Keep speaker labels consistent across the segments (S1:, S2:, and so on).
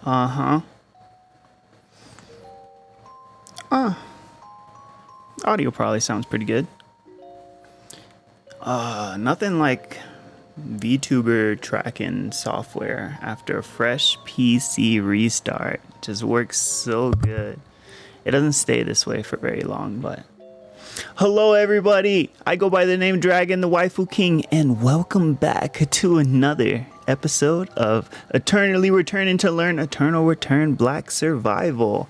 S1: Uh-huh. Audio probably sounds pretty good. Nothing like VTuber tracking software after a fresh PC restart. Just works so good. It doesn't stay this way for very long, but... Hello everybody! I go by the name Dragon, the Waifu King, and welcome back to another episode of Eternally Returning to Learn Eternal Return Black Survival.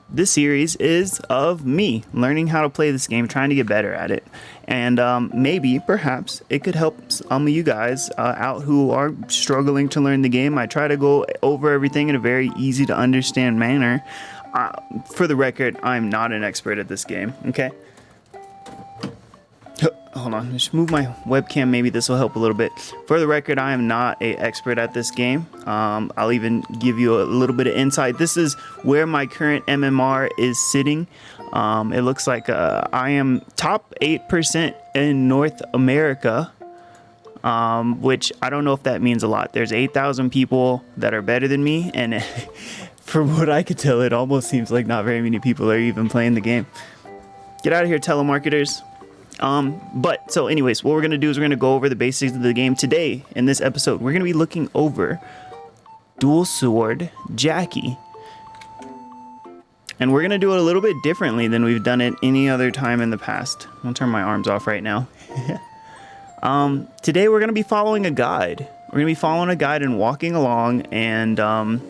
S1: This series is of me learning how to play this game, trying to get better at it. And maybe, perhaps, it could help some of you guys out who are struggling to learn the game. I try to go over everything in a very easy to understand manner. For the record, I'm not an expert at this game, okay? Hold on, just move my webcam, maybe this will help a little bit. For the record, I am not an expert at this game. I'll even give you a little bit of insight. This is where my current MMR is sitting. It looks like I am top 8% in North America, which I don't know if that means a lot. There's 8,000 people that are better than me, and from what I could tell, it almost seems like not very many people are even playing the game. Get out of here, telemarketers. But so anyways, what we're going to do is we're going to go over the basics of the game today. In this episode, we're going to be looking over Dual Sword Jackie. And we're going to do it a little bit differently than we've done it any other time in the past. I'll turn my arms off right now. Today we're going to be following a guide. We're going to be following a guide and walking along and,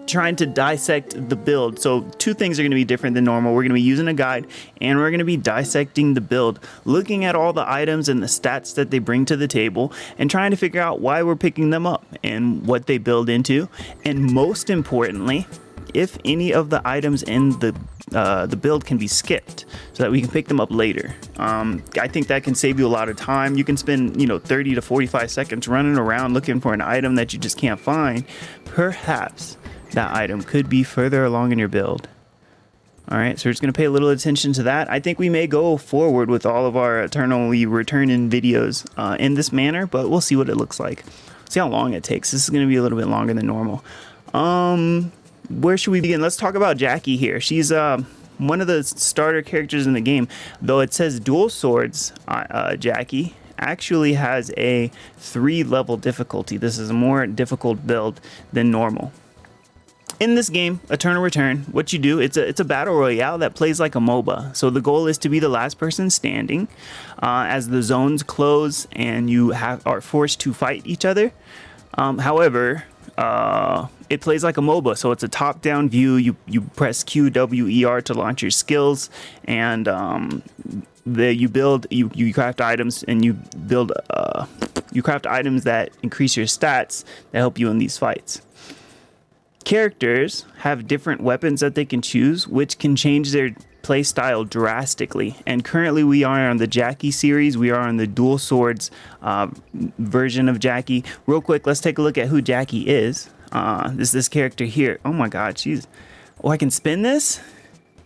S1: trying to dissect the build. So two things are going to be different than normal. We're going to be using a guide and we're going to be dissecting the build, looking at all the items and the stats that they bring to the table and trying to figure out why we're picking them up and what they build into. And most importantly, if any of the items in the build can be skipped so that we can pick them up later. I think that can save you a lot of time. You can spend, 30 to 45 seconds running around looking for an item that you just can't find. Perhaps that item could be further along in your build. All right, so we're just going to pay a little attention to that. I think we may go forward with all of our Eternally Returning videos in this manner, but we'll see what it looks like. See how long it takes. This is going to be a little bit longer than normal. Where should we begin? Let's talk about Jackie here. She's one of the starter characters in the game. Though it says Dual Swords, Jackie actually has a 3-level difficulty. This is a more difficult build than normal. In this game, Eternal Return, what you do, it's a battle royale that plays like a MOBA. So the goal is to be the last person standing as the zones close and you are forced to fight each other. However, it plays like a MOBA, so it's a top-down view. You press Q, W, E, R to launch your skills, and you craft items, and you craft items that increase your stats that help you in these fights. Characters have different weapons that they can choose, which can change their play style drastically. And currently we are on the Jackie series. We are on the Dual Swords version of Jackie. Real quick, let's take a look at who Jackie is. This character here. Oh my god, I can spin this?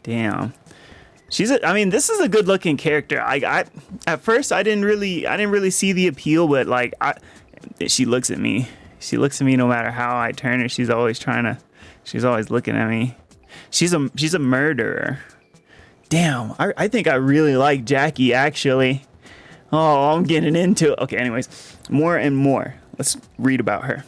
S1: Damn. This is a good looking character. At first I didn't really see the appeal, but she looks at me. She looks at me no matter how I turn her. She's always looking at me. She's a murderer. Damn, I think I really like Jackie, actually. Oh, I'm getting into it. Okay, anyways, more and more. Let's read about her.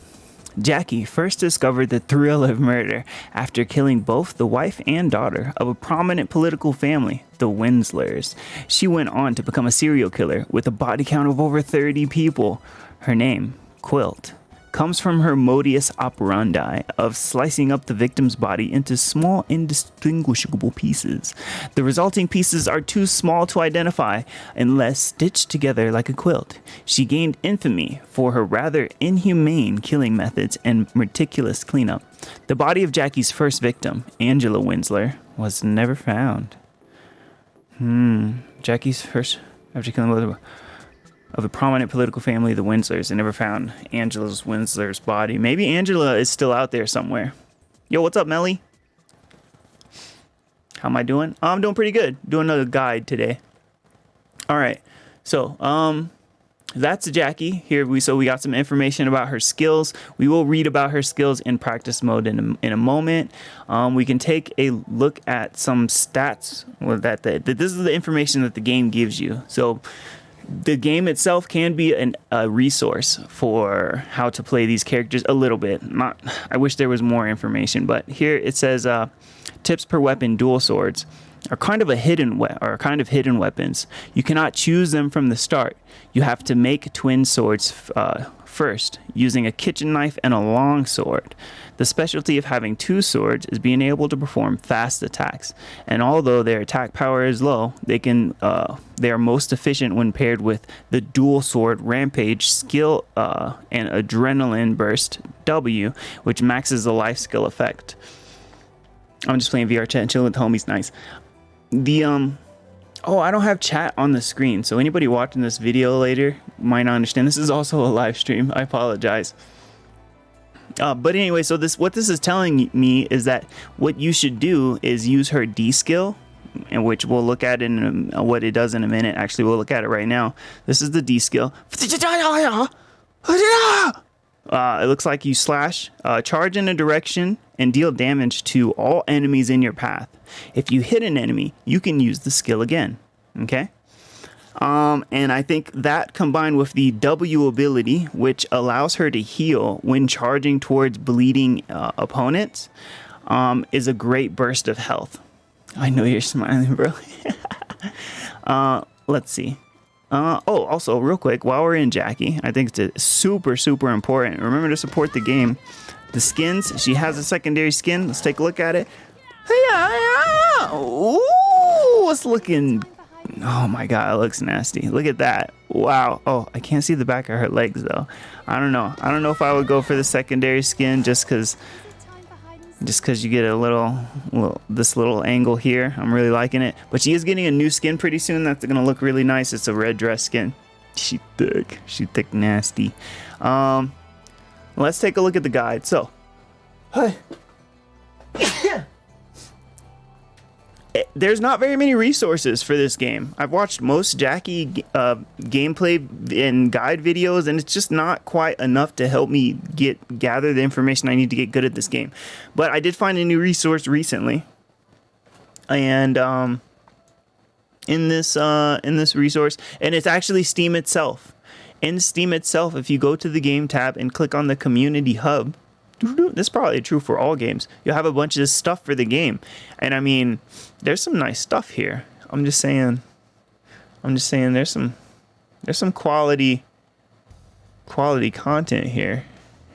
S1: Jackie first discovered the thrill of murder after killing both the wife and daughter of a prominent political family, the Winslers. She went on to become a serial killer with a body count of over 30 people. Her name, Quilt, comes from her modus operandi of slicing up the victim's body into small, indistinguishable pieces. The resulting pieces are too small to identify unless stitched together like a quilt. She gained infamy for her rather inhumane killing methods and meticulous cleanup. The body of Jackie's first victim, Angela Winsler, was never found. Jackie's first, after killing of a prominent political family, the Winslers, and never found Angela Winsler's body. Maybe Angela is still out there somewhere. Yo, what's up, Melly? How am I doing? I'm doing pretty good. Doing another guide today. All right. So, That's Jackie. Here we got some information about her skills. We will read about her skills in practice mode in a moment. We can take a look at some stats. Well, this is the information that the game gives you. So the game itself can be a resource for how to play these characters a little bit. I wish there was more information, but here it says tips per weapon. Dual swords are kind of hidden weapons. You cannot choose them from the start. You have to make twin swords first, using a kitchen knife and a long sword. The specialty of having two swords is being able to perform fast attacks, and although their attack power is low, they are most efficient when paired with the dual sword rampage skill and adrenaline burst W, which maxes the life skill effect. I'm just playing VR chat and chilling with the homies. Nice. I don't have chat on the screen, so anybody watching this video later might not understand. This is also a live stream. I apologize. But anyway, so what this is telling me is that what you should do is use her D skill, and which we'll look at in what it does in a minute. Actually, we'll look at it right now. This is the D skill. It looks like you slash, charge in a direction, and deal damage to all enemies in your path. If you hit an enemy, you can use the skill again. Okay? And I think that combined with the W ability, which allows her to heal when charging towards bleeding opponents, is a great burst of health. I know you're smiling, bro. Let's see. Also, real quick, while we're in Jackie, I think it's super, super important. Remember to support the game. The skins, she has a secondary skin. Let's take a look at it. Ooh, it's looking... Oh my god, it looks nasty. Look at that. Wow. Oh, I can't see the back of her legs, though. I don't know. I don't know if I would go for the secondary skin just because you get this little angle here. I'm really liking it. But she is getting a new skin pretty soon that's going to look really nice. It's a red dress skin. She thick nasty. Let's take a look at the guide. So, there's not very many resources for this game. I've watched most Jackie gameplay and guide videos, and it's just not quite enough to help me gather the information I need to get good at this game. But I did find a new resource recently, and in this resource, and it's actually Steam itself. In Steam itself, if you go to the game tab and click on the community hub, this is probably true for all games, you'll have a bunch of stuff for the game. And I mean, there's some nice stuff here. I'm just saying there's some quality content here,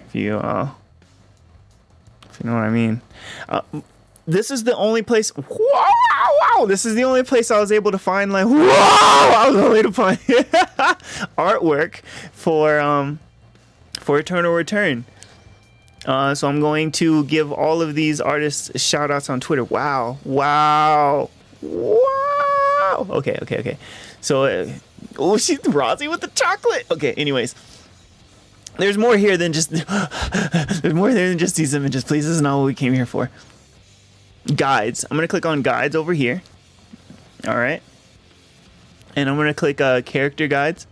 S1: if you know what I mean. This is the only place. Wow! This is the only place I was able to find I was able to find artwork for Eternal Return. So I'm going to give all of these artists shout outs on Twitter. Wow. Okay. So, she's Rosie with the chocolate. Okay, anyways. There's more here than just these images. Please, this is not what we came here for. Guides. I'm going to click on guides over here. All right. And I'm going to click character guides.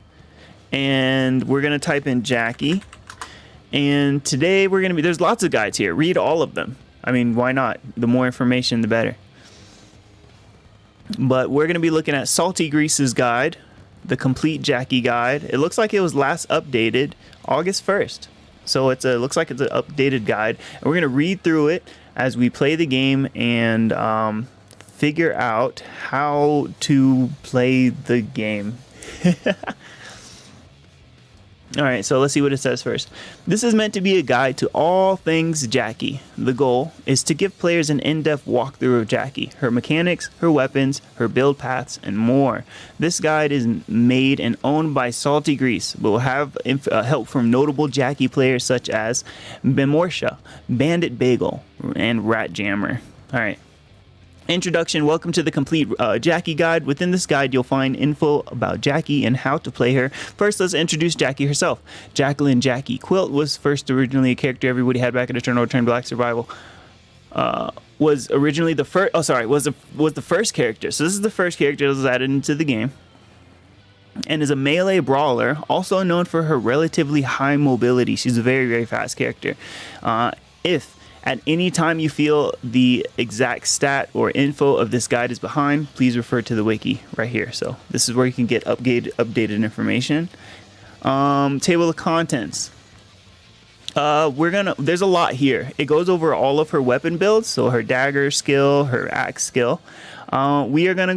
S1: And we're going to type in Jackie. And today there's lots of guides here. Read all of them. I mean, why not? The more information, the better. But we're going to be looking at Salty Grease's guide, the complete Jackie guide. It looks like it was last updated August 1st. So looks like it's an updated guide. And we're going to read through it as we play the game and figure out how to play the game. Alright, so let's see what it says first. This is meant to be a guide to all things Jackie. The goal is to give players an in-depth walkthrough of Jackie, her mechanics, her weapons, her build paths, and more. This guide is made and owned by Salty Grease, but will have help from notable Jackie players such as Bemorsha, Bandit Bagel, and Rat Jammer. Alright. Introduction. Welcome to the complete Jackie guide. Within this guide, you'll find info about Jackie and how to play her. First, let's introduce Jackie herself. Jacqueline Jackie Quilt was first originally a character everybody had back in Eternal Return Black Survival. Was originally the first. Was the first character. So this is the first character that was added into the game. and is a melee brawler, also known for her relatively high mobility. She's a very, very fast character. If at any time you feel the exact stat or info of this guide is behind, please refer to the wiki right here. So this is where you can get updated information. Table of contents. There's a lot here. It goes over all of her weapon builds, so her dagger skill, her axe skill. We're gonna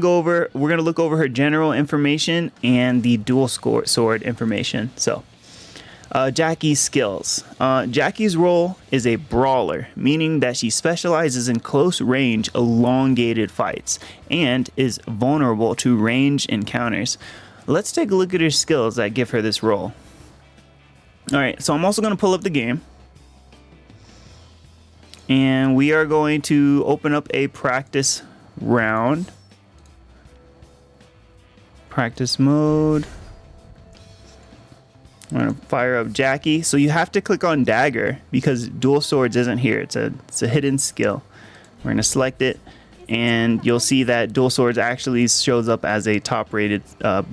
S1: look over her general information and the dual sword information. So, Jackie's skills. Jackie's role is a brawler, meaning that she specializes in close range, elongated fights, and is vulnerable to range encounters. Let's take a look at her skills that give her this role. Alright, so I'm also going to pull up the game. And we are going to open up a practice round. Practice mode. I'm going to fire up Jackie. So you have to click on dagger because dual swords isn't here. It's a hidden skill. We're going to select it. And you'll see that dual swords actually shows up as a top rated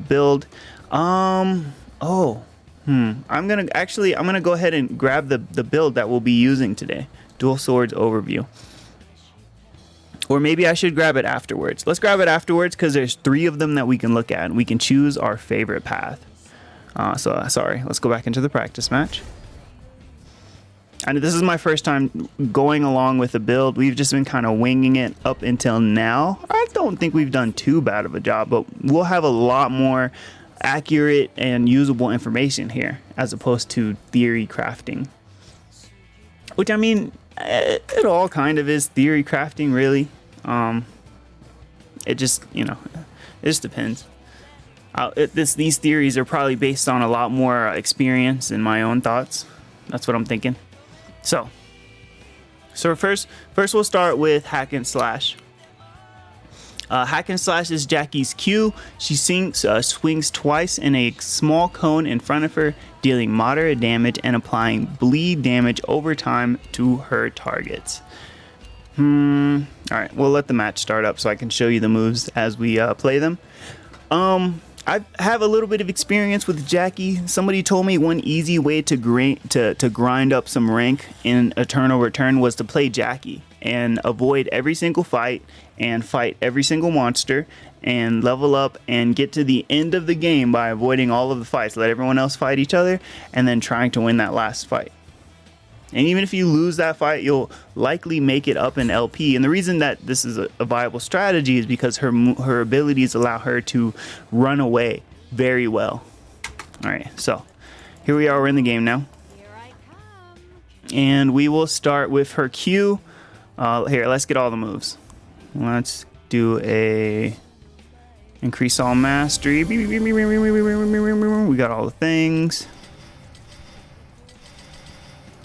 S1: build. I'm gonna go ahead and grab the build that we'll be using today. Dual swords overview. Or maybe I should grab it afterwards. Let's grab it afterwards because there's 3 of them that we can look at and we can choose our favorite path. Sorry, let's go back into the practice match. And this is my first time going along with the build. We've just been kind of winging it up until now. I don't think we've done too bad of a job, but we'll have a lot more accurate and usable information here as opposed to theory crafting, which I mean it all kind of is theory crafting really. It just depends. These theories are probably based on a lot more experience and my own thoughts. That's what I'm thinking. So first we'll start with hack and slash. Hack and slash is Jackie's Q. She swings twice in a small cone in front of her, dealing moderate damage and applying bleed damage over time to her targets. Alright, we'll let the match start up so I can show you the moves as we play them. I have a little bit of experience with Jackie. Somebody told me one easy way to grind up some rank in Eternal Return was to play Jackie and avoid every single fight and fight every single monster and level up and get to the end of the game by avoiding all of the fights. Let everyone else fight each other and then trying to win that last fight. And even if you lose that fight, you'll likely make it up in LP. And the reason that this is a viable strategy is because her abilities allow her to run away very well. All right, so here we are. We're in the game now. And we will start with her Q. Here, let's get all the moves. Let's do a increase all mastery. We got all the things.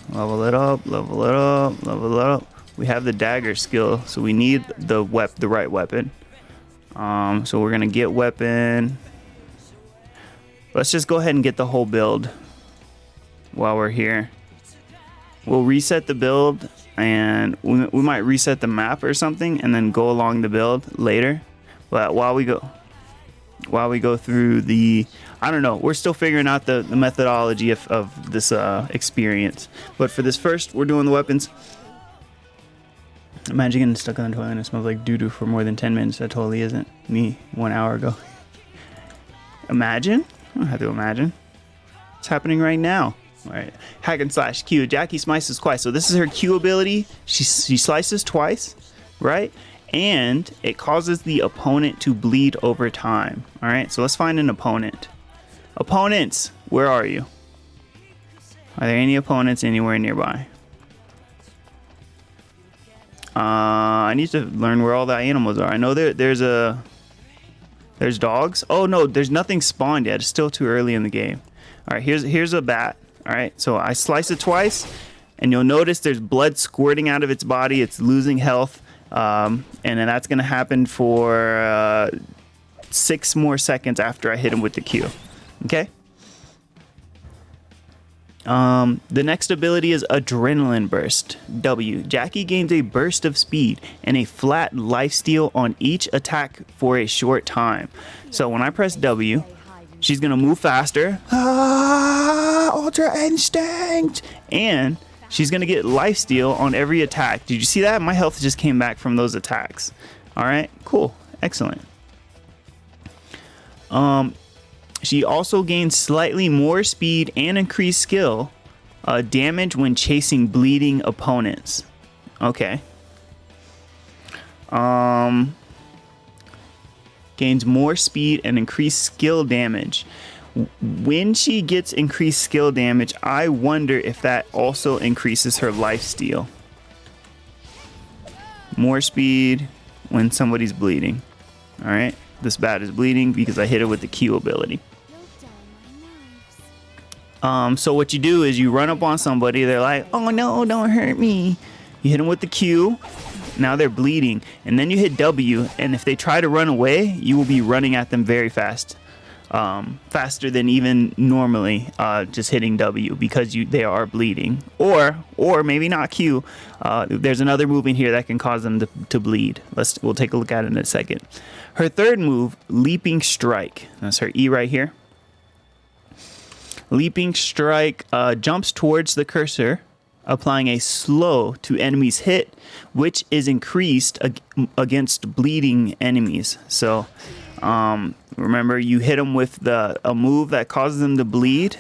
S1: Level it up, level it up, level it up. We have the dagger skill, so we need the right weapon. So we're gonna get weapon. Let's just go ahead and get the whole build while we're here. We'll reset the build, and we might reset the map or something, and then go along the build later. But while we go through the, I don't know, we're still figuring out the methodology of this experience. But for this first, we're doing the weapons. Imagine getting stuck on the toilet and it smells like doo-doo for more than 10 minutes. That totally isn't me 1 hour ago. Imagine? I don't have to imagine. It's happening right now. All right, hack and slash Q. Jackie slices twice. So this is her Q ability. She slices twice, right? And it causes the opponent to bleed over time. All right, so let's find an opponent. Opponents, where are you? Are there any opponents anywhere nearby? I need to learn where all the animals are. I know there's dogs. Oh no, there's nothing spawned yet. It's still too early in the game. All right, here's a bat. All right, so I slice it twice, and you'll notice there's blood squirting out of its body. It's losing health, and then that's gonna happen for 6 more seconds after I hit him with the Q. Okay. The next ability is Adrenaline Burst. W. Jackie gains a burst of speed and a flat lifesteal on each attack for a short time. So when I press W, she's gonna move faster. Ah, Ultra Instinct! And she's gonna get lifesteal on every attack. Did you see that? My health just came back from those attacks. All right, cool, excellent. She also gains slightly more speed and increased skill damage when chasing bleeding opponents. Okay. Gains more speed and increased skill damage. When she gets increased skill damage, I wonder if that also increases her lifesteal. More speed when somebody's bleeding. All right, this bat is bleeding because I hit it with the Q ability. So what you do is you run up on somebody. They're like, oh no, don't hurt me. You hit them with the Q. Now they're bleeding, and then you hit W, and if they try to run away, you will be running at them very fast, faster than even normally just hitting W, because they are bleeding. Or maybe not Q. There's another move in here that can cause them to bleed. We'll take a look at it in a second. Her third move, Leaping Strike. That's her E right here. Leaping Strike jumps towards the cursor, applying a slow to enemies hit, which is increased against bleeding enemies. So remember, you hit them with a move that causes them to bleed,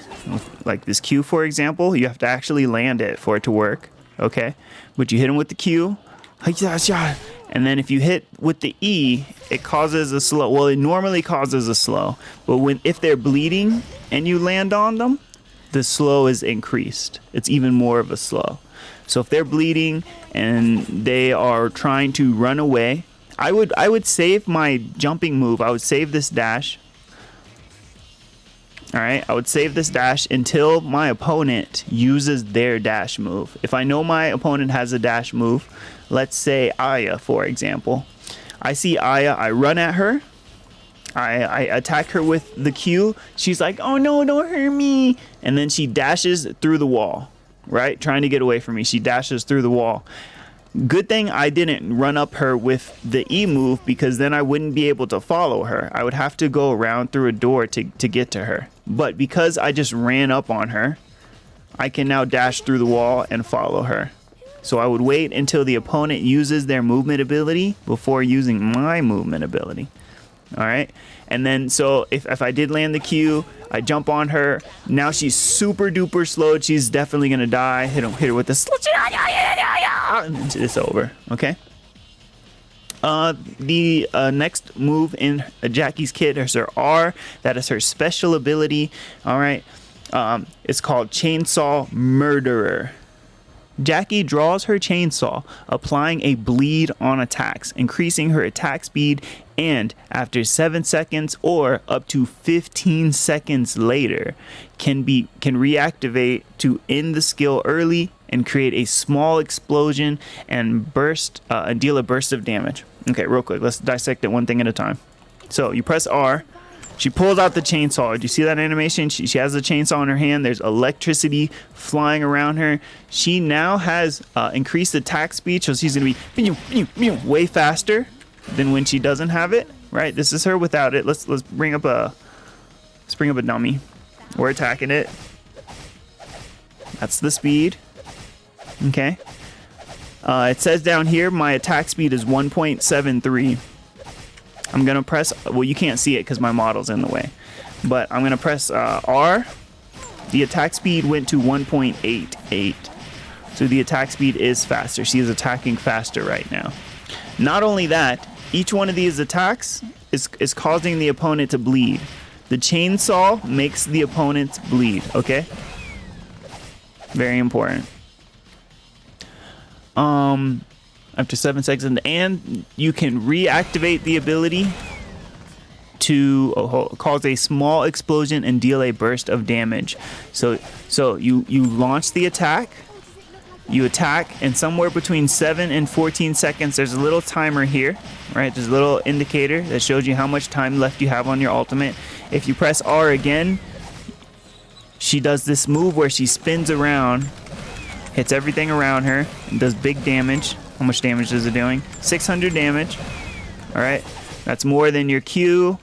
S1: like this Q, for example. You have to actually land it for it to work, okay? But you hit them with the Q, and then if you hit with the E, it causes a slow. Well, it normally causes a slow, but if they're bleeding and you land on them, the slow is increased. It's even more of a slow. So if they're bleeding and they are trying to run away, I would save my jumping move. I would save this dash. All right, I would save this dash until my opponent uses their dash move. If I know my opponent has a dash move, let's say Aya, for example. I see Aya, I run at her. I attack her with the Q. She's like, oh no, don't hurt me. And then she dashes through the wall, right? Trying to get away from me. She dashes through the wall. Good thing I didn't run up her with the E move, because then I wouldn't be able to follow her. I would have to go around through a door to get to her. But because I just ran up on her, I can now dash through the wall and follow her. So I would wait until the opponent uses their movement ability before using my movement ability. All right, and then so if I did land the Q, I jump on her. Now she's super duper slowed. She's definitely gonna die. Hit her with the it's over. Okay. The next move in Jackie's kit is her R. That is her special ability. All right. It's called Chainsaw Murderer. Jackie draws her chainsaw, applying a bleed on attacks, increasing her attack speed, and after 7 seconds or up to 15 seconds later, can reactivate to end the skill early and create a small explosion and deal a burst of damage. Okay, real quick, let's dissect it one thing at a time. So you press R. She pulls out the chainsaw. Do you see that animation? She has the chainsaw in her hand. There's electricity flying around her. She now has increased attack speed, so she's going to be way faster than when she doesn't have it. Right? This is her without it. Let's bring up a dummy. We're attacking it. That's the speed. Okay. It says down here my attack speed is 1.73. I'm going to press, well, you can't see it because my model's in the way, but I'm going to press R. The attack speed went to 1.88. So the attack speed is faster. She is attacking faster right now. Not only that, each one of these attacks is causing the opponent to bleed. The chainsaw makes the opponent bleed, okay? Very important. After 7 seconds, and you can reactivate the ability to cause a small explosion and deal a burst of damage. So you launch the attack, you attack, and somewhere between 7 and 14 seconds, there's a little timer here, right? There's a little indicator that shows you how much time left you have on your ultimate. If you press R again, she does this move where she spins around, hits everything around her, and does big damage. How much damage is it doing? 600 damage. All right. That's more than your Q.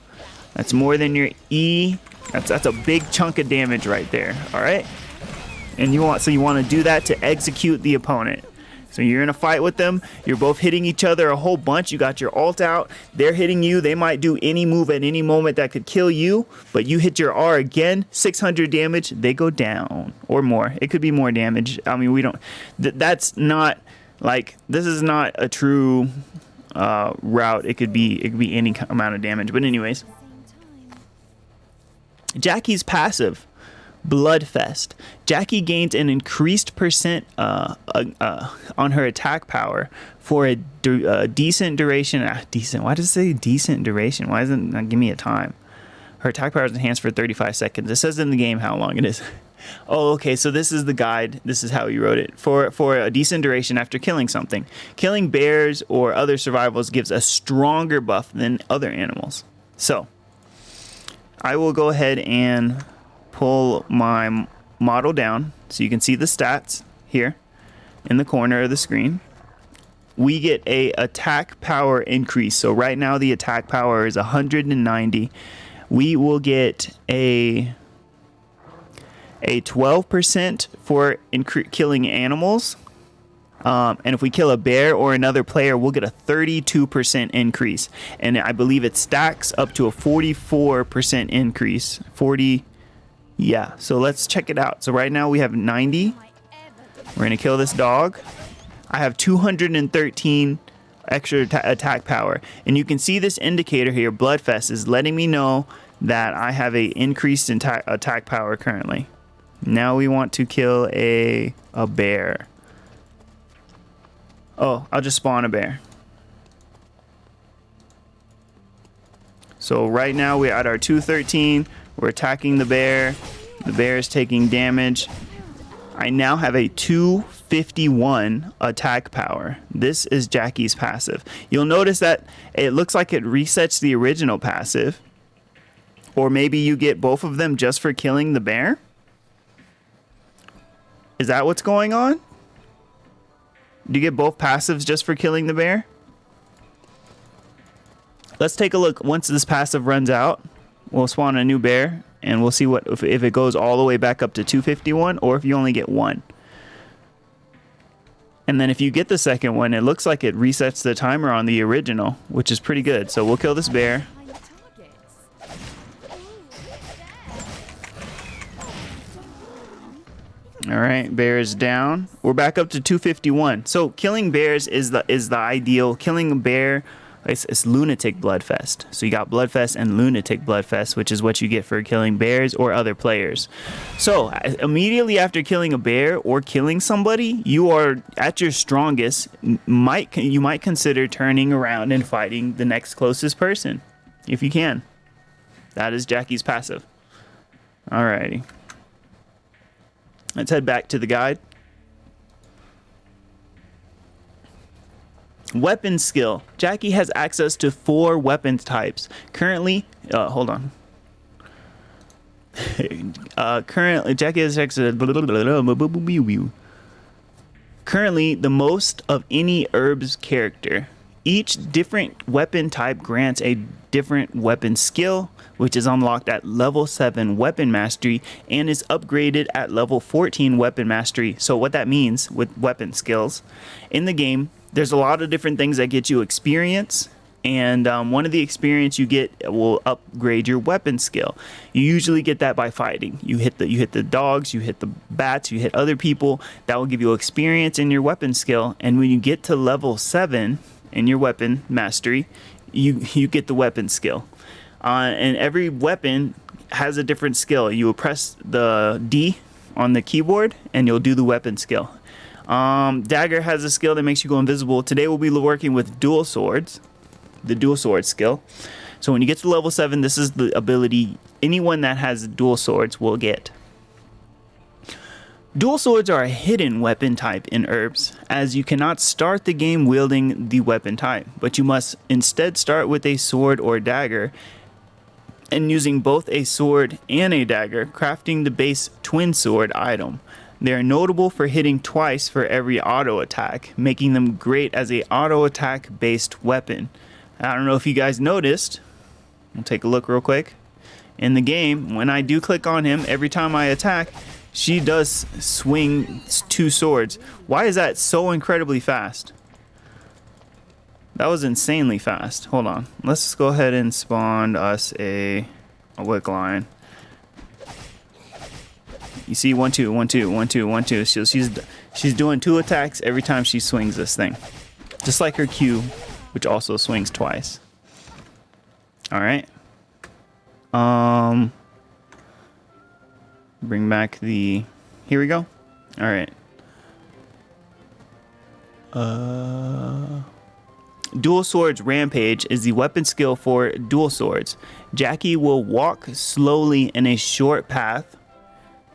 S1: That's more than your E. That's a big chunk of damage right there. All right. And you want to do that to execute the opponent. So you're in a fight with them. You're both hitting each other a whole bunch. You got your ult out. They're hitting you. They might do any move at any moment that could kill you. But you hit your R again, 600 damage. They go down or more. It could be more damage. I mean, we don't. That's not like, this is not a true route. It could be any amount of damage. But anyways, Jackie's passive. Bloodfest. Jackie gains an increased percent on her attack power for a decent duration. Decent. Why does it say decent duration? Why doesn't it not give me a time? Her attack power is enhanced for 35 seconds. It says in the game how long it is. Oh, okay. So this is the guide. This is how he wrote it. For a decent duration after killing something. Killing bears or other survivals gives a stronger buff than other animals. So I will go ahead and pull my model down so you can see the stats here in the corner of the screen. We get a attack power increase. So right now the attack power is 190. We will get a 12% for killing animals. And if we kill a bear or another player, we'll get a 32% increase. And I believe it stacks up to a 44% increase. Yeah, so let's check it out. So right now we have 90. We're going to kill this dog. I have 213 extra attack power. And you can see this indicator here, Bloodfest, is letting me know that I have a increased attack power currently. Now we want to kill a bear. Oh, I'll just spawn a bear. So right now we're at our 213. We're attacking the bear. The bear is taking damage. I now have a 251 attack power. This is Jackie's passive. You'll notice that it looks like it resets the original passive. Or maybe you get both of them just for killing the bear? Is that what's going on? Do you get both passives just for killing the bear? Let's take a look. Once this passive runs out, we'll spawn a new bear, and we'll see what if it goes all the way back up to 251, or if you only get one. And then if you get the second one, it looks like it resets the timer on the original, which is pretty good. So we'll kill this bear. All right, bear is down. We're back up to 251. So killing bears is the ideal. Killing a bear. It's Lunatic Bloodfest. So you got Bloodfest and Lunatic Bloodfest, which is what you get for killing bears or other players. So immediately after killing a bear or killing somebody, you are at your strongest. You might consider turning around and fighting the next closest person, if you can. That is Jackie's passive. Alrighty. Let's head back to the guide. Weapon skill. Jackie has access to 4 weapon types. Currently, hold on. Currently, Jackie has access to currently the most of any herb's character. Each different weapon type grants a different weapon skill, which is unlocked at level 7 weapon mastery and is upgraded at level 14 weapon mastery. So what that means with weapon skills in the game, there's a lot of different things that get you experience, and one of the experience you get will upgrade your weapon skill. You usually get that by fighting. You hit the dogs, you hit the bats, you hit other people. That will give you experience in your weapon skill, and when you get to level 7 in your weapon mastery, you get the weapon skill. And every weapon has a different skill. You will press the D on the keyboard, and you'll do the weapon skill. Dagger has a skill that makes you go invisible. Today we'll be working with dual swords, the dual sword skill. So when you get to level 7, this is the ability anyone that has dual swords will get. Dual swords are a hidden weapon type in herbs, as you cannot start the game wielding the weapon type, but you must instead start with a sword or dagger, and using both a sword and a dagger, crafting the base twin sword item. They are notable for hitting twice for every auto attack, making them great as a auto attack based weapon. I don't know if you guys noticed. We'll take a look real quick. in the game, when I do click on him, every time I attack, she does swing 2 swords. Why is that so incredibly fast? That was insanely fast. Hold on. Let's go ahead and spawn us a wick line. You see 1 2 1 2 1 2 1 2. So she's doing 2 attacks every time she swings this thing. Just like her Q, which also swings twice. All right. Bring back the... Here we go. All right. Dual Swords Rampage is the weapon skill for dual swords. Jackie will walk slowly in a short path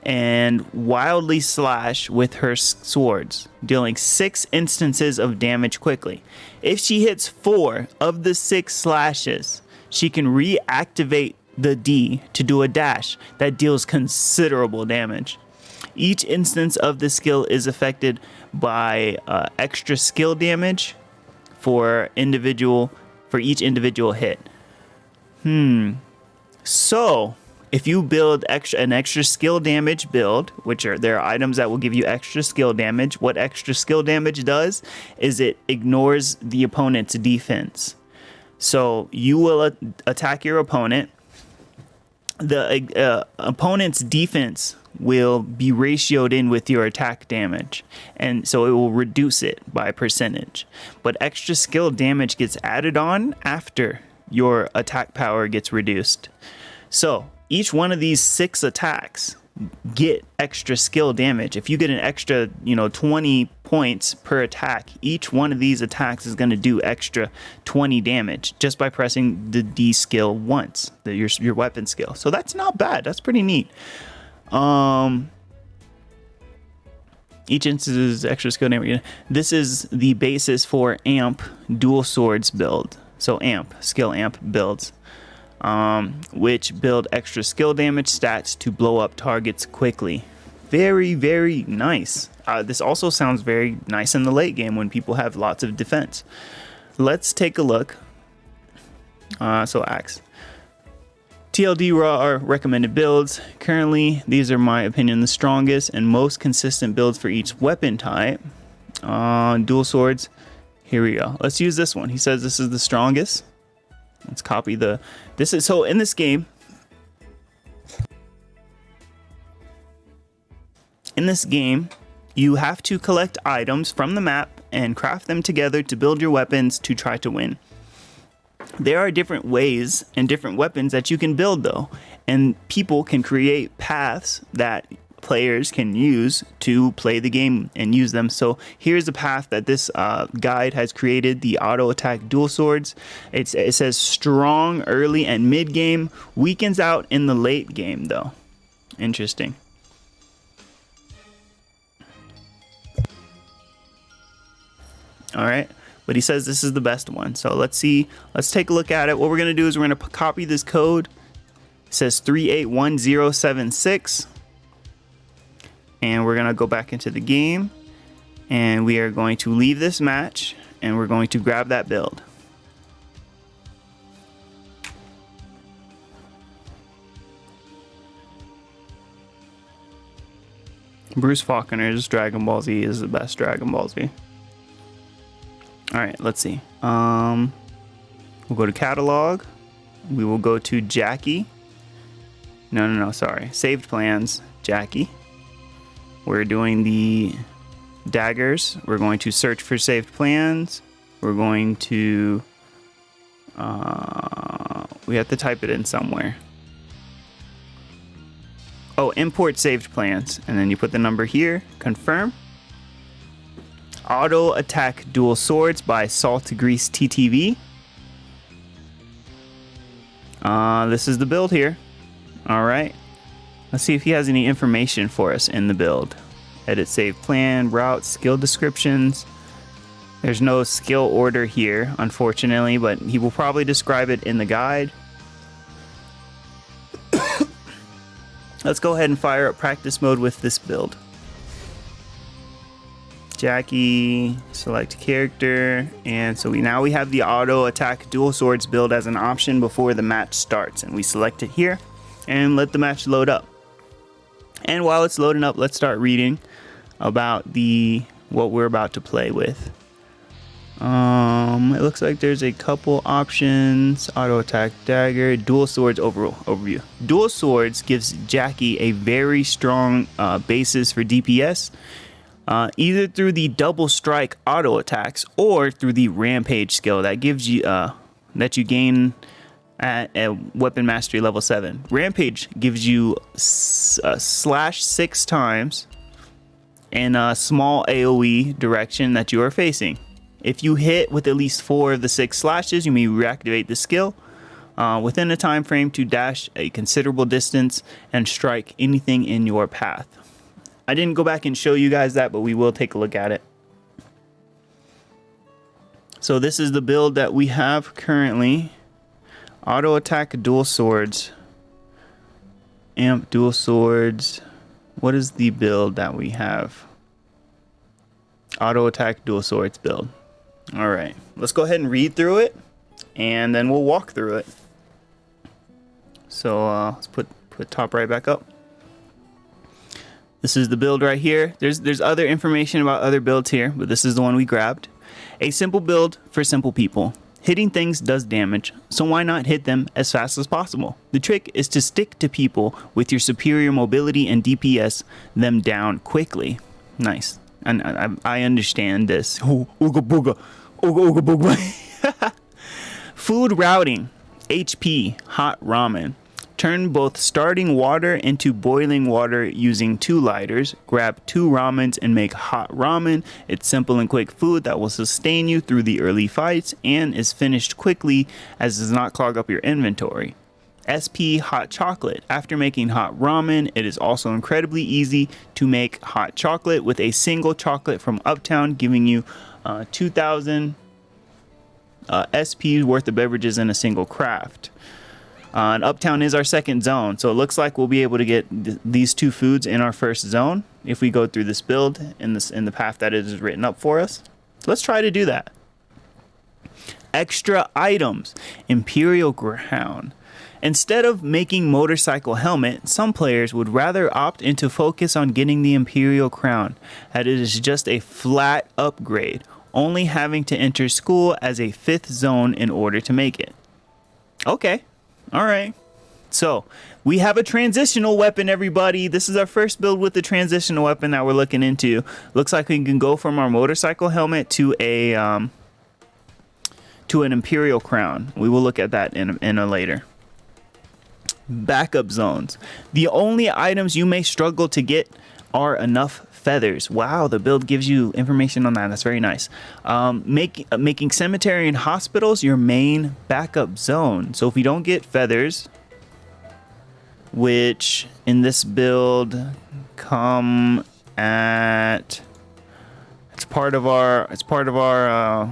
S1: and wildly slash with her swords, dealing 6 instances of damage quickly. If she hits 4 of the 6 slashes, she can reactivate the D to do a dash that deals considerable damage. Each instance of the skill is affected by extra skill damage for each individual hit. So if you build an extra skill damage build, there are items that will give you extra skill damage. What extra skill damage does is it ignores the opponent's defense. So you will attack your opponent. The opponent's defense will be ratioed in with your attack damage, and so it will reduce it by percentage. But extra skill damage gets added on after your attack power gets reduced. So each one of these 6 attacks get extra skill damage. If you get an extra 20 points per attack, each one of these attacks is going to do extra 20 damage just by pressing the D skill once, your weapon skill. So that's not bad. That's pretty neat. Each instance is extra skill damage. This is the basis for AMP dual swords build. So AMP, skill AMP builds, which build extra skill damage stats to blow up targets quickly. Very, very nice. This also sounds very nice in the late game when people have lots of defense. Let's take a look. So Axe. TLD Raw are recommended builds. Currently, these are my opinion the strongest and most consistent builds for each weapon type. Dual swords. Here we go. Let's use this one. He says this is the strongest. Let's copy so in this game, you have to collect items from the map and craft them together to build your weapons to try to win. There are different ways and different weapons that you can build though, and people can create paths that players can use to play the game and use them. So here's the path that this guide has created, the auto attack dual swords. It says strong early and mid game, weakens out in the late game though. Interesting. All right, but he says this is the best one. So let's take a look at it. What we're gonna do is we're gonna copy this code. It says 381076. And we're gonna go back into the game and we are going to leave this match and we're going to grab that build. Bruce Faulconer's Dragon Ball Z is the best Dragon Ball Z. Alright, let's see. We'll go to catalog. We will go to Jackie. No, sorry. Saved plans, Jackie. We're doing the daggers. We're going to search for saved plans. We're going to... we have to type it in somewhere. Oh, import saved plans. And then you put the number here. Confirm. Auto Attack Dual Swords by Salt Grease TTV. This is the build here. Alright. Let's see if he has any information for us in the build. Edit save plan, route, skill descriptions. There's no skill order here, unfortunately, but he will probably describe it in the guide. Let's go ahead and fire up practice mode with this build. Jackie, select character, and so now we have the auto attack dual swords build as an option before the match starts, and we select it here. and let the match load up. And while it's loading up, let's start reading about what we're about to play with. It looks like there's a couple options. Auto attack dagger, dual swords overview. Dual swords gives Jackie a very strong basis for DPS, either through the double strike auto attacks or through the rampage skill that gives you that you gain at a weapon mastery level 7. Rampage gives you slash 6 times in a small AoE direction that you are facing. If you hit with at least 4 of the 6 slashes, you may reactivate the skill within a time frame to dash a considerable distance and strike anything in your path. I didn't go back and show you guys that, but we will take a look at it. So this is the build that we have currently. Auto attack dual swords. Amp dual swords. What is the build that we have? Auto attack dual swords build. All right, let's go ahead and read through it, and then we'll walk through it. So let's put top right back up. This is the build right here. There's other information about other builds here, but this is the one we grabbed. A simple build for simple people. Hitting things does damage, so why not hit them as fast as possible? The trick is to stick to people with your superior mobility and DPS them down quickly. Nice. And I understand this. Ooga booga. Ooga booga. Food routing. HP. Hot ramen. Turn both starting water into boiling water using 2 lighters. Grab 2 ramens and make hot ramen. It's simple and quick food that will sustain you through the early fights and is finished quickly as does not clog up your inventory. SP hot chocolate. After making hot ramen, it is also incredibly easy to make hot chocolate with a single chocolate from Uptown, giving you 2,000 SP worth of beverages in a single craft. And Uptown is our second zone, so it looks like we'll be able to get these 2 foods in our first zone if we go through this build in the path that it is written up for us. Let's try to do that. Extra items. Imperial Crown. Instead of making motorcycle helmet, some players would rather opt into focus on getting the Imperial Crown, as it is just a flat upgrade, only having to enter school as a 5th zone in order to make it. Okay, alright. So, we have a transitional weapon, everybody. This is our first build with the transitional weapon that we're looking into. Looks like we can go from our motorcycle helmet to an Imperial Crown. We will look at that in a later. Backup zones. The only items you may struggle to get are enough feathers. Wow, the build gives you information on that. That's very nice. Making cemetery and hospitals your main backup zone. So if you don't get feathers, which in this build come at, it's part of our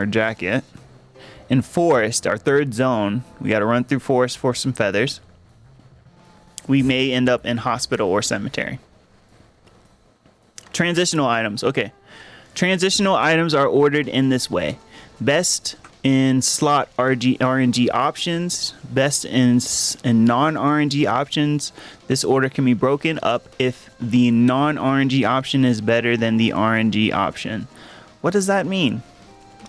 S1: jacket. In forest, our 3rd zone, we got to run through forest for some feathers. We may end up in hospital or cemetery. Transitional items. Okay. Transitional items are ordered in this way. Best in slot RNG options. Best in non-RNG options. This order can be broken up if the non-RNG option is better than the RNG option. What does that mean?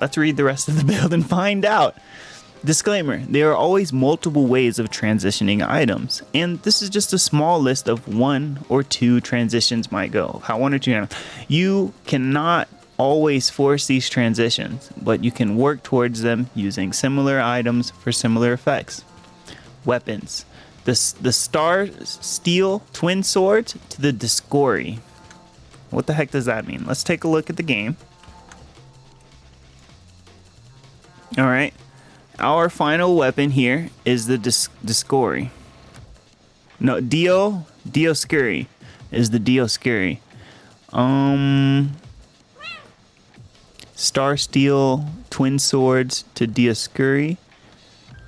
S1: Let's read the rest of the build and find out. Disclaimer, there are always multiple ways of transitioning items, and this is just a small list of 1 or 2 transitions might go. How 1 or 2. You cannot always force these transitions, but you can work towards them using similar items for similar effects. Weapons. The Star Steel Twin Swords to the Discory. What the heck does that mean? Let's take a look at the game. Alright, our final weapon here is the Discory. No, Dioscuri is the Dioscuri. Star Steel Twin Swords to Dioscuri.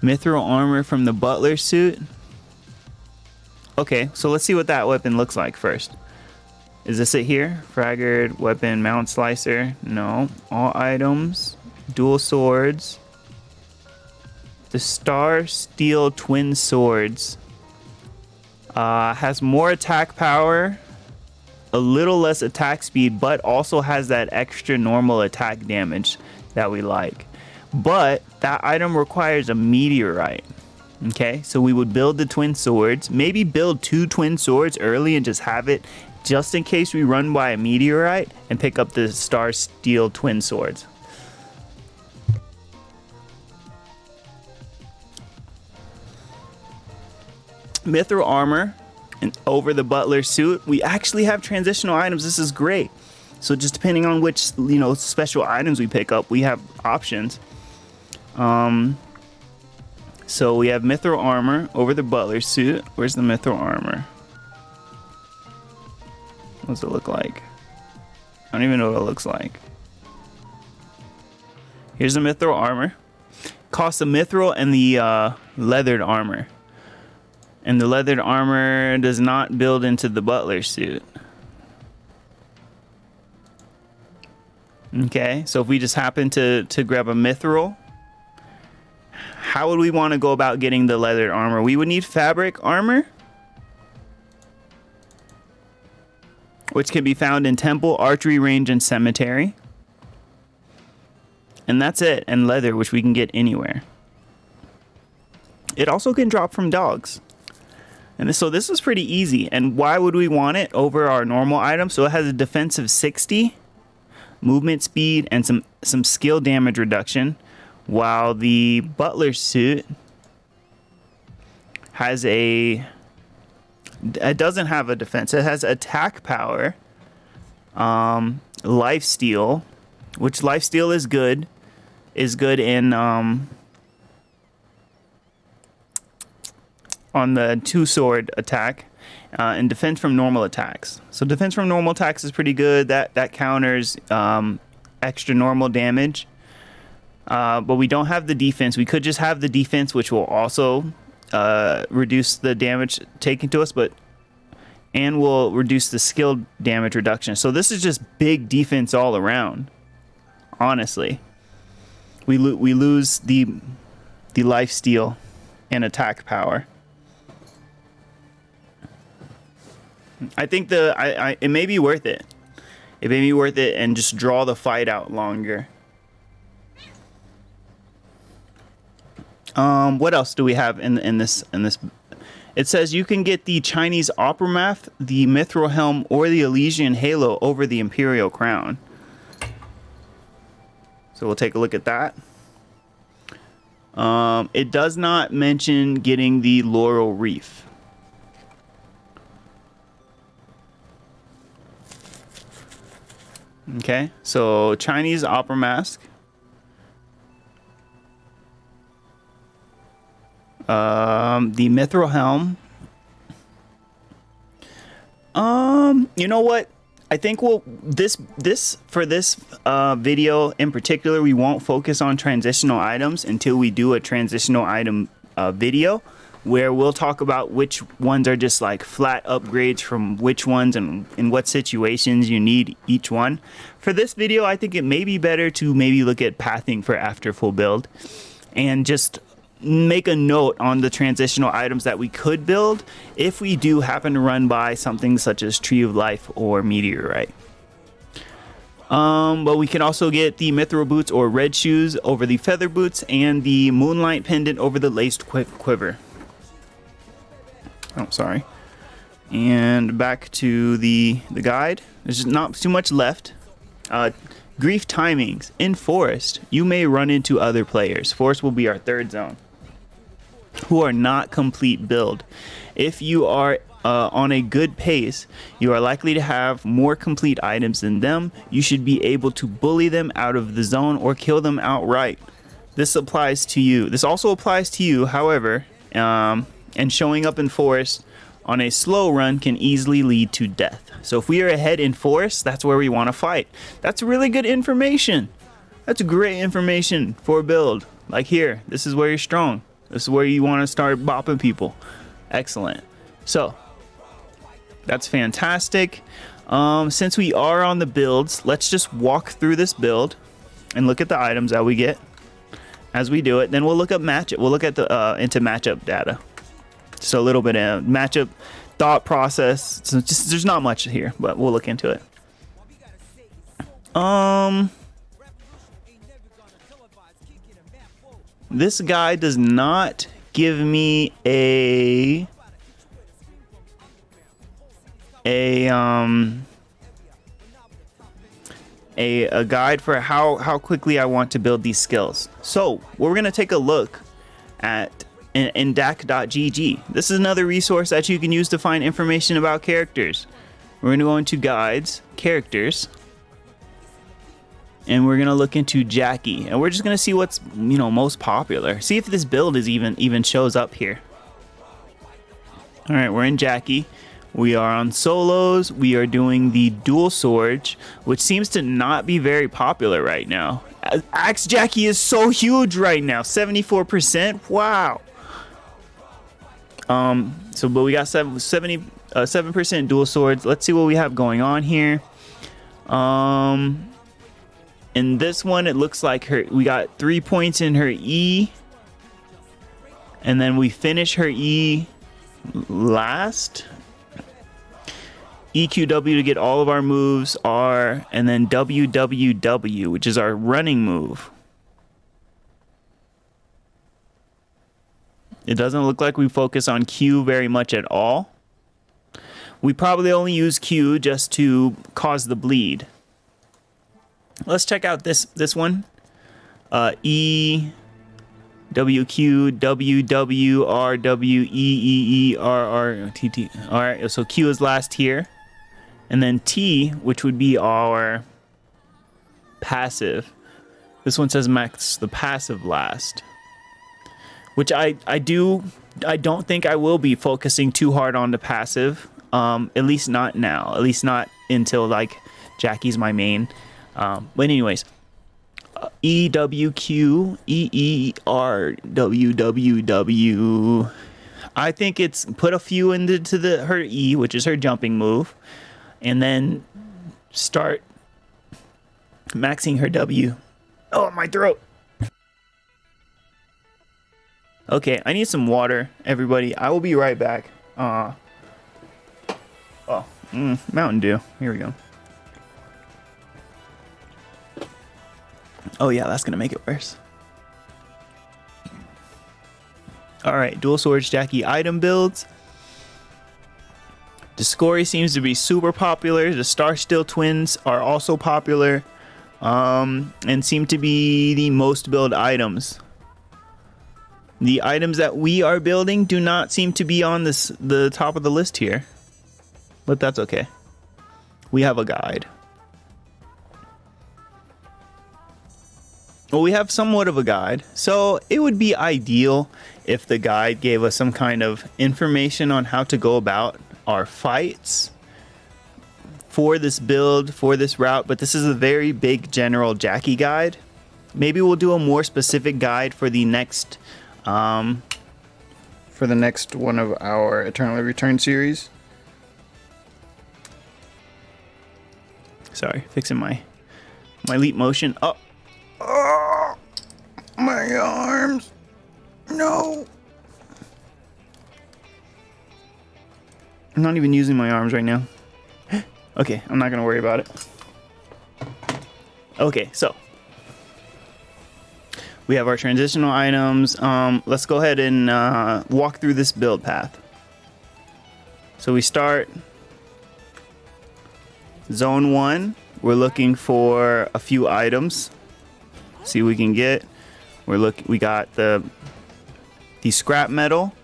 S1: Mithril Armor from the Butler suit. Okay, so let's see what that weapon looks like first. Is this it here? Fraggered Weapon Mount Slicer. No. All items. Dual swords. The Star Steel Twin Swords Has more attack power, a little less attack speed, but also has that extra normal attack damage that we like. But that item requires a meteorite. Okay, so we would build the twin swords, maybe build 2 twin swords early and just have it just in case we run by a meteorite, and pick up the star steel twin swords. Mithril armor and over the butler suit. We actually have transitional items. This is great. So just depending on which, special items we pick up, we have options. So we have mithril armor over the butler suit. Where's the mithril armor? What does it look like? I don't even know what it looks like. Here's the mithril armor. Costs the mithril and the leathered armor. And the leathered armor does not build into the butler suit. Okay, so if we just happen to grab a mithril, how would we want to go about getting the leathered armor? We would need fabric armor, which can be found in temple, archery range, and cemetery. And that's it. And leather, which we can get anywhere. It also can drop from dogs. And so this is pretty easy. And why would we want it over our normal item? So it has a defense of 60, movement speed, and some skill damage reduction. While the butler suit has it doesn't have a defense. It has attack power, life steal, which life steal is good in on the 2 sword attack, and defense from normal attacks. So defense from normal attacks is pretty good. That counters extra normal damage. But we don't have the defense. We could just have the defense, which will also reduce the damage taken to us, and will reduce the skill damage reduction. So this is just big defense all around. Honestly, we lose the life steal and attack power. I think it may be worth it. It may be worth it, and just draw the fight out longer. What else do we have in this? It says you can get the Chinese opera math, the mithril helm, or the Elysian halo over the imperial crown. So we'll take a look at that. It does not mention getting the laurel wreath. Okay, so Chinese opera mask. The mithril helm. You know what? I think for this video in particular, we won't focus on transitional items until we do a transitional item video, where we'll talk about which ones are just like flat upgrades from which ones and in what situations you need each one. For this video, I think it may be better to maybe look at pathing for after full build and just make a note on the transitional items that we could build if we do happen to run by something such as Tree of Life or Meteorite. But we can also get the mithril boots or red shoes over the feather boots, and the moonlight pendant over the laced quiver. Oh, sorry. And back to the guide. There's just not too much left. Grief timings. In forest, you may run into other players. Forest will be our 3rd zone, who are not complete build. If you are on a good pace, you are likely to have more complete items than them. You should be able to bully them out of the zone or kill them outright. This applies to you. This also applies to you, however, and showing up in forest on a slow run can easily lead to death. So if we are ahead in forest, that's where we want to fight. That's really good information. That's great information for a build. Like here, this is where you're strong. This is where you want to start bopping people. Excellent. So that's fantastic. Since we are on the builds, let's just walk through this build and look at the items that we get as we do it. Then we'll look at matchup. We'll look at the into matchup data. Just a little bit of matchup thought process. So just there's not much here, but we'll look into it. This guy does not give me a guide for how quickly I want to build these skills. So we're gonna take a look at in DAC.gg. This is another resource that you can use to find information about characters. We're gonna go into guides, characters, and we're gonna look into Jackie, and we're just gonna see what's most popular. See if this build is even shows up here. All right, we're in Jackie. We are on solos. We are doing the dual swords, which seems to not be very popular right now. Axe Jackie is so huge right now, 74%. Wow. But we got 7% dual swords. Let's see what we have going on here. In this one, it looks like we got 3 points in her E, and then we finish her E last. EQW to get all of our moves, R, and then WWW, which is our running move. It doesn't look like we focus on Q very much at all. We probably only use Q just to cause the bleed. Let's check out this one. E, W, Q, W, W, R, W, E, E, E, R, R, T, T. All right, so Q is last here. And then T, which would be our passive. This one says max the passive last. Which I don't think I will be focusing too hard on the passive. At least not now. At least not until like Jackie's my main. But anyways, E W Q E E R W W W. I think it's put a few into her E, which is her jumping move, and then start maxing her W. Oh, my throat. Okay, I need some water, everybody. I will be right back. Mountain Dew. Here we go. Oh yeah, that's gonna make it worse. All right, dual swords Jackie item builds. Discovery seems to be super popular. The Star Steel twins are also popular, and seem to be the most built items. The items that we are building do not seem to be on the top of the list here, but that's okay. We have a guide. Well, we have somewhat of a guide, so it would be ideal if the guide gave us some kind of information on how to go about our fights for this build, for this route, but this is a very big general Jackie guide. Maybe we'll do a more specific guide for the next one of our Eternally Return series. Sorry, fixing my leap motion. Oh, my arms. No. I'm not even using my arms right now. Okay, I'm not gonna worry about it. Okay, so we have our transitional items. Let's go ahead and walk through this build path. So we start zone 1. We're looking for a few items. See what we can get. We got the scrap metal.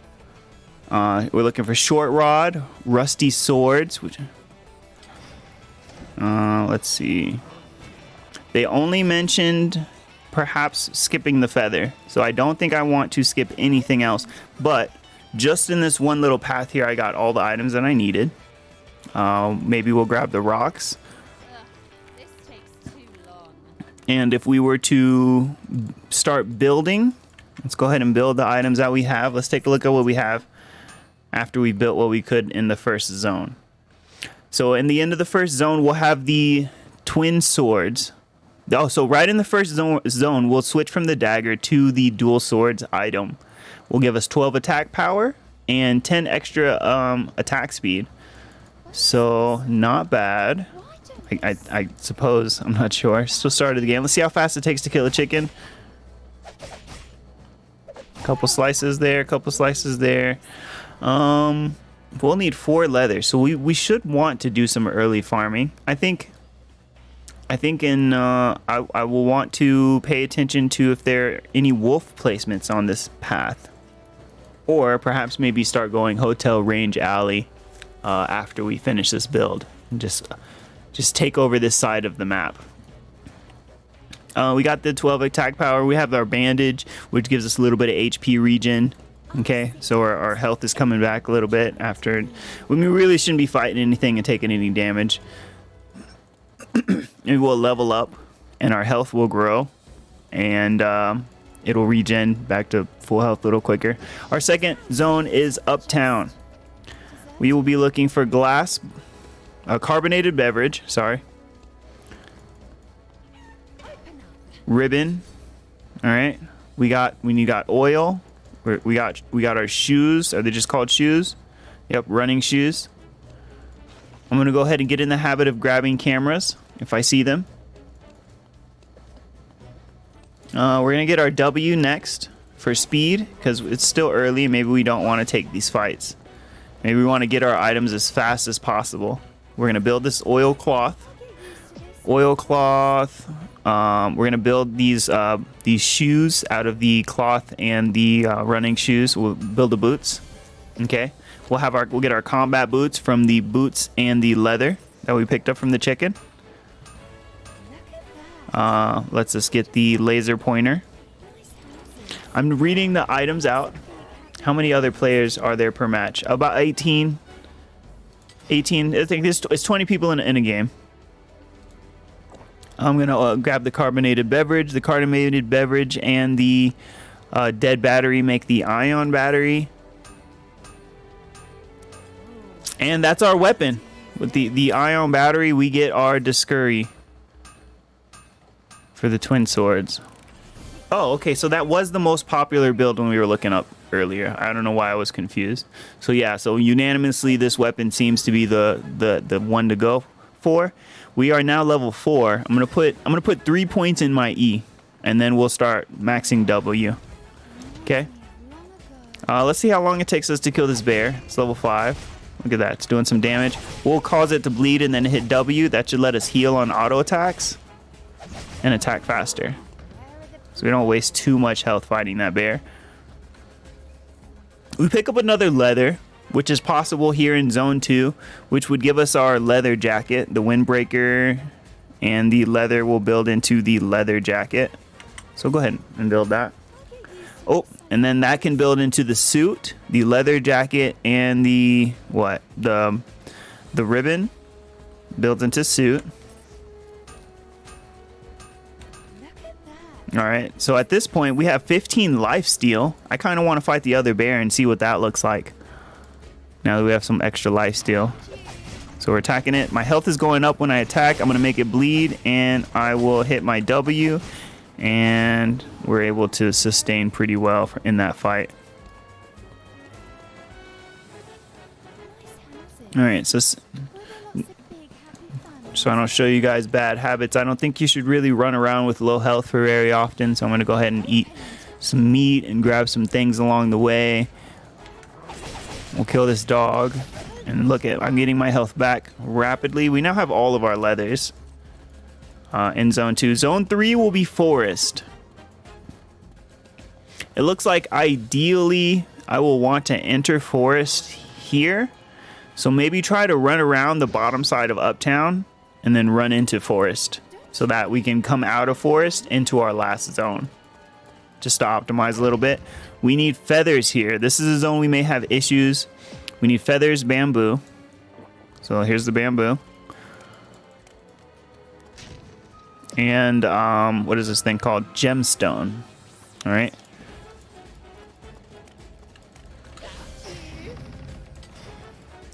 S1: We're looking for short rod, rusty swords. Which, let's see. They only mentioned perhaps skipping the feather, so I don't think I want to skip anything else. But just in this one little path here, I got all the items that I needed. Maybe we'll grab the rocks.
S2: This takes too long.
S1: And if we were to start building, let's go ahead and build the items that we have. Let's take a look at what we have after we built what we could in the first zone. So in the end of the first zone, we'll have the twin swords. Oh, so right in the first zone, we'll switch from the dagger to the dual swords item. Will give us 12 attack power, and 10 extra attack speed. So not bad. I suppose. I'm not sure. Still started the game. Let's see how fast it takes to kill a chicken. Couple slices there, couple slices there. We'll need 4 leather, so we should want to do some early farming. I think in I will want to pay attention to if there are any wolf placements on this path, or perhaps maybe start going Hotel Range Alley after we finish this build and just take over this side of the map. We got the 12 attack power. We have our bandage, which gives us a little bit of HP regen. Okay, so our health is coming back a little bit after. We really shouldn't be fighting anything and taking any damage. And we'll level up, and our health will grow, and it'll regen back to full health a little quicker. Our second zone is Uptown. We will be looking for glass, carbonated beverage. Sorry. Ribbon. All right. We got oil. We got our shoes. Are they just called shoes? Yep, running shoes. I'm gonna go ahead and get in the habit of grabbing cameras if I see them. We're gonna get our W next for speed because it's still early. Maybe we don't want to take these fights. Maybe we want to get our items as fast as possible. We're gonna build this oilcloth. We're gonna build these shoes out of the cloth and the running shoes. We'll build the boots. Okay. We'll get our combat boots from the boots and the leather that we picked up from the chicken. Let's just get the laser pointer. I'm reading the items out. How many other players are there per match? About 18. 18. I think it's 20 people in a game. I'm gonna grab the carbonated beverage. The carbonated beverage and the dead battery make the ion battery. And that's our weapon. With the ion battery, we get our Discurry for the twin swords. Oh, okay, so that was the most popular build when we were looking up earlier. I don't know why I was confused. So yeah, so unanimously this weapon seems to be the one to go for. We are now level 4. I'm gonna put 3 points in my E, and then we'll start maxing W. Okay. Let's see how long it takes us to kill this bear. It's level 5. Look at that, it's doing some damage. We'll cause it to bleed and then hit W. That should let us heal on auto attacks and attack faster, so we don't waste too much health fighting that bear. We pick up another leather, which is possible here in Zone 2, which would give us our leather jacket. The windbreaker and the leather will build into the leather jacket. So go ahead and build that. Oh, and then that can build into the suit, the leather jacket, and the ribbon builds into suit. All right, so at this point we have 15 lifesteal. I kind of want to fight the other bear and see what that looks like now that we have some extra lifesteal. So we're attacking it. My health is going up when I attack. I'm gonna make it bleed, and I will hit my W, and we're able to sustain pretty well in that fight. All right, so I don't show you guys bad habits. I don't think you should really run around with low health for very often, so I'm gonna go ahead and eat some meat and grab some things along the way. We'll kill this dog, and look at, I'm getting my health back rapidly. We now have all of our leathers in Zone 2. Zone 3 will be forest. It looks like ideally I will want to enter forest here, so maybe try to run around the bottom side of Uptown and then run into forest so that we can come out of forest into our last zone. Just to optimize a little bit. We need feathers here. This is a zone we may have issues. We need feathers, bamboo. So here's the bamboo. And what is this thing called? Gemstone. All right.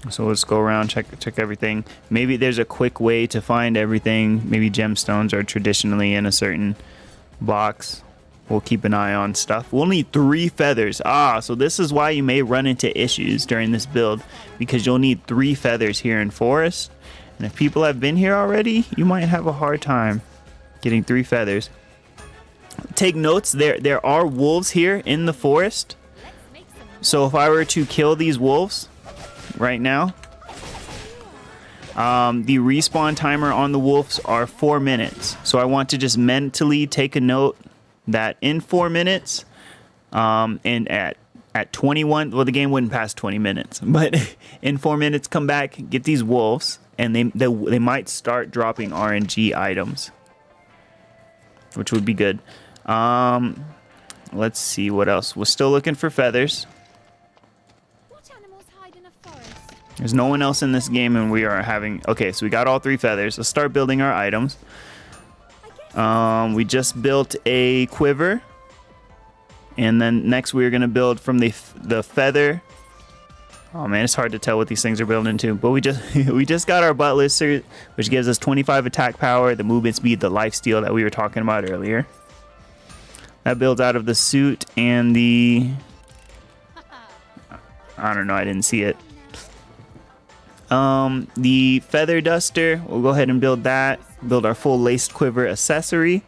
S1: So let's go around, check everything. Maybe there's a quick way to find everything. Maybe gemstones are traditionally in a certain box. we'll keep an eye on stuff. We'll need 3 feathers. So this is why you may run into issues during this build, because you'll need 3 feathers here in forest. And if people have been here already, you might have a hard time getting 3 feathers. Take notes, there are wolves here in the forest. So if I were to kill these wolves right now, the respawn timer on the wolves are 4 minutes. So I want to just mentally take a note that in 4 minutes, and at 21, well, the game wouldn't pass 20 minutes, but in 4 minutes, come back, get these wolves, and they might start dropping RNG items, which would be good. Let's see what else. We're still looking for feathers.
S2: What animals hide in a forest?
S1: There's no one else in this game, and we are having... Okay, so we got all 3 feathers. Let's start building our items. We just built a quiver, and then next we're gonna build from the feather. Oh man, it's hard to tell what these things are building to, but we just got our butler suit, which gives us 25 attack power, the movement speed, the life steal that we were talking about earlier. That builds out of the suit and the... I don't know, I didn't see it. The feather duster, we'll go ahead and build that. Build our full laced quiver accessory.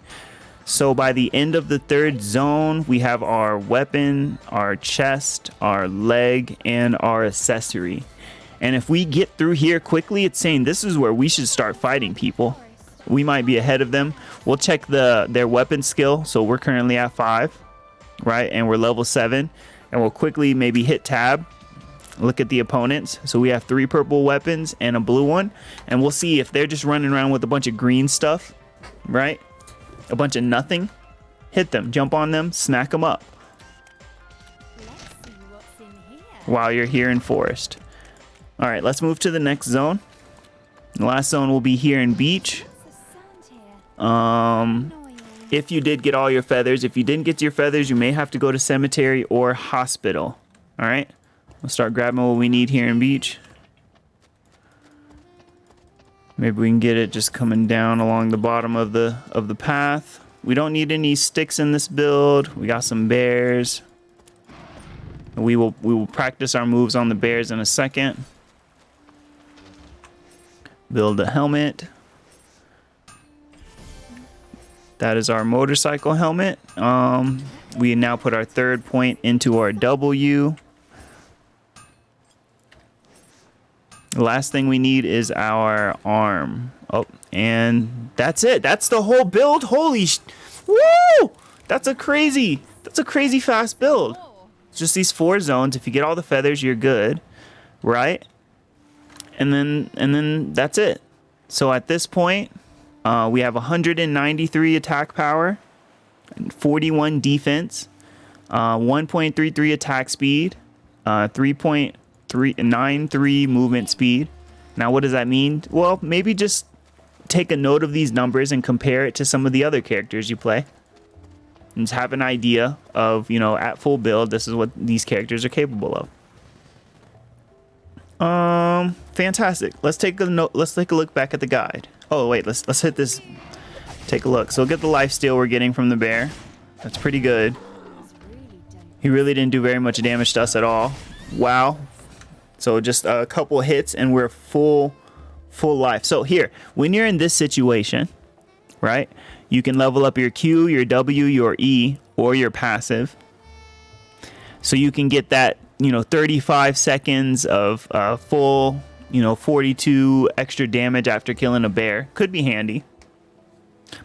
S1: So by the end of the 3rd zone, we have our weapon, our chest, our leg, and our accessory. And if we get through here quickly, it's saying this is where we should start fighting people. We might be ahead of them. We'll check their weapon skill. So we're currently at 5, right? And we're level 7. And we'll quickly maybe hit tab. Look at the opponents. So we have 3 purple weapons and a blue one. And we'll see if they're just running around with a bunch of green stuff, right? A bunch of nothing. Hit them, jump on them, smack them up.
S2: Let's see what's in here.
S1: While you're here in forest. All right, let's move to the next zone. The last zone will be here in beach.
S2: Lots of sand here. Annoying.
S1: If you did get all your feathers, if you didn't get your feathers, you may have to go to cemetery or hospital. All right, we'll start grabbing what we need here in beach. Maybe we can get it just coming down along the bottom of the path. We don't need any sticks in this build. We got some bears. We will practice our moves on the bears in a second. Build a helmet. That is our motorcycle helmet. We now put our 3rd point into our W. The last thing we need is our arm. Oh, and that's it. That's the whole build. Holy woo! That's a crazy fast build. It's just these 4 zones. If you get all the feathers, you're good, right? And then that's it. So at this point, we have 193 attack power, 41 defense, 1.33 attack speed, 3.93 movement speed. Now, what does that mean? Well, maybe just take a note of these numbers and compare it to some of the other characters you play. And just have an idea of, at full build, this is what these characters are capable of. Fantastic. Let's take a look back at the guide. Oh wait, let's hit this. Take a look. So get the life steal we're getting from the bear. That's pretty good. He really didn't do very much damage to us at all. Wow. So just a couple hits and we're full life. So here, when you're in this situation, right, you can level up your Q, your W, your E, or your passive. So you can get that, 35 seconds of full, 42 extra damage after killing a bear. Could be handy.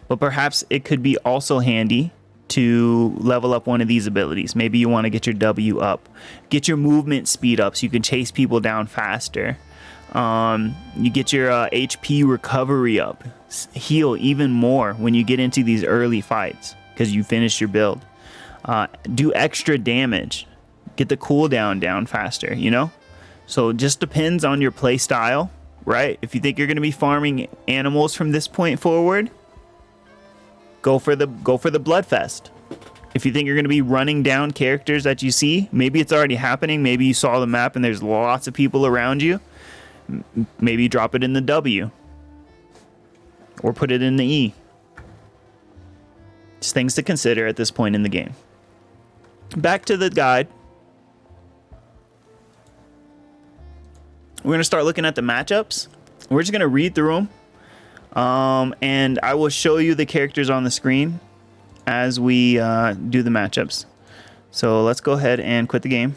S1: But perhaps it could be also handy to level up one of these abilities. Maybe you want to get your W up. Get your movement speed up so you can chase people down faster. You get your HP recovery up. Heal even more when you get into these early fights because you finished your build. Do extra damage. Get the cooldown down faster, So it just depends on your play style, right? If you think you're going to be farming animals from this point forward, go for the Bloodfest. If you think you're going to be running down characters that you see, maybe it's already happening. Maybe you saw the map and there's lots of people around you. Maybe drop it in the W. Or put it in the E. Just things to consider at this point in the game. Back to the guide. We're going to start looking at the matchups. We're just going to read through them. And I will show you the characters on the screen as we do the matchups. So let's go ahead and quit the game.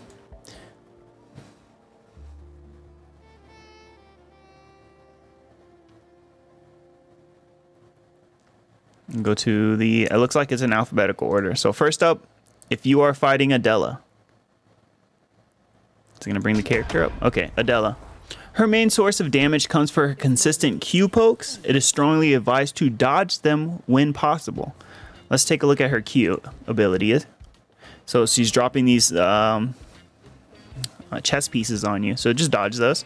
S1: Go to the, it looks like it's in alphabetical order. So first up, if you are fighting Adela. It's going to bring the character up. Okay, Adela. Her main source of damage comes from her consistent Q pokes. It is strongly advised to dodge them when possible. Let's take a look at her Q ability. So she's dropping these chess pieces on you. So just dodge those.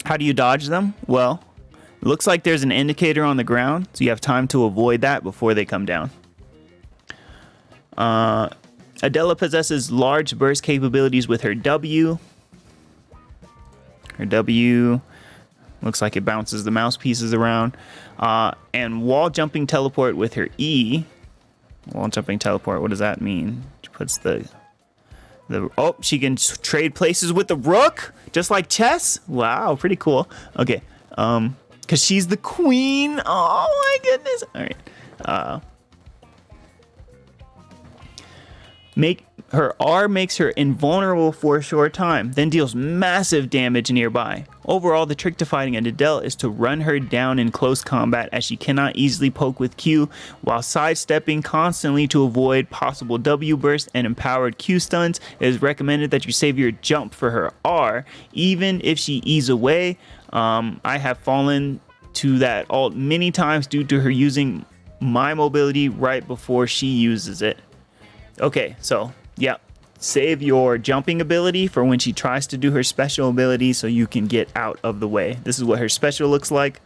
S1: How do you dodge them? Well, it looks like there's an indicator on the ground, so you have time to avoid that before they come down. Adela possesses large burst capabilities with her W. Her W looks like it bounces the mouse pieces around. And wall jumping teleport with her E. Wall jumping teleport, what does that mean? She puts the oh, she can trade places with the rook, just like chess. Wow, pretty cool. Okay, because she's the queen. Oh my goodness. All right. Her R makes her invulnerable for a short time, then deals massive damage nearby. Overall, the trick to fighting Adele is to run her down in close combat, as she cannot easily poke with Q, while sidestepping constantly to avoid possible W burst and empowered Q stuns. It is recommended that you save your jump for her R, even if she E's away. I have fallen to that ult many times due to her using my mobility right before she uses it. Okay, so yeah, save your jumping ability for when she tries to do her special ability so you can get out of the way. This is what her special looks like.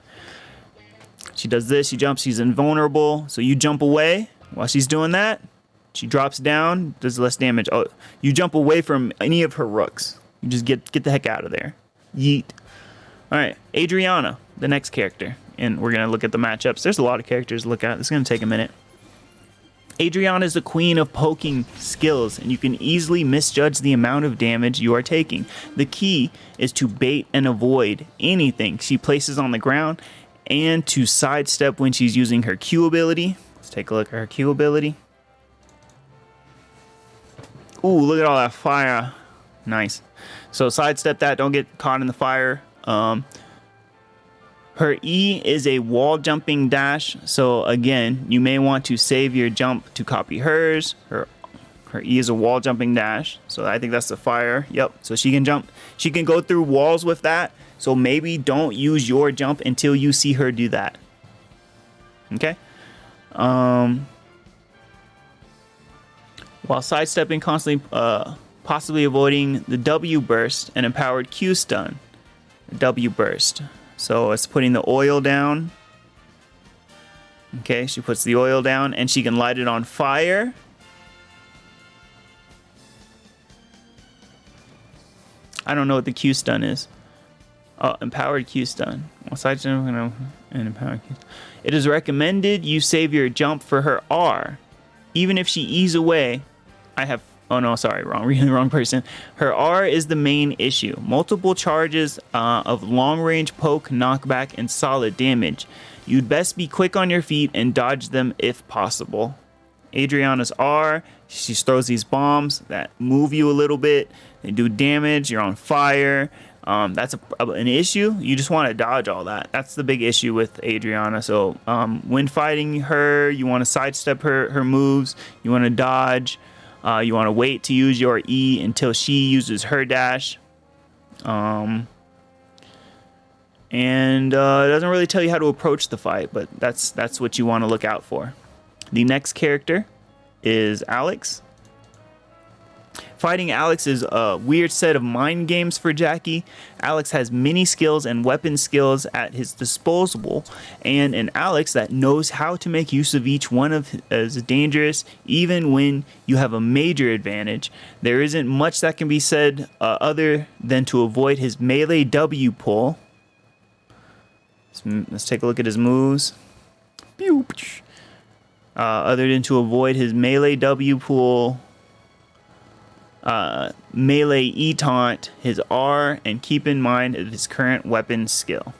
S1: She does this, she jumps, she's invulnerable, so you jump away. While she's doing that, she drops down, does less damage. Oh, you jump away from any of her rooks. You just get the heck out of there. Yeet. All right, Adriana, the next character, and we're gonna look at the matchups. There's a lot of characters to look at. It's gonna take a minute. Adriana is the queen of poking skills, and you can easily misjudge the amount of damage you are taking. The key is to bait and avoid anything she places on the ground, and to sidestep when she's using her Q ability. Let's take a look at her Q ability. Ooh, look at all that fire. Nice. So sidestep that, don't get caught in the fire. Her E is a wall jumping dash, so again, you may want to save your jump to copy hers. Her E is a wall jumping dash, so I think that's the fire. Yep, so she can jump. She can go through walls with that, so maybe don't use your jump until you see her do that. Okay? While sidestepping constantly, possibly avoiding the W burst and empowered Q stun. W burst. So it's putting the oil down. Okay, she puts the oil down and she can light it on fire. I don't know what the Q stun is. Oh, empowered Q stun. And empowered Q. It is recommended you save your jump for her R. Even if she E's away, oh no, sorry, wrong person. Her R is the main issue. Multiple charges of long-range poke, knockback, and solid damage. You'd best be quick on your feet and dodge them if possible. Adriana's R, she throws these bombs that move you a little bit. They do damage, you're on fire. That's an issue. You just want to dodge all that. That's the big issue with Adriana. So when fighting her, you want to sidestep her moves. You want to dodge. You want to wait to use your E until she uses her dash. And it doesn't really tell you how to approach the fight, but that's what you want to look out for. The next character is Alex. Fighting Alex is a weird set of mind games for Jackie. Alex has many skills and weapon skills at his disposal, and an Alex that knows how to make use of each one is dangerous, even when you have a major advantage. There isn't much that can be said other than to avoid his melee W pull. Let's take a look at his moves. other than to avoid his melee W pool, melee E taunt, his R, and keep in mind his current weapon skill.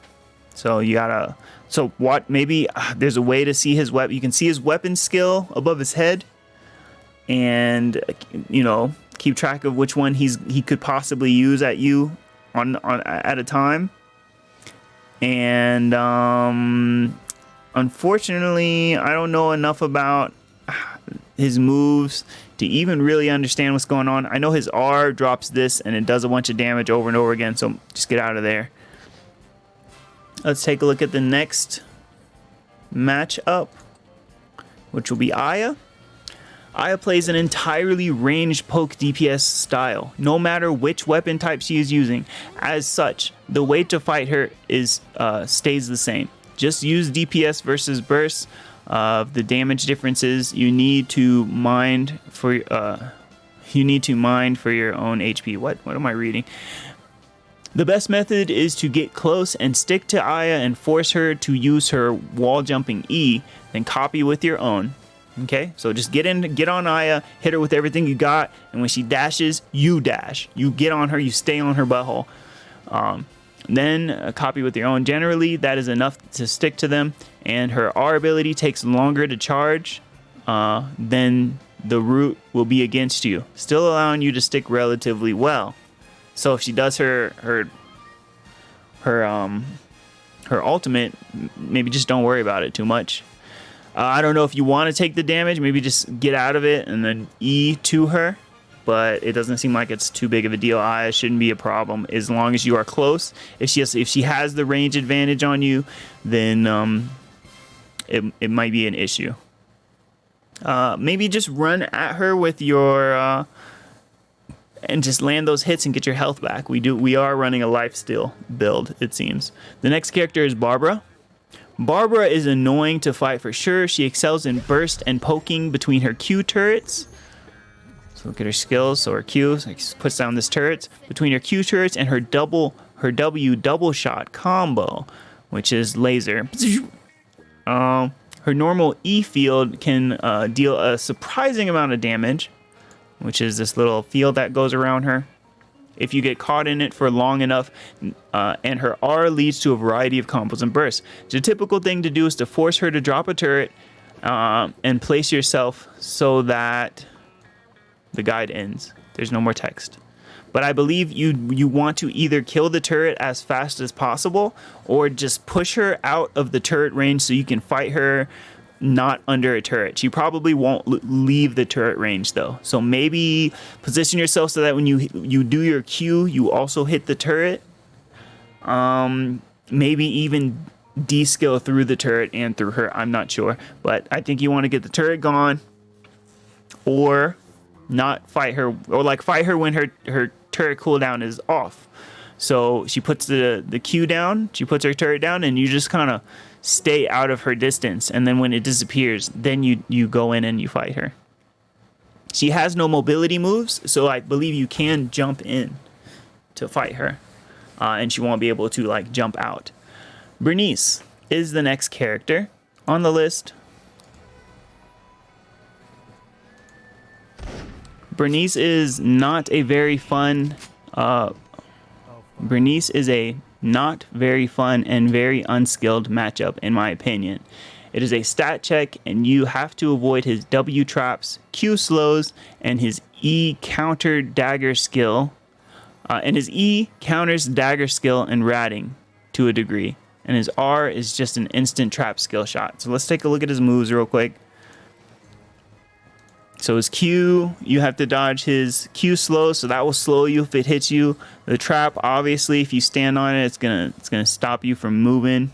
S1: So you gotta, so what, maybe there's a way to see his weapon. You can see his weapon skill above his head, and you know, keep track of which one he could possibly use at you on at a time. And unfortunately, I don't know enough about his moves to even really understand what's going on. I know his R drops this and it does a bunch of damage over and over again, so just get out of there. Let's take a look at the next matchup, which will be Aya. Aya plays an entirely ranged poke DPS style, no matter which weapon type she is using. As such, the way to fight her is stays the same. Just use DPS versus burst. The damage differences you need to mind for your own HP. What am I reading? The best method is to get close and stick to Aya and force her to use her wall jumping E, then copy with your own. Okay, so just get on Aya, hit her with everything you got, and when she dashes, you dash. You get on her, you stay on her butthole. Then copy with your own. Generally, that is enough to stick to them, and her R ability takes longer to charge. Then the root will be against you, still allowing you to stick relatively well. So if she does her ultimate, maybe just don't worry about it too much. I don't know if you want to take the damage, maybe just get out of it and then E to her, but it doesn't seem like it's too big of a deal. Aya shouldn't be a problem as long as you are close. If she has the range advantage on you, then it might be an issue. Maybe just run at her with your and just land those hits and get your health back. We are running a lifesteal build, it seems. The next character is Barbara. Barbara is annoying to fight for sure. She excels in burst and poking between her Q turrets. So look at her skills. So her Q puts down this turret between her Q turrets and her W double shot combo, which is laser. Her normal E field can deal a surprising amount of damage, which is this little field that goes around her if you get caught in it for long enough, and her R leads to a variety of combos and bursts. The typical thing to do is to force her to drop a turret and place yourself so that the guide ends. There's no more text. But I believe you want to either kill the turret as fast as possible or just push her out of the turret range so you can fight her not under a turret. She probably won't leave the turret range though. So maybe position yourself so that when you do your Q, you also hit the turret. Maybe even D-skill through the turret and through her. I'm not sure. But I think you want to get the turret gone or not fight her, or like fight her when her turret cooldown is off. So she puts the Q down, she puts her turret down, and you just kind of stay out of her distance, and then when it disappears, then you go in and you fight her. She has no mobility moves, so I believe you can jump in to fight her, and she won't be able to like jump out. Bernice is the next character on the list. Bernice is not a very fun not very fun and very unskilled matchup, in my opinion. It is a stat check, and you have to avoid his W traps, Q slows, and his E counter dagger skill. And his E counters dagger skill and ratting to a degree. And his R is just an instant trap skill shot. So let's take a look at his moves real quick. So his Q, you have to dodge his Q slow, so that will slow you if it hits you. The trap, obviously, if you stand on it, it's gonna stop you from moving.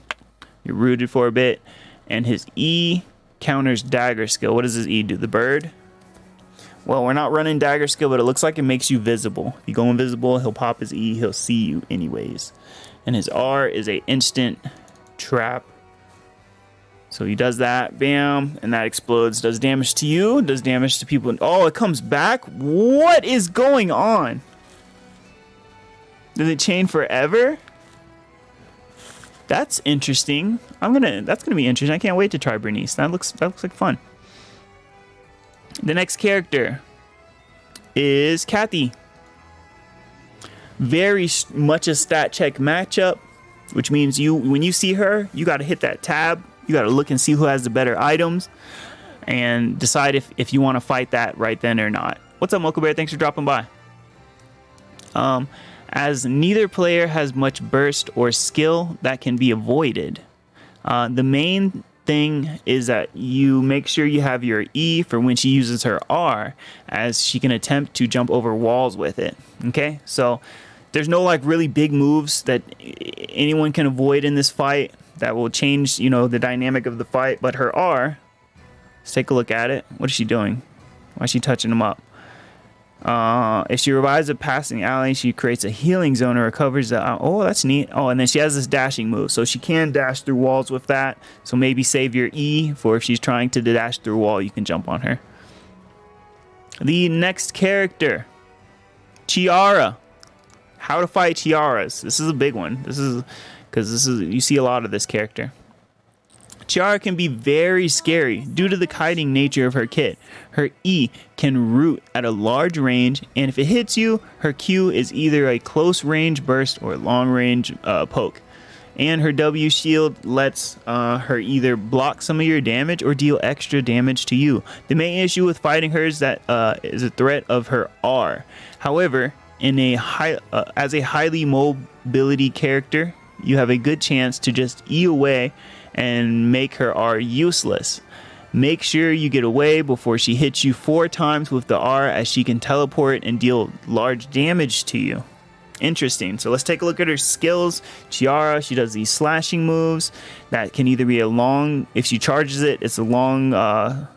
S1: You're rooted for a bit. And his E counters dagger skill. What does his E do? The bird? Well, we're not running dagger skill, but it looks like it makes you visible. If you go invisible, he'll pop his E, he'll see you anyways. And his R is a instant trap. So he does that, bam, and that explodes. Does damage to you, does damage to people. Oh, it comes back? What is going on? Does it chain forever? That's interesting. That's gonna be interesting. I can't wait to try Bernice. That looks like fun. The next character is Kathy. Very much a stat check matchup, which means when you see her, you got to hit that tab. You got to look and see who has the better items and decide if you want to fight that right then or not. What's up, Mocha Bear? Thanks for dropping by. As neither player has much burst or skill that can be avoided, the main thing is that you make sure you have your E for when she uses her R, as she can attempt to jump over walls with it. Okay, so there's no like really big moves that anyone can avoid in this fight that will change, the dynamic of the fight. But her R, let's take a look at it. What is she doing? Why is she touching them up? If she revives a passing ally, she creates a healing zone or recovers oh, that's neat. Oh, and then she has this dashing move, so she can dash through walls with that. So maybe save your E for if she's trying to dash through a wall, you can jump on her. The next character, Chiara. How to fight Chiaras. This is a big one. You see a lot of this character. Chiara can be very scary due to the kiting nature of her kit. Her E can root at a large range, and if it hits you, her Q is either a close range burst or long range poke. And her W shield lets her either block some of your damage or deal extra damage to you. The main issue with fighting her is that is a threat of her R. However, as a highly mobility character, you have a good chance to just E away and make her R useless. Make sure you get away before she hits you 4 times with the R, as she can teleport and deal large damage to you. Interesting. So let's take a look at her skills. Chiara, she does these slashing moves that can either be a long, if she charges it, it's a long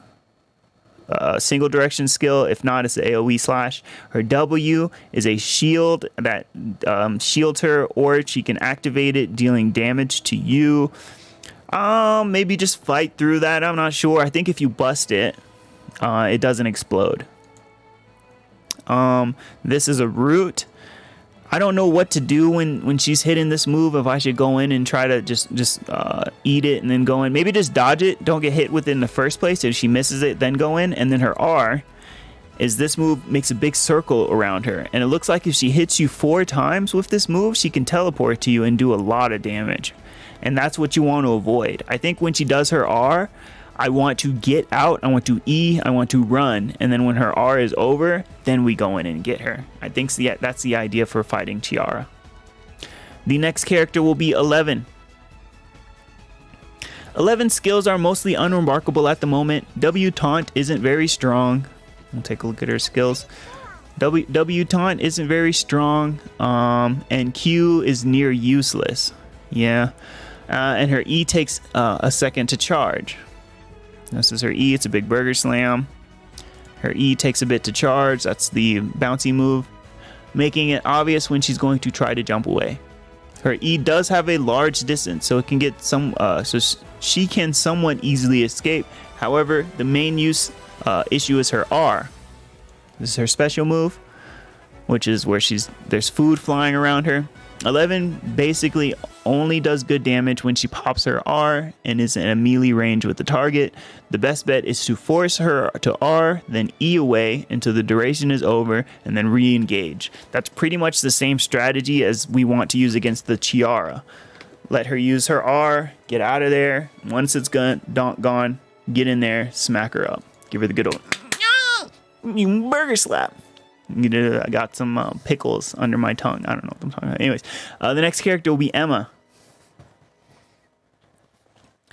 S1: single direction skill. If not, it's an AoE slash. Her W is a shield that shields her, or she can activate it, dealing damage to you. Maybe just fight through that. I'm not sure. I think if you bust it, it doesn't explode. This is a root. I don't know what to do when she's hitting this move. If I should go in and try to just eat it and then go in. Maybe just dodge it. Don't get hit with it in the first place. If she misses it, then go in. And then her R is this move makes a big circle around her. And it looks like if she hits you 4 times with this move, she can teleport to you and do a lot of damage. And that's what you want to avoid. I think when she does her R, I want to get out, I want to E, I want to run. And then when her R is over, then we go in and get her. I think that's the idea for fighting Chiara. The next character will be 11. 11's skills are mostly unremarkable at the moment. W taunt isn't very strong. We'll take a look at her skills. W taunt isn't very strong. And Q is near useless. Yeah. And her E takes a second to charge. This is her E. It's a big burger slam. Her E takes a bit to charge. That's the bouncy move, making it obvious when she's going to try to jump away. Her E does have a large distance, so it can get so she can somewhat easily escape. However, the main issue is her R. This is her special move, which is where there's food flying around her. 11 basically only does good damage when she pops her R and is in a melee range with the target. The best bet is to force her to R, then E away until the duration is over, and then re-engage. That's pretty much the same strategy as we want to use against the Chiara. Let her use her R, get out of there. Once it's gone, get in there, smack her up. Give her the good old burger slap. I got some pickles under my tongue. I don't know what I'm talking about. Anyways, the next character will be Emma.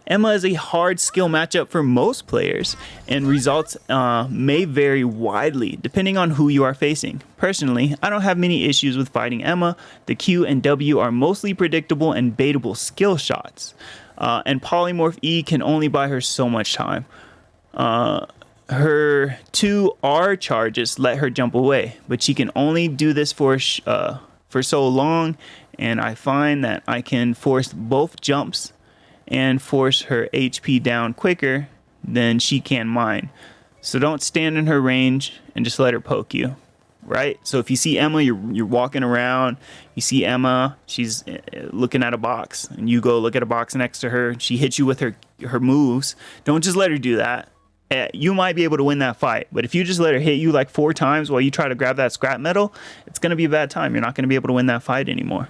S1: Emma is a hard skill matchup for most players, and results may vary widely depending on who you are facing. Personally, I don't have many issues with fighting Emma. The Q and W are mostly predictable and baitable skill shots, and Polymorph E can only buy her so much time. Her 2 R charges let her jump away, but she can only do this for so long, and I find that I can force both jumps and force her HP down quicker than she can mine. So don't stand in her range and just let her poke you, right? So if you see Emma, you're walking around, you see Emma, she's looking at a box, and you go look at a box next to her, she hits you with her moves. Don't just let her do that. you might be able to win that fight. But if you just let her hit you like 4 times while you try to grab that scrap metal, it's going to be a bad time. You're not going to be able to win that fight anymore.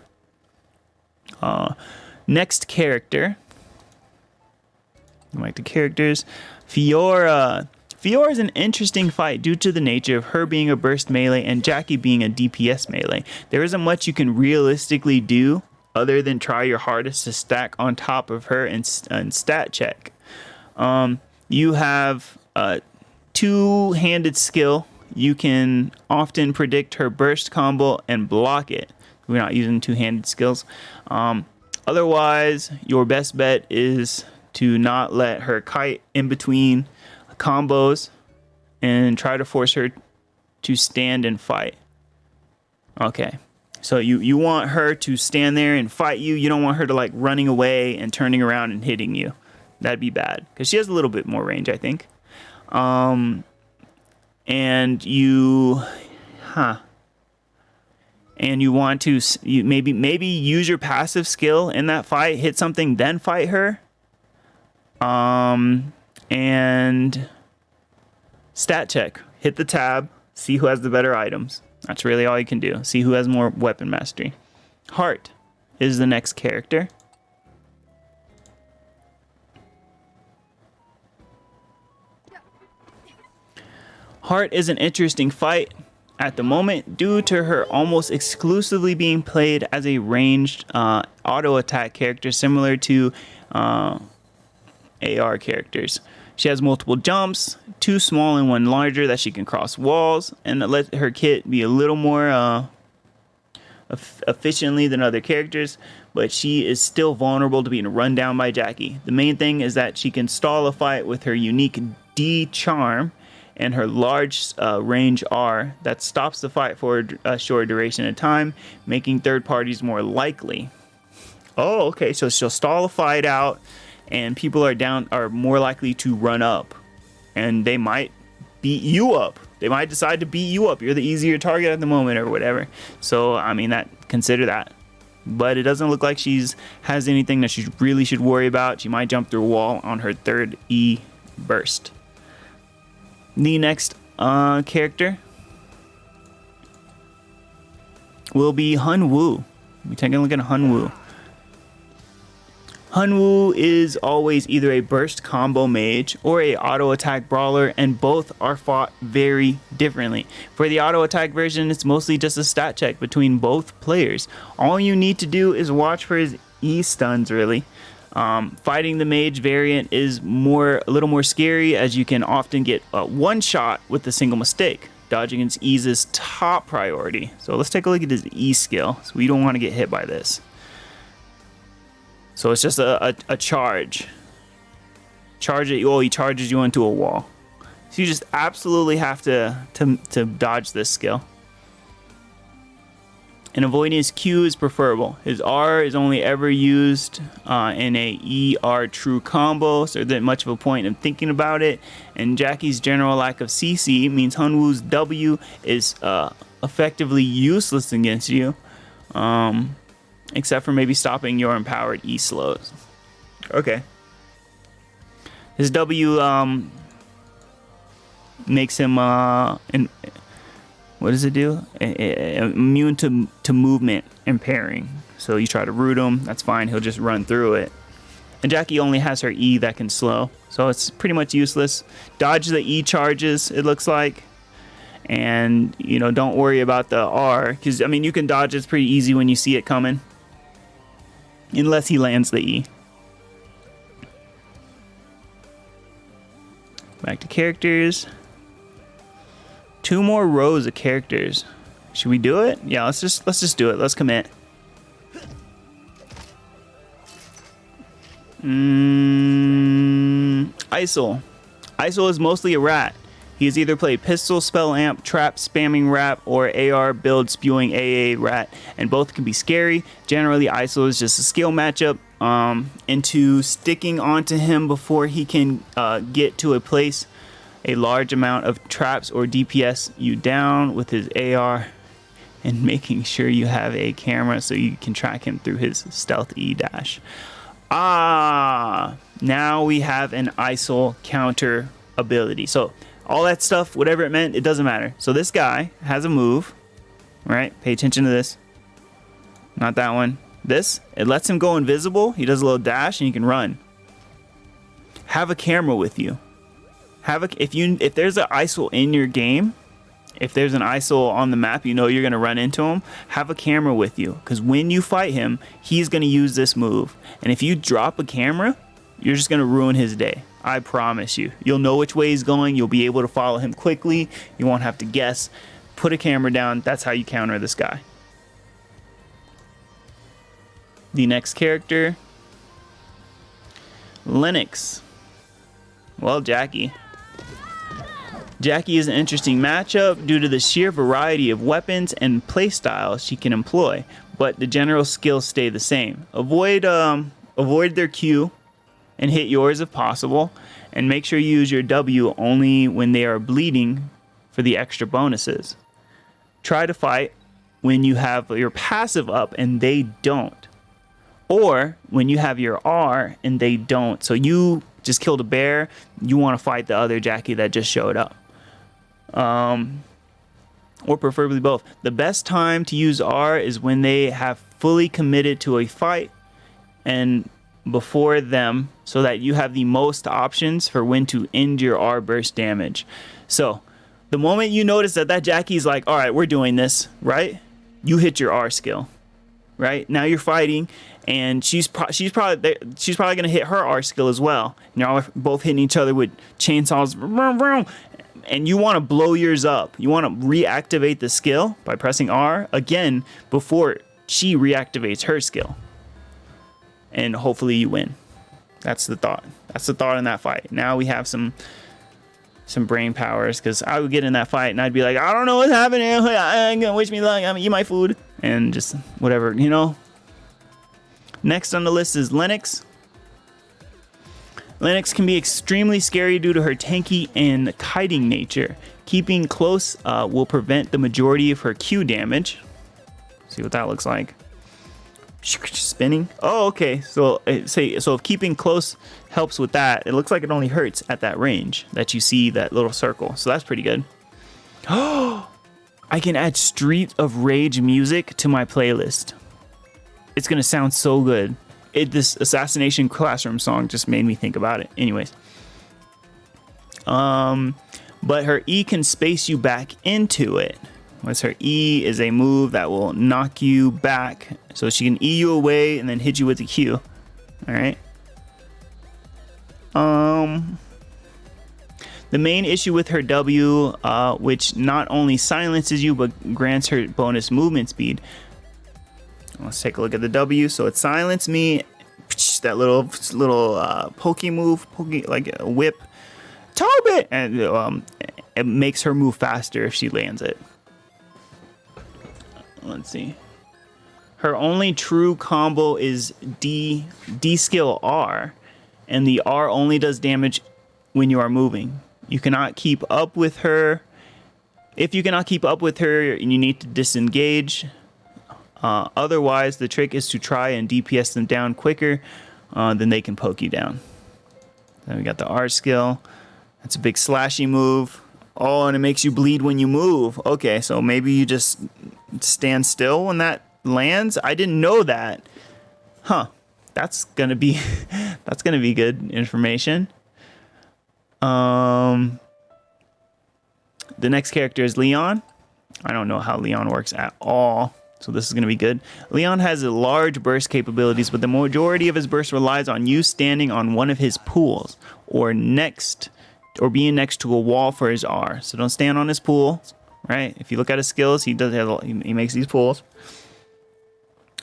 S1: Next character. Like the characters. Fiora. Fiora is an interesting fight due to the nature of her being a burst melee and Jackie being a DPS melee. There isn't much you can realistically do other than try your hardest to stack on top of her and stat check. You have a 2-handed skill. You can often predict her burst combo and block it. We're not using 2-handed skills. Otherwise, your best bet is to not let her kite in between combos and try to force her to stand and fight. Okay, so you want her to stand there and fight you. You don't want her to like running away and turning around and hitting you. That'd be bad because she has a little bit more range, I think. And you want to maybe use your passive skill in that fight, hit something, then fight her. And stat check. Hit the tab. See who has the better items. That's really all you can do. See who has more weapon mastery. Heart is the next character. Heart is an interesting fight at the moment due to her almost exclusively being played as a ranged auto attack character similar to AR characters. She has multiple jumps, 2 small and 1 larger that she can cross walls, and that let her kit be a little more efficiently than other characters, but she is still vulnerable to being run down by Jackie. The main thing is that she can stall a fight with her unique D charm and her large range R that stops the fight for a short duration of time, making third parties more likely. Oh, okay, so she'll stall a fight out and people are more likely to run up, and they might beat you up. They might decide to beat you up. You're the easier target at the moment or whatever. So, I mean, consider that. But it doesn't look like has anything that she really should worry about. She might jump through a wall on her 3rd E burst. The next character will be Hunwoo. We're taking a look at Hunwoo. Hunwoo is always either a burst combo mage or a auto attack brawler, and both are fought very differently. For the auto attack version, it's mostly just a stat check between both players. All you need to do is watch for his E stuns, really. Fighting the mage variant is a little more scary, as you can often get one shot with a single mistake. Dodging is E's top priority. So let's take a look at his E skill. So we don't want to get hit by this. So it's just a charge. Charge it. Oh, he charges you into a wall. So you just absolutely have to dodge this skill. And avoiding his Q is preferable. His R is only ever used in a ER true combo, so there isn't much of a point in thinking about it. And Jackie's general lack of CC means Hunwoo's W is effectively useless against you. Except for maybe stopping your empowered E slows. Okay. His W makes him what does it do? Immune to movement impairing. So you try to root him, that's fine. He'll just run through it. And Jackie only has her E that can slow, so it's pretty much useless. Dodge the E charges, it looks like. And don't worry about the R, because I mean you can dodge it pretty easy when you see it coming. Unless he lands the E. Back to characters. 2 more rows of characters. Should we do it? Yeah, let's just do it. Let's commit. Isol. Isol is mostly a rat. He has either played pistol, spell amp, trap, spamming rap, or AR build spewing AA rat, and both can be scary. Generally, Isol is just a skill matchup into sticking onto him before he can get to a place. A large amount of traps or DPS you down with his AR, and making sure you have a camera so you can track him through his stealth E dash. Now we have an Isol counter ability. So all that stuff, whatever it meant, it doesn't matter. So this guy has a move, right? Pay attention to this. Not that one. This, it lets him go invisible. He does a little dash and he can run. Have a camera with you. If there's an ISO in your game, if there's an ISO on the map, you know you're gonna run into him. Have a camera with you, because when you fight him, he's gonna use this move. And if you drop a camera, you're just gonna ruin his day. I promise you. You'll know which way he's going. You'll be able to follow him quickly. You won't have to guess. Put a camera down. That's how you counter this guy. The next character, Lennox. Well, Jackie. Jackie is an interesting matchup due to the sheer variety of weapons and playstyles she can employ, but the general skills stay the same. Avoid their Q and hit yours if possible, and make sure you use your W only when they are bleeding for the extra bonuses. Try to fight when you have your passive up and they don't, or when you have your R and they don't. So you just killed a bear, you want to fight the other Jackie that just showed up. Or preferably both. The best time to use R is when they have fully committed to a fight and before them, so that you have the most options for when to end your R burst damage. So the moment you notice that Jackie's like, all right, we're doing this, right? You hit your R skill, right? Now you're fighting, and she's probably gonna hit her R skill as well. And y'all are both hitting each other with chainsaws, and you want to blow yours up. You want to reactivate the skill by pressing R again before she reactivates her skill, and hopefully you win. That's the thought. That's the thought in that fight. Now we have some brain powers, because I would get in that fight and I'd be like, I don't know what's happening. I ain't gonna wish me luck. I'm gonna eat my food and just whatever, you know. Next on the list is Lennox. Lennox can be extremely scary due to her tanky and kiting nature. Keeping close will prevent the majority of her Q damage. See what that looks like. Spinning. Oh, okay. So if keeping close helps with that, it looks like it only hurts at that range that you see that little circle. So that's pretty good. Oh, I can add Street of Rage music to my playlist. It's gonna sound so good. This Assassination Classroom song just made me think about it. Anyways. But her E can space you back into it. What's her E is a move that will knock you back. So she can E you away and then hit you with the Q. Alright. The main issue with her W, which not only silences you, but grants her bonus movement speed. Let's take a look at the W. So it silenced me. That little pokey move, like a whip. Tobit! And it makes her move faster if she lands it. Let's see. Her only true combo is D skill R, and the R only does damage when you are moving. You cannot keep up with her. If you cannot keep up with her, you need to disengage. Otherwise, the trick is to try and DPS them down quicker than they can poke you down. Then we got the R skill. That's a big slashy move. Oh, and it makes you bleed when you move. Okay, so maybe you just stand still when that lands. I didn't know that. Huh. That's gonna be good information. The next character is Leon. I don't know how Leon works at all, so this is gonna be good. Leon has a large burst capabilities, but the majority of his burst relies on you standing on one of his pools or being next to a wall for his R. So don't stand on his pool, right? If you look at his skills, he makes these pools.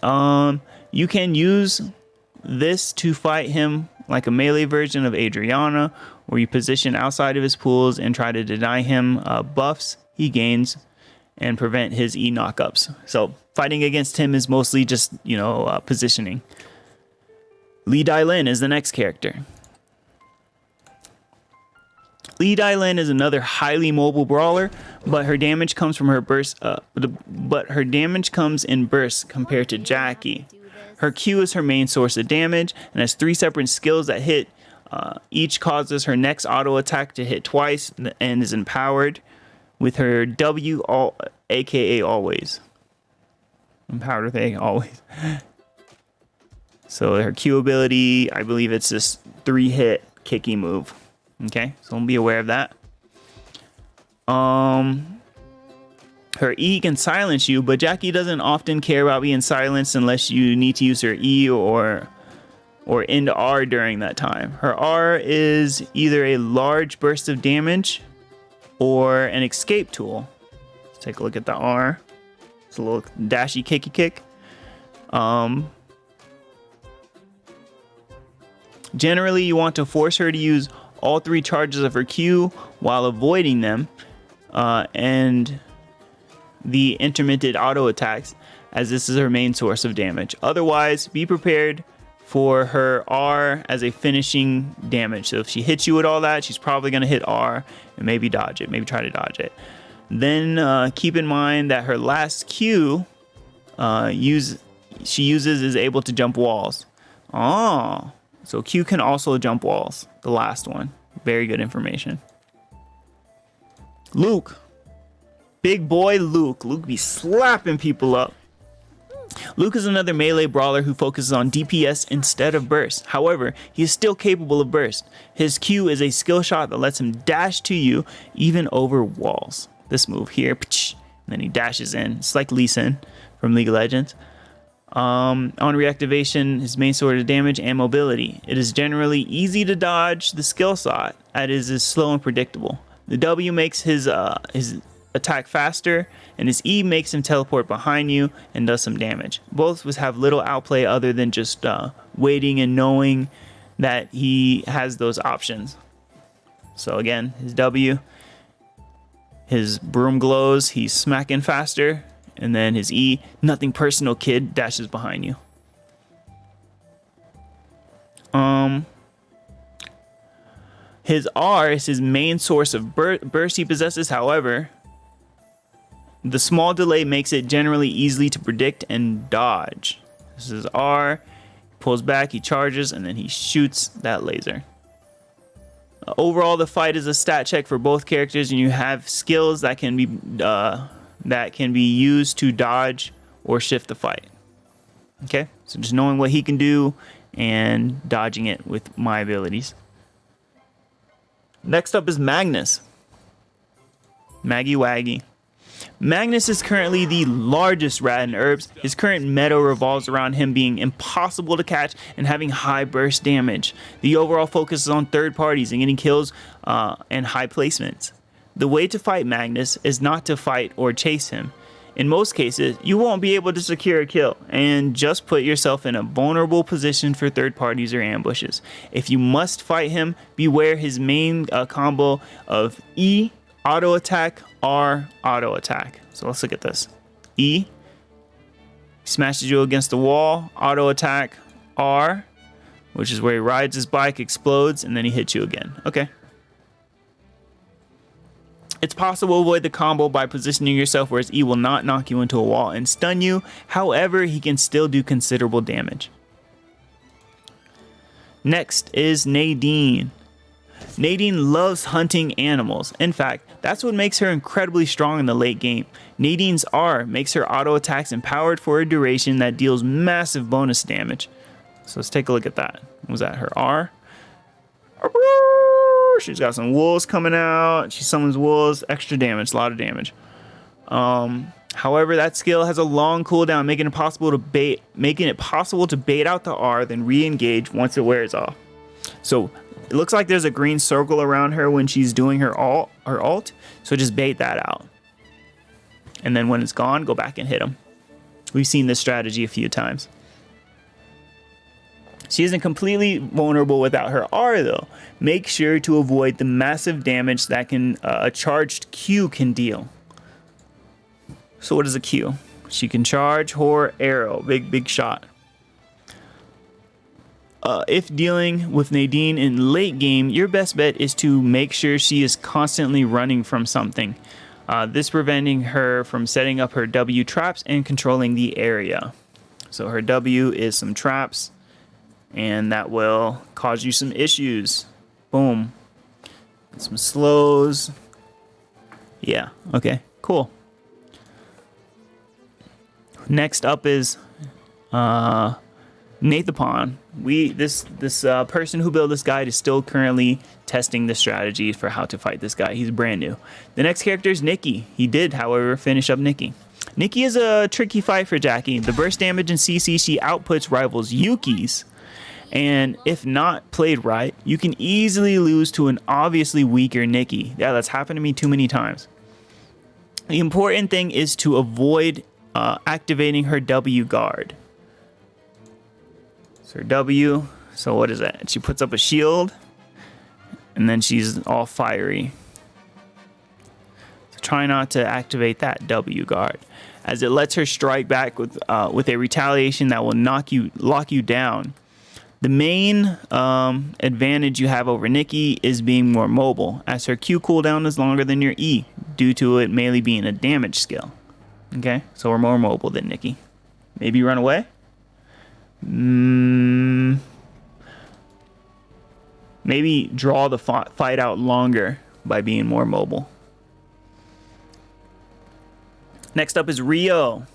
S1: You can use this to fight him like a melee version of Adriana, where you position outside of his pools and try to deny him buffs he gains and prevent his E knockups. So fighting against him is mostly just, positioning. Lee Dai-Lin is the next character. Lee Dai-Lin is another highly mobile brawler, but her damage comes from her burst. But her damage comes in bursts compared to Jackie. Her Q is her main source of damage and has 3 separate skills that hit Each causes her next auto attack to hit twice and is empowered with her W, aka always. Empowered with A, always. So her Q ability, I believe it's this 3-hit kicky move. Okay, so be aware of that. Her E can silence you, but Jackie doesn't often care about being silenced unless you need to use her E or into R during that time. Her R is either a large burst of damage or an escape tool. Let's take a look at the R. It's a little dashy kicky kick. Generally, you want to force her to use all 3 charges of her Q while avoiding them and the intermittent auto attacks, as this is her main source of damage. Otherwise, be prepared for her R as a finishing damage. So if she hits you with all that, she's probably going to hit R and maybe dodge it, maybe try to dodge it. Then keep in mind that her last Q she uses is able to jump walls. Oh, so Q can also jump walls. The last one. Very good information. Luke. Big boy Luke. Luke be slapping people up. Luke is another melee brawler who focuses on DPS instead of burst. However, he is still capable of burst. His Q is a skill shot that lets him dash to you even over walls. This move here, and then he dashes in. It's like Lee Sin from League of Legends. On reactivation, his main source of damage and mobility. It is generally easy to dodge the skill shot, as it is slow and predictable. The W makes his attack faster, and his E makes him teleport behind you and does some damage. Both have little outplay other than just waiting and knowing that he has those options. So again, his W, his broom glows, he's smacking faster, and then his E, nothing personal, kid, dashes behind you. His R is his main source of burst he possesses. However, the small delay makes it generally easy to predict and dodge. This is R. He pulls back, he charges, and then he shoots that laser. Overall, the fight is a stat check for both characters, and you have skills that can be used to dodge or shift the fight. Okay, so just knowing what he can do and dodging it with my abilities. Next up is Magnus. Maggie Waggy. Magnus is currently the largest rat in herbs. His current meta revolves around him being impossible to catch and having high burst damage. The overall focus is on third parties and getting kills and high placements. The way to fight Magnus is not to fight or chase him. In most cases, you won't be able to secure a kill and just put yourself in a vulnerable position for third parties or ambushes. If you must fight him, beware his main combo of E, auto attack, R, auto attack. So let's look at this. E, smashes you against the wall, auto attack, R, which is where he rides his bike, explodes, and then he hits you again. Okay. It's possible to avoid the combo by positioning yourself where his E will not knock you into a wall and stun you. However, he can still do considerable damage. Next is Nadine. Nadine loves hunting animals. In fact, that's what makes her incredibly strong in the late game. Nadine's R makes her auto attacks empowered for a duration that deals massive bonus damage. So let's take a look at that. What was that, her R? She's got some wolves coming out. She summons wolves, extra damage, a lot of damage. However, that skill has a long cooldown, making it possible to bait out the R, then re-engage once it wears off. So it looks like there's a green circle around her when she's doing her alt. So just bait that out. And then when it's gone, go back and hit him. We've seen this strategy a few times. She isn't completely vulnerable without her R though. Make sure to avoid the massive damage that a charged Q can deal. So what is a Q? She can charge, whore, arrow, big shot. If dealing with Nadine in late game, your best bet is to make sure she is constantly running from something. This preventing her from setting up her W traps and controlling the area. So her W is some traps. and that will cause you some issues. Boom. Some slows. Yeah, okay, cool. Next up is Nathapon. This person who built this guide is still currently testing the strategy for how to fight this guy. He's brand new. The next character is Nikki. He did, however, finish up Nikki. Nikki is a tricky fight for Jackie. The burst damage in CC she outputs rivals Yuki's. And if not played right, you can easily lose to an obviously weaker Nikki. Yeah, that's happened to me too many times. The important thing is to avoid activating her W guard. So her W, so what is that? She puts up a shield, and then she's all fiery. So try not to activate that W guard, as it lets her strike back with a retaliation that will lock you down. The main advantage you have over Nikki is being more mobile, as her Q cooldown is longer than your E, due to it mainly being a damage skill. Okay, so we're more mobile than Nikki. Maybe run away? Maybe draw the fight out longer by being more mobile. Next up is Rio.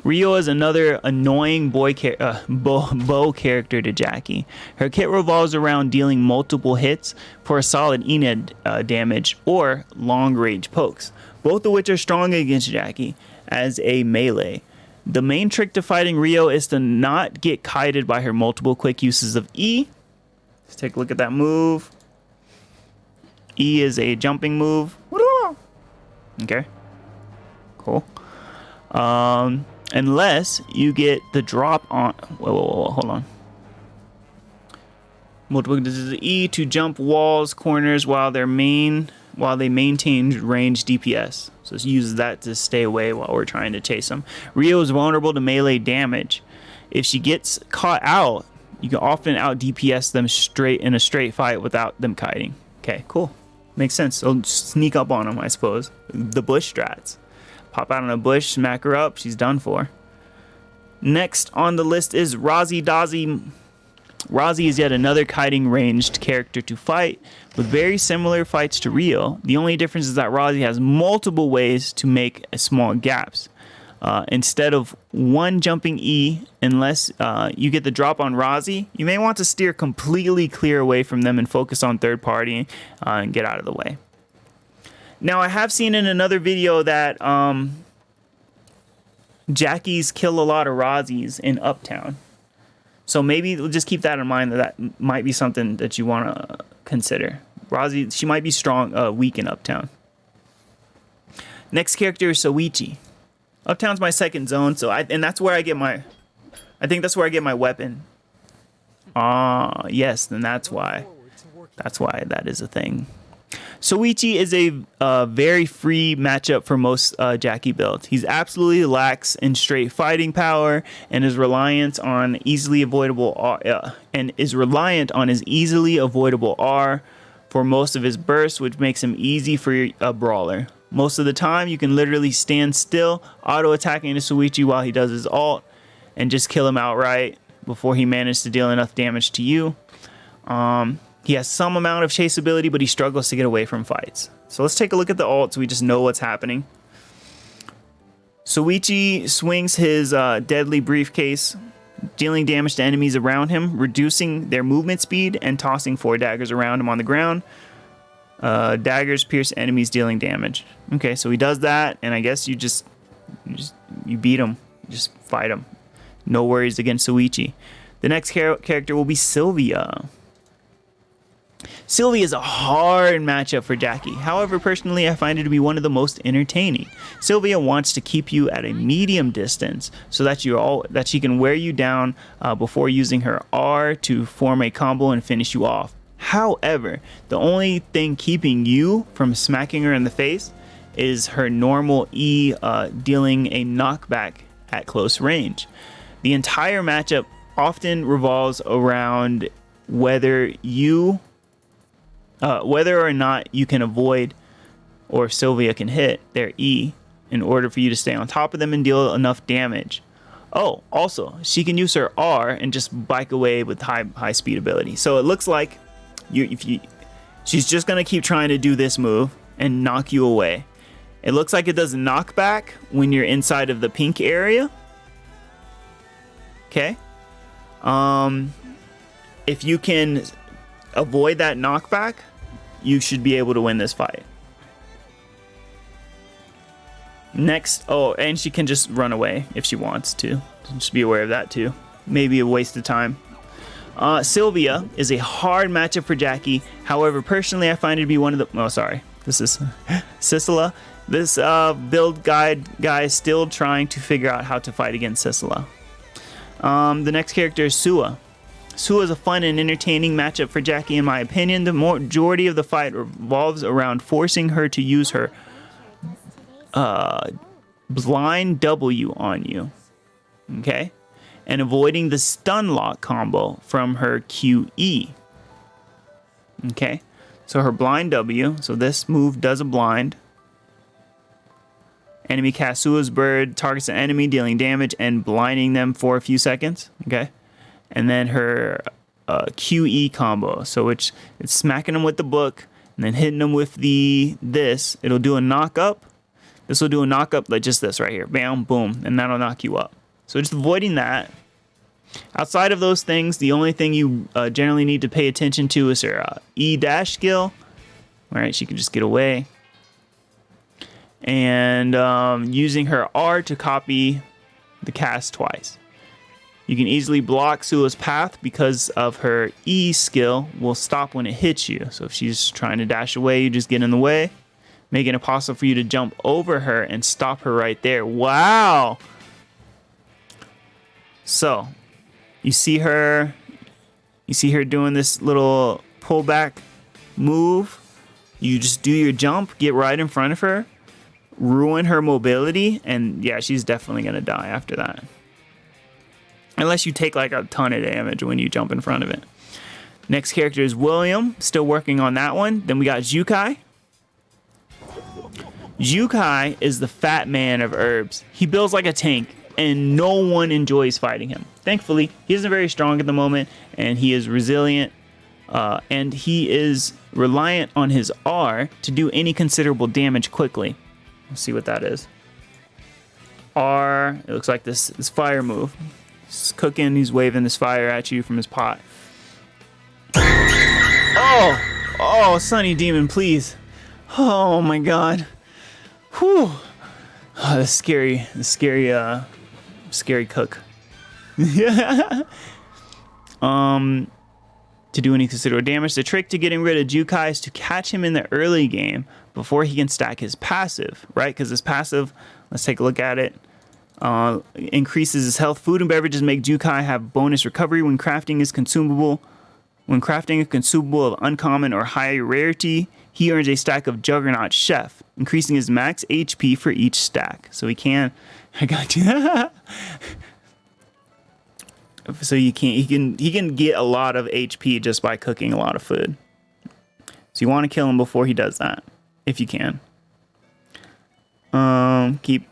S1: Rio is another annoying bow character to Jackie. Her kit revolves around dealing multiple hits for a solid Enid damage or long-range pokes, both of which are strong against Jackie as a melee. The main trick to fighting Rio is to not get kited by her multiple quick uses of E. Let's take a look at that move. E is a jumping move. Okay, cool. Unless you get the drop on. Whoa, hold on. Multiple uses of E to jump walls, corners while they maintain range DPS. So it uses that to stay away while we're trying to chase them. Rio is vulnerable to melee damage. If she gets caught out, you can often out DPS them straight in a straight fight without them kiting. Okay, cool. Makes sense. So sneak up on them, I suppose. The bush strats. Pop out on a bush, smack her up, she's done for. Next on the list is Rozzy Dozzy. Rozzy is yet another kiting ranged character to fight, with very similar fights to Rio. The only difference is that Rozzy has multiple ways to make small gaps. Instead of one jumping E, unless you get the drop on Rozzy, you may want to steer completely clear away from them and focus on third party and get out of the way. Now, I have seen in another video that Jackies kill a lot of Rozzys in Uptown. So maybe we'll just keep that in mind, that might be something that you want to consider. Rozzy, she might be strong, weak in Uptown. Next character is Soichi. Uptown's my second zone, that's where I get my weapon. Yes, then that's why that is a thing. Soichi is a very free matchup for most Jackie builds. He's absolutely lacks in straight fighting power and is reliant on his easily avoidable R for most of his bursts, which makes him easy for a brawler. Most of the time, you can literally stand still, auto attacking into Soichi while he does his ult, and just kill him outright before he manages to deal enough damage to you. He has some amount of chase ability, but he struggles to get away from fights. So let's take a look at the ult so we just know what's happening. Soichi swings his deadly briefcase, dealing damage to enemies around him, reducing their movement speed, and tossing 4 daggers around him on the ground. Daggers pierce enemies, dealing damage. Okay, so he does that, and I guess you beat him. You just fight him. No worries against Soichi. The next character will be Sylvia. Sylvia is a hard matchup for Jackie. However, personally, I find it to be one of the most entertaining. Sylvia wants to keep you at a medium distance so that she can wear you down before using her R to form a combo and finish you off. However, the only thing keeping you from smacking her in the face is her normal E dealing a knockback at close range. The entire matchup often revolves around whether or not you can avoid or Sylvia can hit their E in order for you to stay on top of them and deal enough damage. Oh, also, she can use her R and just bike away with high speed ability. So it looks like she's just gonna keep trying to do this move and knock you away. It looks like it does knockback when you're inside of the pink area. Okay. If you can avoid that knockback, you should be able to win this fight. Next, oh, and she can just run away if she wants to. Just be aware of that too. Maybe a waste of time. Sylvia is a hard matchup for Jackie. However, personally, I find it to be one of the... Oh, sorry. This is Sisela. This build guide guy is still trying to figure out how to fight against Sisela. The next character is Sua. Sua is a fun and entertaining matchup for Jackie, in my opinion. The majority of the fight revolves around forcing her to use her blind W on you, okay, and avoiding the stun lock combo from her QE. Okay, so her blind W, so this move does a blind. Enemy casts Sua's bird, targets an enemy, dealing damage and blinding them for a few seconds. Okay, and then her QE combo, so it's smacking them with the book and then hitting them with this. It'll do a knock up. This will do a knock up like just this right here. Bam, boom, and that'll knock you up. So just avoiding that. Outside of those things, the only thing you generally need to pay attention to is her E dash skill. All right, she can just get away. And using her R to copy the cast twice. You can easily block Sua's path because of her E skill will stop when it hits you. So if she's trying to dash away, you just get in the way, making it possible for you to jump over her and stop her right there. Wow. So you see her doing this little pullback move. You just do your jump, get right in front of her, ruin her mobility, and yeah, she's definitely gonna die after that. Unless you take like a ton of damage when you jump in front of it. Next character is William, still working on that one. Then we got Jukai. Jukai is the fat man of herbs. He builds like a tank, and no one enjoys fighting him. Thankfully, he isn't very strong at the moment, and he is resilient, and he is reliant on his R to do any considerable damage quickly. Let's see what that is. R, it looks like this fire move. He's cooking, he's waving this fire at you from his pot. Oh, Sunny Demon, please. Oh my god. Whew. Oh, the scary cook. To do any considerable damage. The trick to getting rid of Jukai is to catch him in the early game before he can stack his passive, right? Because his passive, let's take a look at it, increases his health. Food and beverages make Jukai have bonus recovery when crafting is consumable. When crafting a consumable of uncommon or high rarity, he earns a stack of Juggernaut Chef, increasing his max HP for each stack. So he can, I got you. So he can get a lot of HP just by cooking a lot of food. So you want to kill him before he does that, if you can. Keep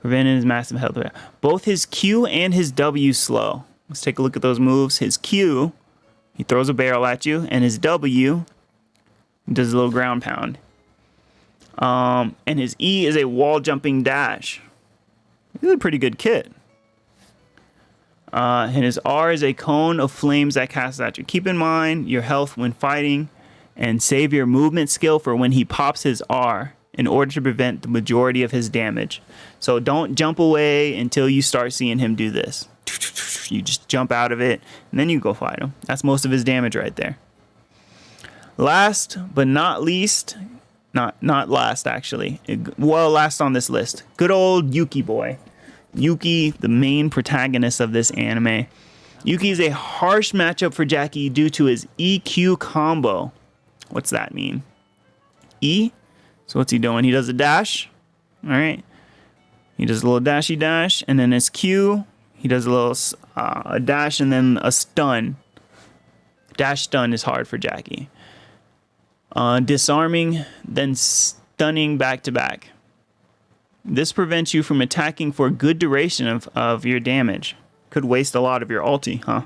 S1: preventing his massive health. Both his Q and his W slow. Let's take a look at those moves. His Q, he throws a barrel at you, and his W does a little ground pound. And his E is a wall jumping dash. This is a pretty good kit. And his R is a cone of flames that casts at you. Keep in mind your health when fighting, and save your movement skill for when he pops his R in order to prevent the majority of his damage. So don't jump away until you start seeing him do this. You just jump out of it, and then you go fight him. That's most of his damage right there. Last but not least, not last actually. Well, last on this list, good old Yuki boy. Yuki, the main protagonist of this anime. Yuki is a harsh matchup for Jackie due to his EQ combo. What's that mean? E? So what's he doing? He does a dash. All right. He does a little dashy dash, and then his Q, he does a little a dash and then a stun. Dash stun is hard for Jackie. Disarming, then stunning back to back. This prevents you from attacking for a good duration of your damage. Could waste a lot of your ulti, huh?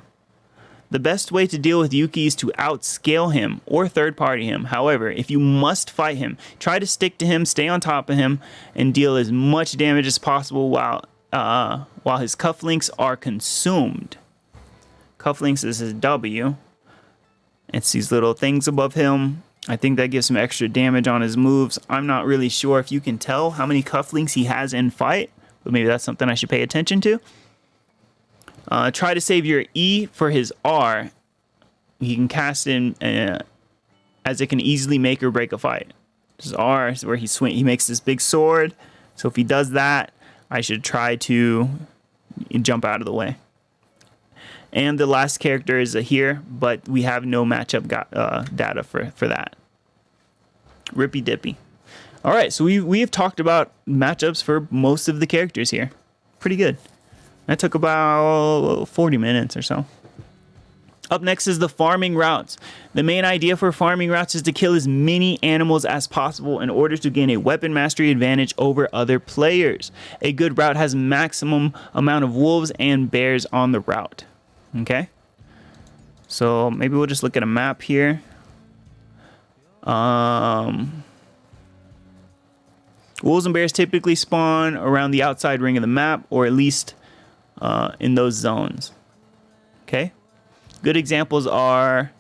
S1: The best way to deal with Yuki is to outscale him or third party him. However, if you must fight him, try to stick to him, stay on top of him, and deal as much damage as possible while his cufflinks are consumed. Cufflinks is his W. It's these little things above him. I think that gives some extra damage on his moves. I'm not really sure if you can tell how many cufflinks he has in fight, but maybe that's something I should pay attention to. Try to save your E for his R. He can cast in as it can easily make or break a fight. This R is where he makes this big sword. So if he does that, I should try to jump out of the way. And the last character is here, but we have no matchup data for that. Rippy dippy. All right, so we have talked about matchups for most of the characters here. Pretty good. That took about 40 minutes or so. Up next is the farming routes. The main idea for farming routes is to kill as many animals as possible in order to gain a weapon mastery advantage over other players. A good route has maximum amount of wolves and bears on the route. Okay? So maybe we'll just look at a map here. Wolves and bears typically spawn around the outside ring of the map, or at least in those zones. Okay? Good examples are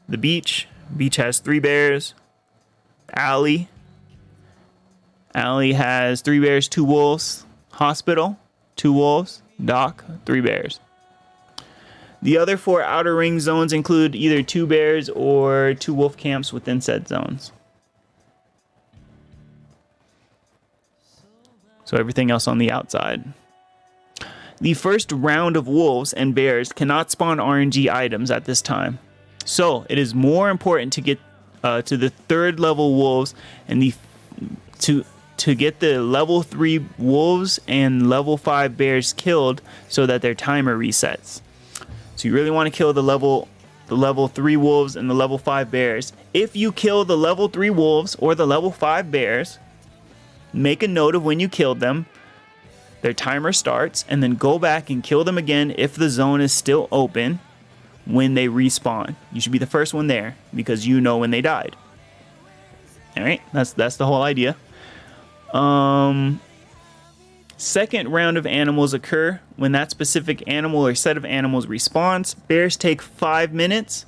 S1: the beach. Beach has 3 bears. Alley. Alley has 3 bears, 2 wolves. Hospital, 2 wolves. Dock, 3 bears. The other 4 outer ring zones include either 2 bears or 2 wolf camps within said zones. So everything else on the outside. The first round of wolves and bears cannot spawn RNG items at this time. So it is more important to get to the 3rd level wolves and to get the level 3 wolves and level 5 bears killed so that their timer resets. So you really want to kill the level 3 wolves and the level 5 bears. If you kill the level 3 wolves or the level 5 bears, make a note of when you killed them. Their timer starts, and then go back and kill them again if the zone is still open when they respawn. You should be the first one there because you know when they died. All right, that's the whole idea. Second round of animals occur when that specific animal or set of animals respawns. Bears take 5 minutes.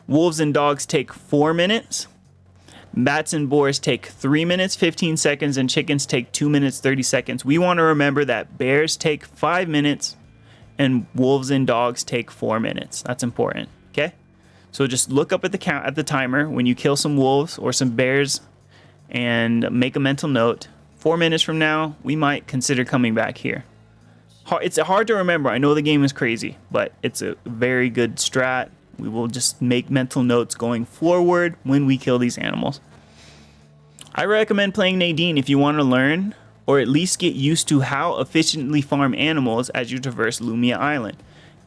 S1: Wolves and dogs take 4 minutes. Bats and boars take 3 minutes, 15 seconds, and chickens take 2 minutes, 30 seconds. We want to remember that bears take 5 minutes and wolves and dogs take 4 minutes. That's important, okay? So just look up at the timer when you kill some wolves or some bears and make a mental note. 4 minutes from now, we might consider coming back here. It's hard to remember. I know the game is crazy, but it's a very good strat. We will just make mental notes going forward when we kill these animals. I recommend playing Nadine if you want to learn or at least get used to how efficiently farm animals as you traverse Lumia Island.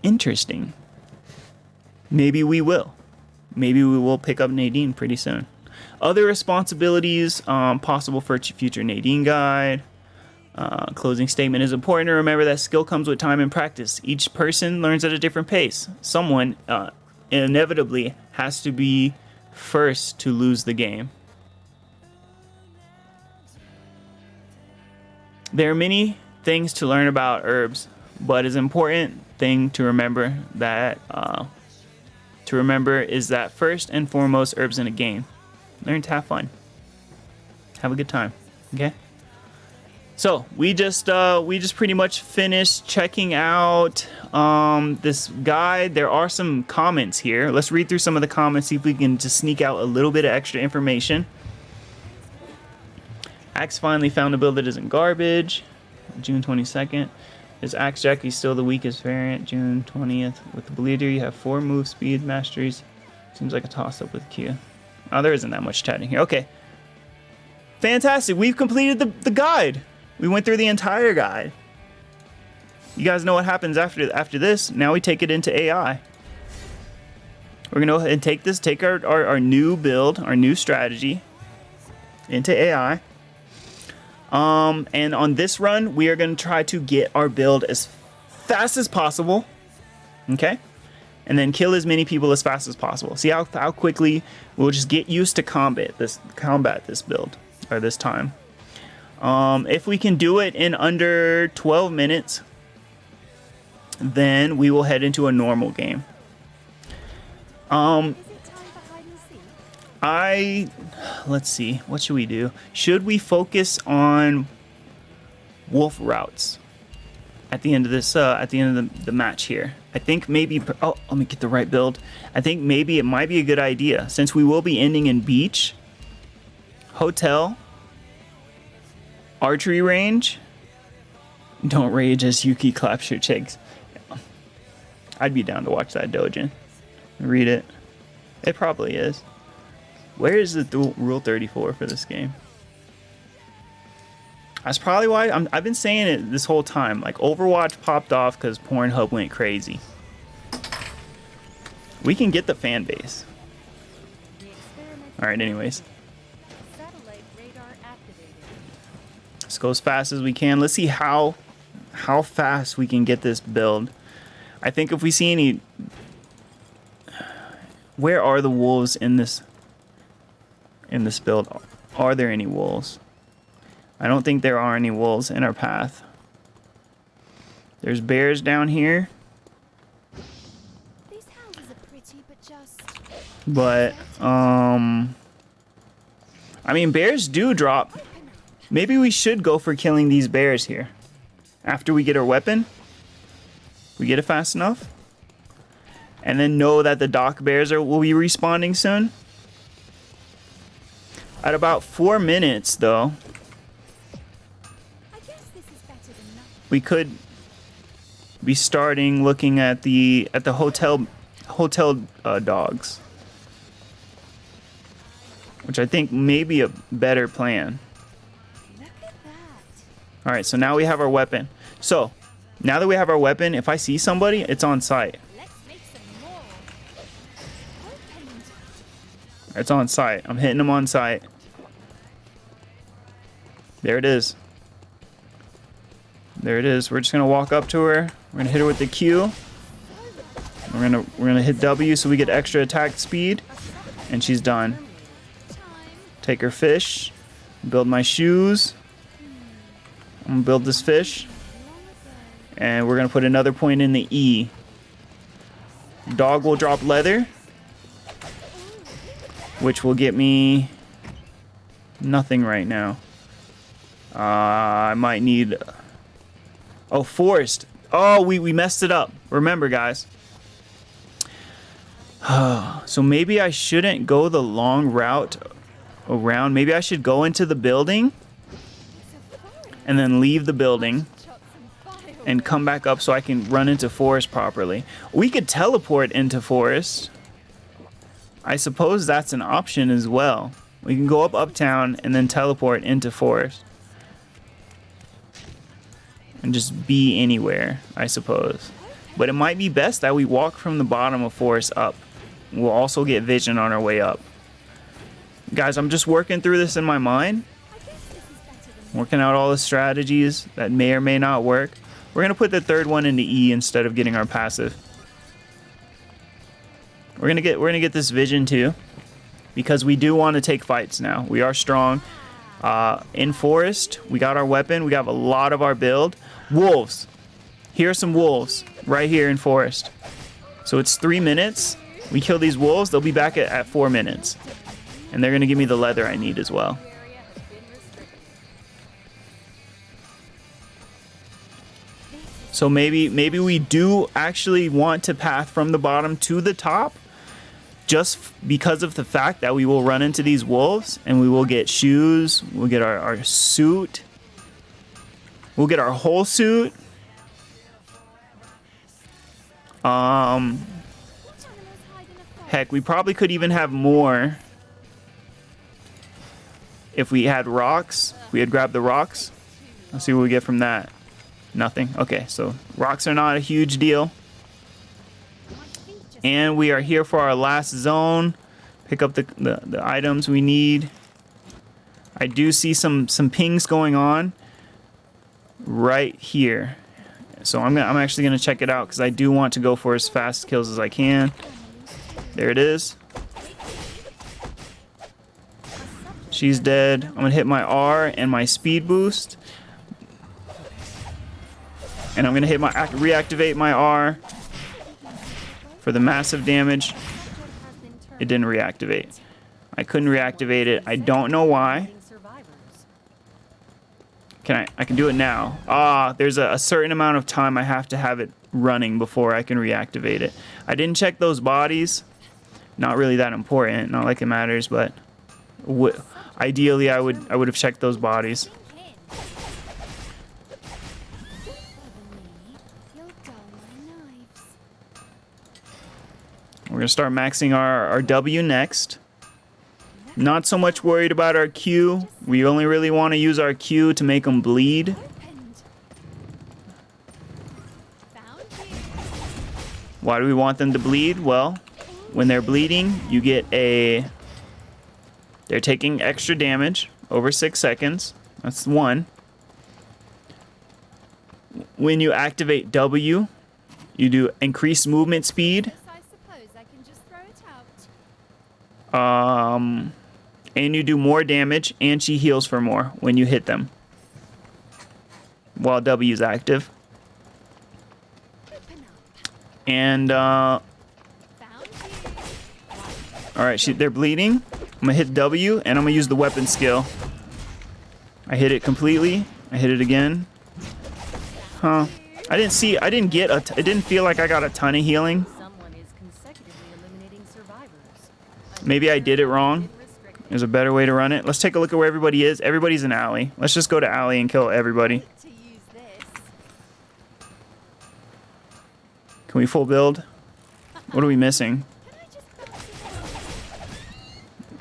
S1: Interesting. Maybe we will. Maybe we will pick up Nadine pretty soon. Other responsibilities possible for a future Nadine guide. Closing statement is important to remember that skill comes with time and practice. Each person learns at a different pace. Someone inevitably has to be first to lose the game. There are many things to learn about herbs, but it's an important thing to remember is that first and foremost, herbs in a game. Learn to have fun. Have a good time. Okay? So we just pretty much finished checking out this guide. There are some comments here. Let's read through some of the comments, see if we can just sneak out a little bit of extra information. Axe finally found a build that isn't garbage. June 22nd. Is Axe Jackie still the weakest variant? June 20th. With the Bleeder, you have 4 move speed masteries. Seems like a toss-up with Q. Oh, there isn't that much chatting here. Okay. Fantastic. We've completed the guide. We went through the entire guide. You guys know what happens after this. Now we take it into AI. We're going to go ahead and take our new build, our new strategy into AI. And on this run, we are going to try to get our build as fast as possible. Okay? And then kill as many people as fast as possible. See how quickly we'll just get used to combat this build, or this time. If we can do it in under 12 minutes, then we will head into a normal game.
S2: Is it time for hide and seek?
S1: Let's see, what should we do? Should we focus on wolf routes at the end of this, at the end of the match here? I think maybe, oh, let me get the right build. I think maybe it might be a good idea, since we will be ending in beach, hotel, archery range. Don't rage as Yuki claps your cheeks. I'd be down to watch that dojin. Read it. It probably is. Where is the rule 34 for this game? That's probably why I've been saying it this whole time. Like, Overwatch popped off because Pornhub went crazy. We can get the fan base. Alright, anyways.
S2: Satellite radar activated.
S1: Let's go as fast as we can. Let's see how fast we can get this build. I think if we see any... Where are the wolves in this build? Are there any wolves? I don't think there are any wolves in our path. There's bears down here.
S2: These houses are pretty, but just...
S1: But, I mean, bears do drop. Maybe we should go for killing these bears here. After we get our weapon. We get it fast enough. And then know that the dock bears will be respawning soon. At about 4 minutes, though,
S2: I guess this is better than nothing.
S1: we could be starting looking at the hotel dogs, which I think may be a better plan.
S2: Look at that.
S1: All right, so now we have our weapon. So now that we have our weapon, if I see somebody, it's on sight.
S2: Let's make some more. Opened.
S1: It's on sight. I'm hitting them on sight. There it is. There it is. We're just gonna walk up to her. We're gonna hit her with the Q. We're gonna hit W so we get extra attack speed, and she's done.
S2: Time.
S1: Take her fish. Build my shoes. I'm gonna build this fish,
S2: Long ago.
S1: and we're gonna put another point in the E. Dog will drop leather, which will get me nothing right now. I might need... Oh, forest. Oh, we messed it up. Remember, guys. So maybe I shouldn't go the long route around. Maybe I should go into the building and then leave the building
S2: Shots and fire.
S1: and come back up so I can run into forest properly. We could teleport into forest. I suppose that's an option as well. We can go up uptown and then teleport into forest. And just be anywhere, I suppose. But it might be best that we walk from the bottom of forest up. We'll also get vision on our way up. Guys, I'm just working through this in my mind.
S2: I guess this is better than
S1: Working out all the strategies that may or may not work. We're going to put the third one into E instead of getting our passive. We're gonna get this vision too, because we do want to take fights now. We are strong. In forest, we got our weapon. We got a lot of our build. Wolves. Here are some wolves right here in forest. So it's 3 minutes. We kill these wolves. They'll be back at 4 minutes, and they're gonna give me the leather I need as well.
S2: area has been restricted.
S1: So maybe we do actually want to path from the bottom to the top, just because of the fact that we will run into these wolves and we will get shoes, we'll get our suit, we'll get our whole suit.
S2: What animals hide in a forest?
S1: Heck, we probably could even have more if we had rocks. If we had grabbed the rocks. Let's see what we get from that. Nothing. Okay, so rocks are not a huge deal.
S2: My feet just
S1: And we are here for our last zone. Pick up the items we need. I do see some pings going on right here. So I'm actually gonna check it out because I do want to go for as fast kills as I can. There it is. She's dead. I'm gonna hit my R and my speed boost. And I'm gonna hit my reactivate my R for the massive damage. It didn't reactivate. I couldn't reactivate it. I don't know why. I can do it now. There's a certain amount of time I have to have it running before I can reactivate it. I didn't check those bodies. Not really that important. Not like it matters, but ideally I would have checked those bodies. We're gonna start maxing our W next. Not so much worried about our Q. We only really want to use our Q to make them bleed. Why do we want them to bleed? Well, when they're bleeding, you get they're taking extra damage over 6 seconds. That's one. When you activate W, you do increased movement speed. And you do more damage, and she heals for more when you hit them while W is active. And all right, they're bleeding. I'm gonna hit W, and I'm gonna use the weapon skill. I hit it completely. I hit it again. Huh? I didn't feel like I got a ton of healing. Maybe I did it wrong. There's a better way to run it. Let's take a look at where everybody is. Everybody's in alley. Let's just go to alley and kill everybody. Can we full build? What are we missing?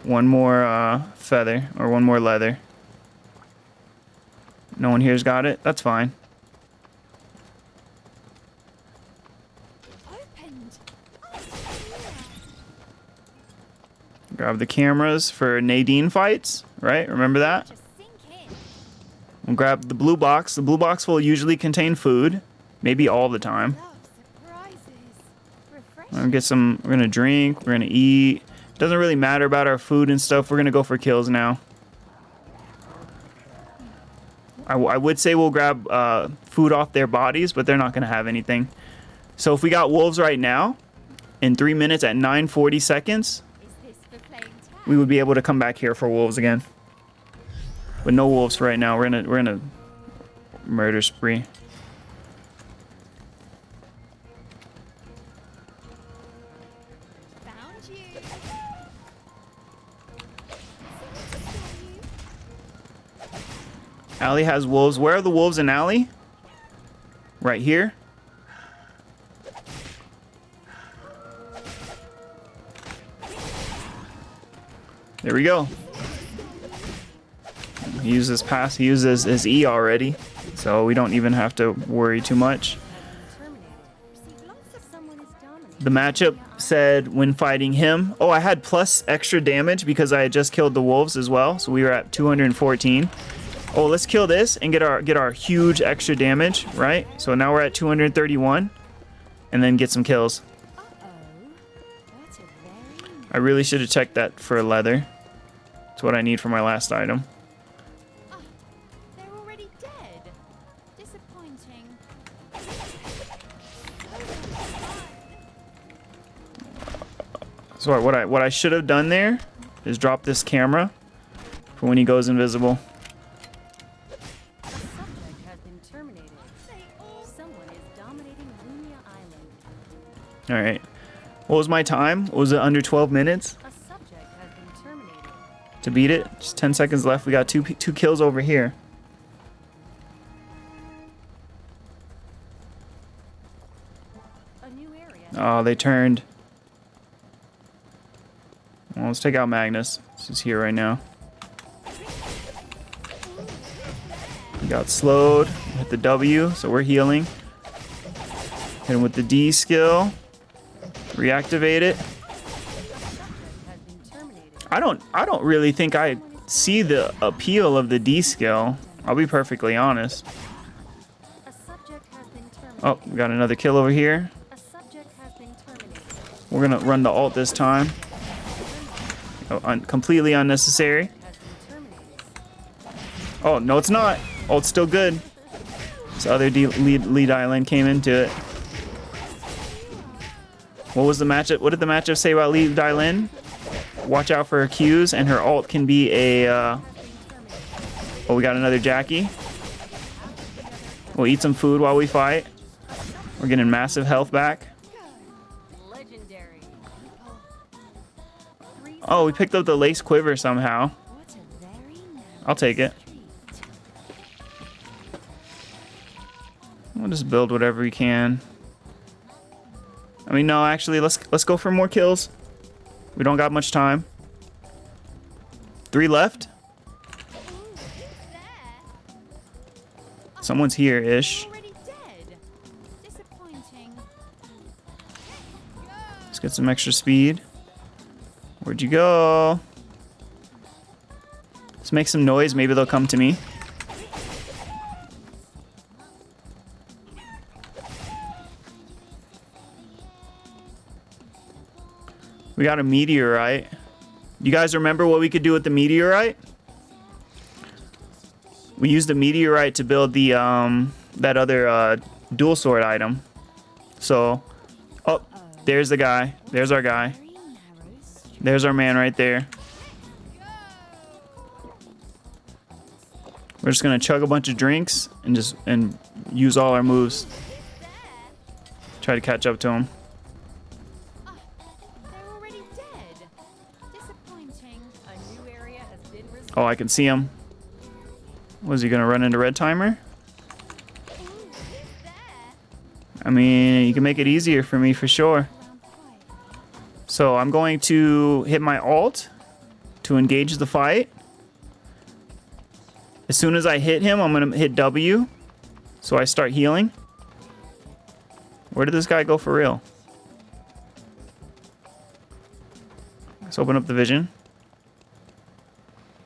S1: One more feather, or one more leather. No one here's got it? That's fine. Grab the cameras for Nadine fights, right? Remember that? We'll grab the blue box. The blue box will usually contain food, maybe all the time. We're gonna get some, we're gonna drink, we're gonna eat. Doesn't really matter about our food and stuff. We're gonna go for kills now. I would say we'll grab food off their bodies, but they're not gonna have anything. So if we got wolves right now, in 3 minutes at 9:40 seconds, we would be able to come back here for wolves again. But no wolves for right now. We're in a murder spree. Alley has wolves. Where are the wolves in Alley? Right here. There we go. He uses pass. He uses his E already, so we don't even have to worry too much. The matchup said when fighting him. Oh, I had plus extra damage because I had just killed the wolves as well, so we were at 214. Oh, let's kill this and get our huge extra damage, right? So now we're at 231, and then get some kills. I really should have checked that for leather. It's what I need for my last item.
S2: They're already dead. Disappointing.
S1: So what I should have done there is drop this camera for when he goes invisible.
S3: A subject has been terminated. Someone is dominating Lumia Island.
S1: All right. What was my time? Was it under 12 minutes
S3: A subject has been terminated.
S1: to beat it? Just 10 seconds left. We got two kills over here.
S3: A new area.
S1: Oh, they turned. Well, let's take out Magnus. He's here right now. He got slowed. Hit the W, so we're healing. Hit him with the D skill. Reactivate it.
S3: Has been terminated.
S1: I don't really think I see the appeal of the D skill. I'll be perfectly honest.
S3: A subject has been terminated.
S1: Oh, we got another kill over here.
S3: A subject has been terminated.
S1: We're gonna run the ult this time. Oh, completely unnecessary.
S3: Has been terminated.
S1: Oh, no, it's not. Ult's still good. This other lead island came into it. What was the matchup? What did the matchup say about lead island? Watch out for her Qs, and her ult can be a. Oh, we got another Jackie. We'll eat some food while we fight. We're getting massive health back.
S3: Legendary.
S1: Oh, we picked up the lace quiver somehow. I'll take it. We'll just build whatever we can. I mean, no, actually, let's go for more kills. We don't got much time. 3 left. Someone's here-ish.
S2: Already dead. Disappointing.
S1: Let's get some extra speed. Where'd you go? Let's make some noise. Maybe they'll come to me. We got a meteorite. You guys remember what we could do with the meteorite? We used the meteorite to build the that other dual sword item. So, oh, there's the guy. There's our guy. There's our man right there. We're just gonna chug a bunch of drinks and use all our moves. Try to catch up to him.
S2: They're already dead. Disappointing.
S3: A new area has been resolved.
S1: Oh, I can see him. Was he gonna run into red timer? I mean, you can make it easier for me for sure. So I'm going to hit my ult to engage the fight. As soon as I hit him, I'm gonna hit W. So I start healing. Where did this guy go for real? Let's open up the vision.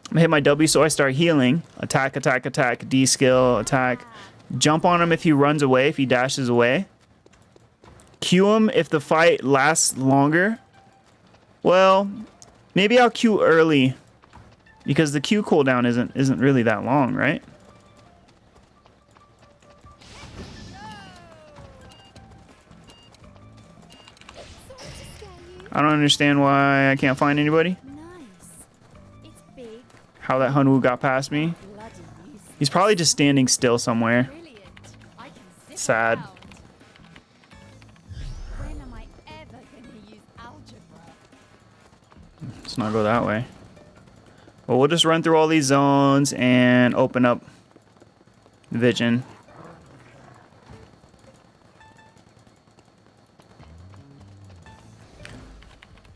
S1: I'm gonna hit my W so I start healing. Attack, attack, attack, D skill, attack. Jump on him if he runs away, if he dashes away. Q him if the fight lasts longer. Well, maybe I'll Q early. Because the Q cooldown isn't really that long, right? I don't understand why I can't find anybody.
S2: Nice. It's big.
S1: How that Hanu got past me.
S2: Bloody useless.
S1: He's probably just standing still somewhere.
S2: Brilliant. I can sit
S1: Sad.
S2: around. When am I ever going to use algebra?
S1: Let's not go that way. Well, we'll just run through all these zones and open up vision.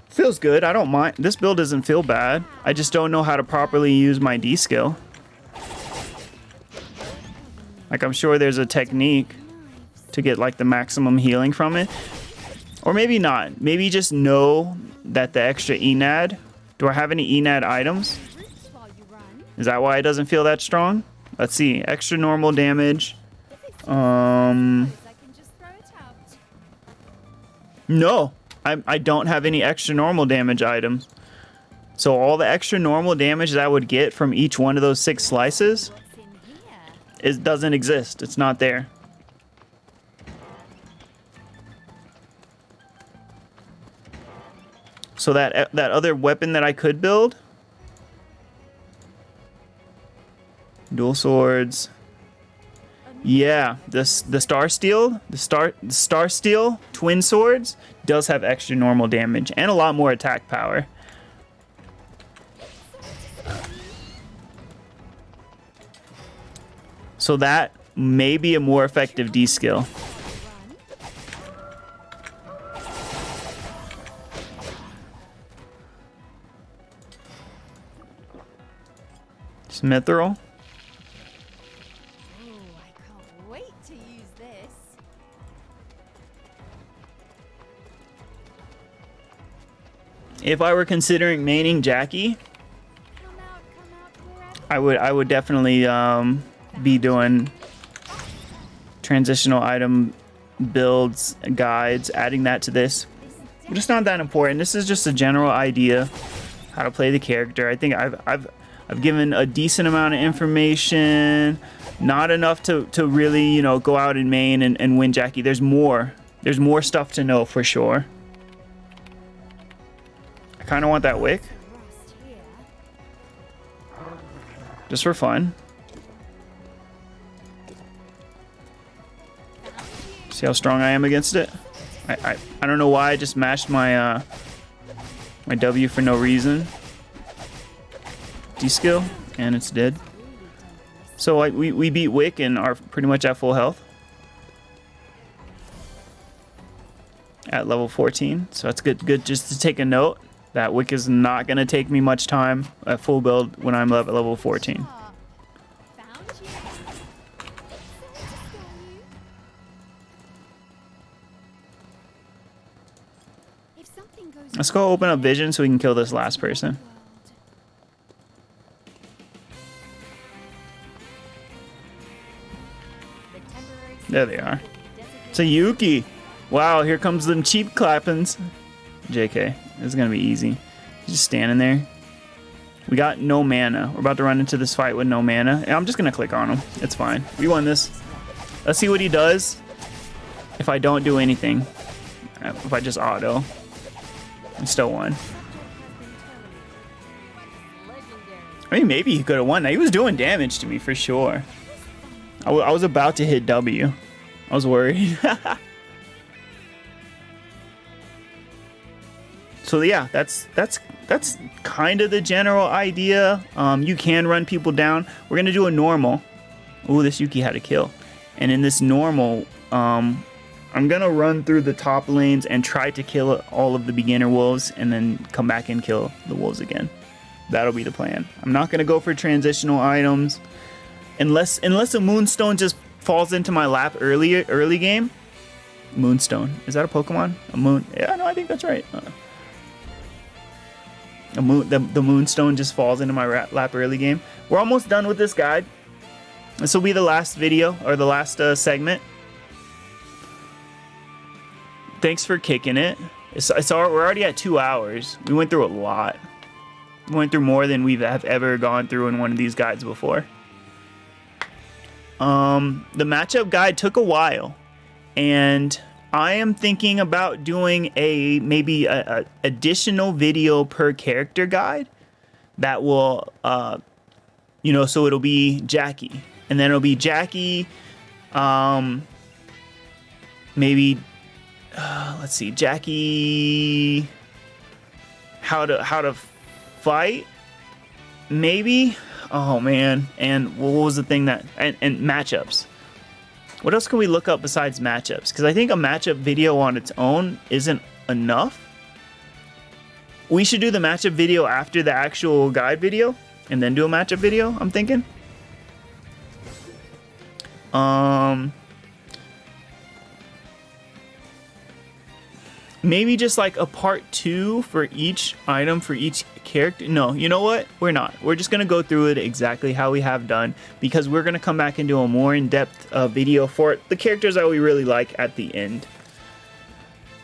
S1: Feels good. I don't mind. This build doesn't feel bad. I just don't know how to properly use my D skill. Like, I'm sure there's a technique to get like the maximum healing from it. Or maybe not. Maybe just know that the extra ENAD. Do I have any ENAD items?
S2: Roots while you run.
S1: Is that why it doesn't feel that strong? Let's see. Extra normal damage.
S2: If it's
S1: Um,
S2: I can just throw it out.
S1: No. I don't have any extra normal damage items. So all the extra normal damage that I would get from each one of those 6 slices,
S2: What's in here?
S1: it doesn't exist. It's not there. So that other weapon that I could build, dual swords. Yeah, the Star Steel, the Star Steel twin swords does have extra normal damage and a lot more attack power. So that may be a more effective D skill. Mithril.
S2: Oh, I can't wait to use this.
S1: If I were considering maining Jackie,
S2: Come out, come
S1: I would definitely be doing transitional item builds, guides, adding that to this. But it's not that important. This is just a general idea how to play the character. I think I've given a decent amount of information, not enough to really, you know, go out in main and win Jackie. There's more stuff to know for sure. I kind of want that wick just for fun. See how strong I am against it? I don't know why I just mashed my my W for no reason. D-skill, and it's dead. So we beat Wick and are pretty much at full health. At level 14, so that's good just to take a note. That Wick is not going to take me much time at full build when I'm at level 14. Let's go open up vision so we can kill this last person. There they are. It's a Yuki. Wow, here comes them cheap clappins. JK, this is gonna be easy. He's just standing there. We got no mana. We're about to run into this fight with no mana. And I'm just gonna click on him. It's fine. We won this. Let's see what he does if I don't do anything. If I just auto. I still won. I mean, maybe he could have won. Now, he was doing damage to me for sure. I was about to hit W. I was worried. So yeah, that's kind of the general idea. You can run people down. We're gonna do a normal. Ooh, this Yuki had a kill. And in this normal, I'm gonna run through the top lanes and try to kill all of the beginner wolves and then come back and kill the wolves again. That'll be the plan. I'm not gonna go for transitional items unless a moonstone just falls into my lap early game. Moonstone, is that a Pokemon? A moon? Yeah, no, I think that's right. The moonstone just falls into my lap early game. We're almost done with this guide. This will be the last video or the last segment. Thanks for kicking it. We're already at 2 hours. We went through a lot. We went through more than we've ever gone through in one of these guides before. The matchup guide took a while, and I am thinking about doing maybe a additional video per character guide that will, so it'll be Jackie, and then it'll be Jackie, maybe, let's see, Jackie, how to fight, maybe. Oh man, and what was the thing that and matchups? What else can we look up besides matchups? Because I think a matchup video on its own isn't enough. We should do the matchup video after the actual guide video, and then do a matchup video, I'm thinking. Maybe just like a part 2 for each item for each character. No, you know what? We're not. We're just going to go through it exactly how we have done, because we're going to come back and do a more in-depth video for the characters that we really like at the end.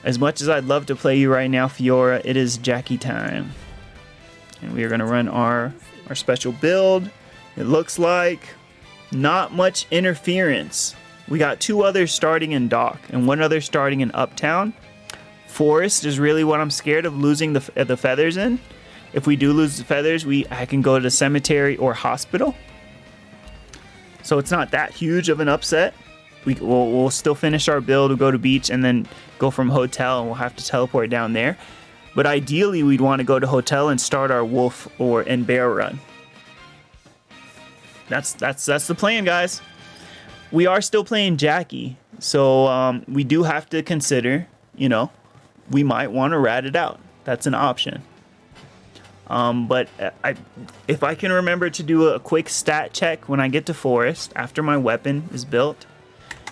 S1: As much as I'd love to play you right now, Fiora, it is Jackie time. And we are going to run our special build. It looks like not much interference. We got 2 others starting in Dock and 1 other starting in Uptown. Forest is really what I'm scared of losing the feathers in. If we do lose the feathers, I can go to the cemetery or hospital. So it's not that huge of an upset. We'll still finish our build, we'll go to beach, and then go from hotel, and we'll have to teleport down there. But ideally, we'd want to go to hotel and start our wolf and bear run. That's the plan, guys. We are still playing Jackie, so we do have to consider, we might want to rat it out. That's an option. But if I can remember to do a quick stat check when I get to Forest after my weapon is built,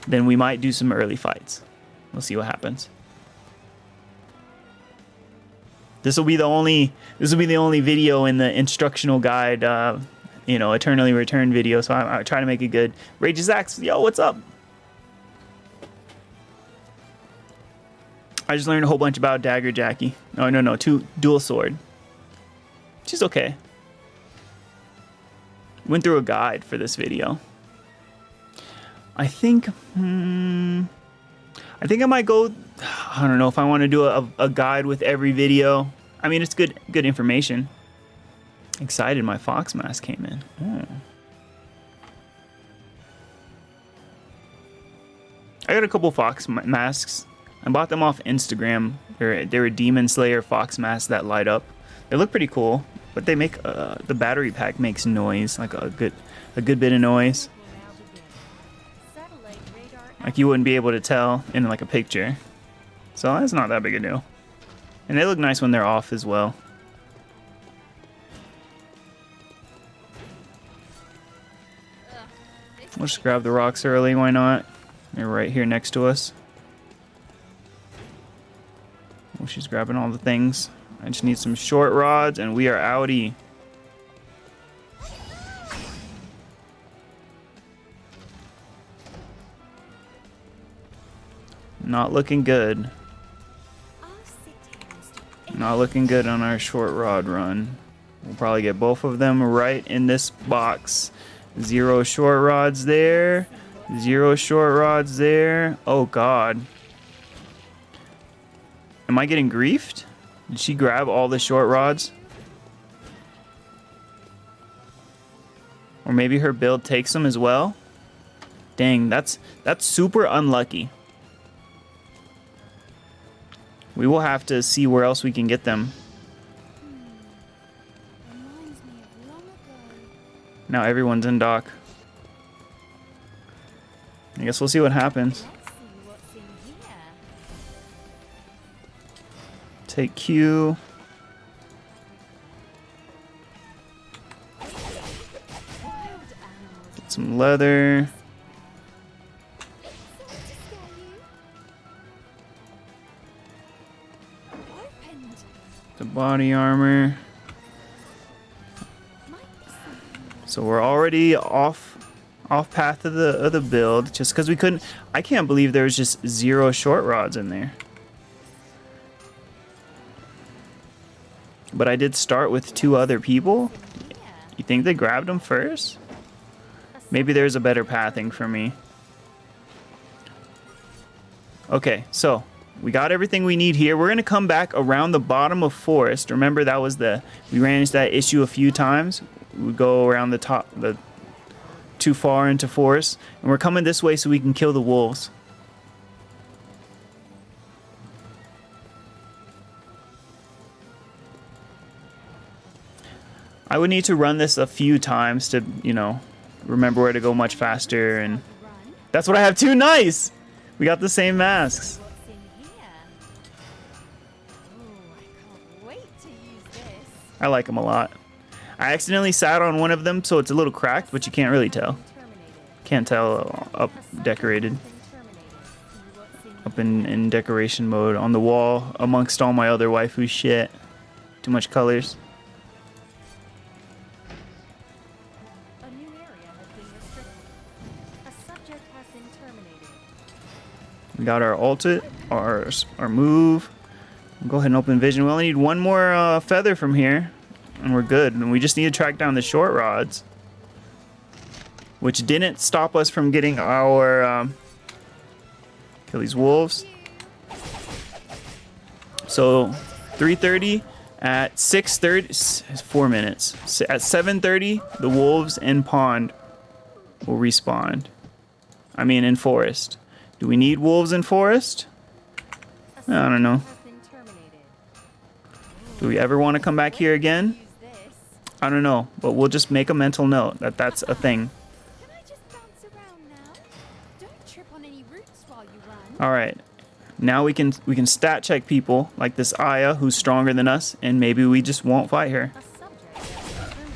S1: then we might do some early fights. We'll see what happens. This will be the only video in the instructional guide eternally return video, so I try to make it good. Rage's Axe, yo, what's up? I just learned a whole bunch about Dagger Jackie. No, dual sword. She's okay. Went through a guide for this video. I think I might go. I don't know if I want to do a guide with every video. I mean, it's good information. Excited, my fox mask came in. Oh. I got a couple fox masks. I bought them off Instagram. They're Demon Slayer fox masks that light up. They look pretty cool, but they make the battery pack makes noise, like a good bit of noise. Like you wouldn't be able to tell in like a picture. So that's not that big a deal. And they look nice when they're off as well. We'll just grab the rocks early, why not? They're right here next to us. Oh, she's grabbing all the things. I just need some short rods and we are outie. Not looking good. Not looking good on our short rod run. We'll probably get both of them right in this box. 0 short rods there. 0 short rods there. Oh god. Am I getting griefed? Did she grab all the short rods? Or maybe her build takes them as well? Dang, that's super unlucky. We will have to see where else we can get them. Now everyone's in dock. I guess we'll see what happens. Take Q. Get some leather. The body armor. So we're already off path of the build just because we couldn't. I can't believe there was just 0 short rods in there. But I did start with 2 other people. You think they grabbed them first? Maybe there's a better pathing for me. Okay, so we got everything we need here. We're going to come back around the bottom of forest. Remember that was we ran into that issue a few times. We go around the top, too far into forest. And we're coming this way so we can kill the wolves. I would need to run this a few times to, remember where to go much faster. And that's what I have too. Nice! We got the same masks. I like them a lot. I accidentally sat on one of them, so it's a little cracked, but you can't really tell. Can't tell up decorated. Up in decoration mode on the wall amongst all my other waifu shit. Too much colors.
S3: A new area has been restricted. A subject has been terminated.
S1: We got our ultimate, our move. Go ahead and open vision. We only need 1 more feather from here, and we're good. And we just need to track down the short rods, which didn't stop us from getting our kill these wolves. So 3:30 at 6:30, 4 minutes. At 7:30, the wolves in pond will respawn. I mean, in forest. Do we need wolves in forest? I don't know. Do we ever want to come back here again? I don't know, but we'll just make a mental note that that's a thing.
S2: Can I just bounce around now? Don't trip on any roots while you run.
S1: All right. Now we can stat check people like this Aya who's stronger than us, and maybe we just won't fight her.
S3: A subject has been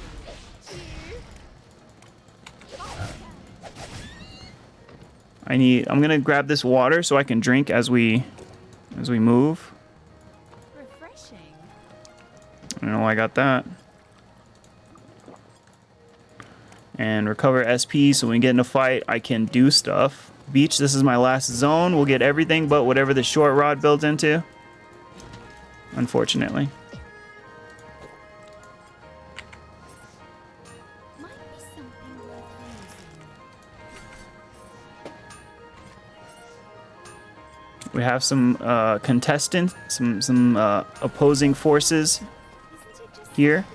S3: terminated.
S1: I'm gonna grab this water so I can drink as we move.
S2: Refreshing.
S1: I don't know why I got that. And recover SP so when we get in a fight, I can do stuff. Beach, this is my last zone. We'll get everything but whatever the short rod builds into. Unfortunately.
S2: Might be something worth using.
S1: We have some contestants, some opposing forces
S2: Isn't it just
S1: here.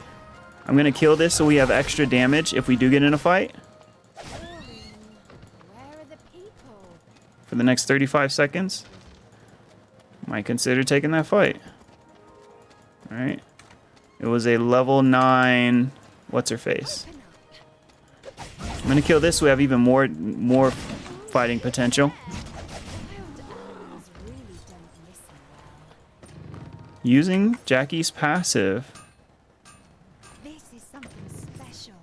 S1: I'm gonna kill this so we have extra damage if we do get in a fight
S2: boring? Where are the people?
S1: for the next 35 seconds. Might consider taking that fight. All right. It was a level 9. What's her face?
S2: Open up.
S1: I'm gonna kill this so we have even more fighting potential.
S2: Wild animals really don't listen well.
S1: Using Jackie's passive.
S2: This is something special.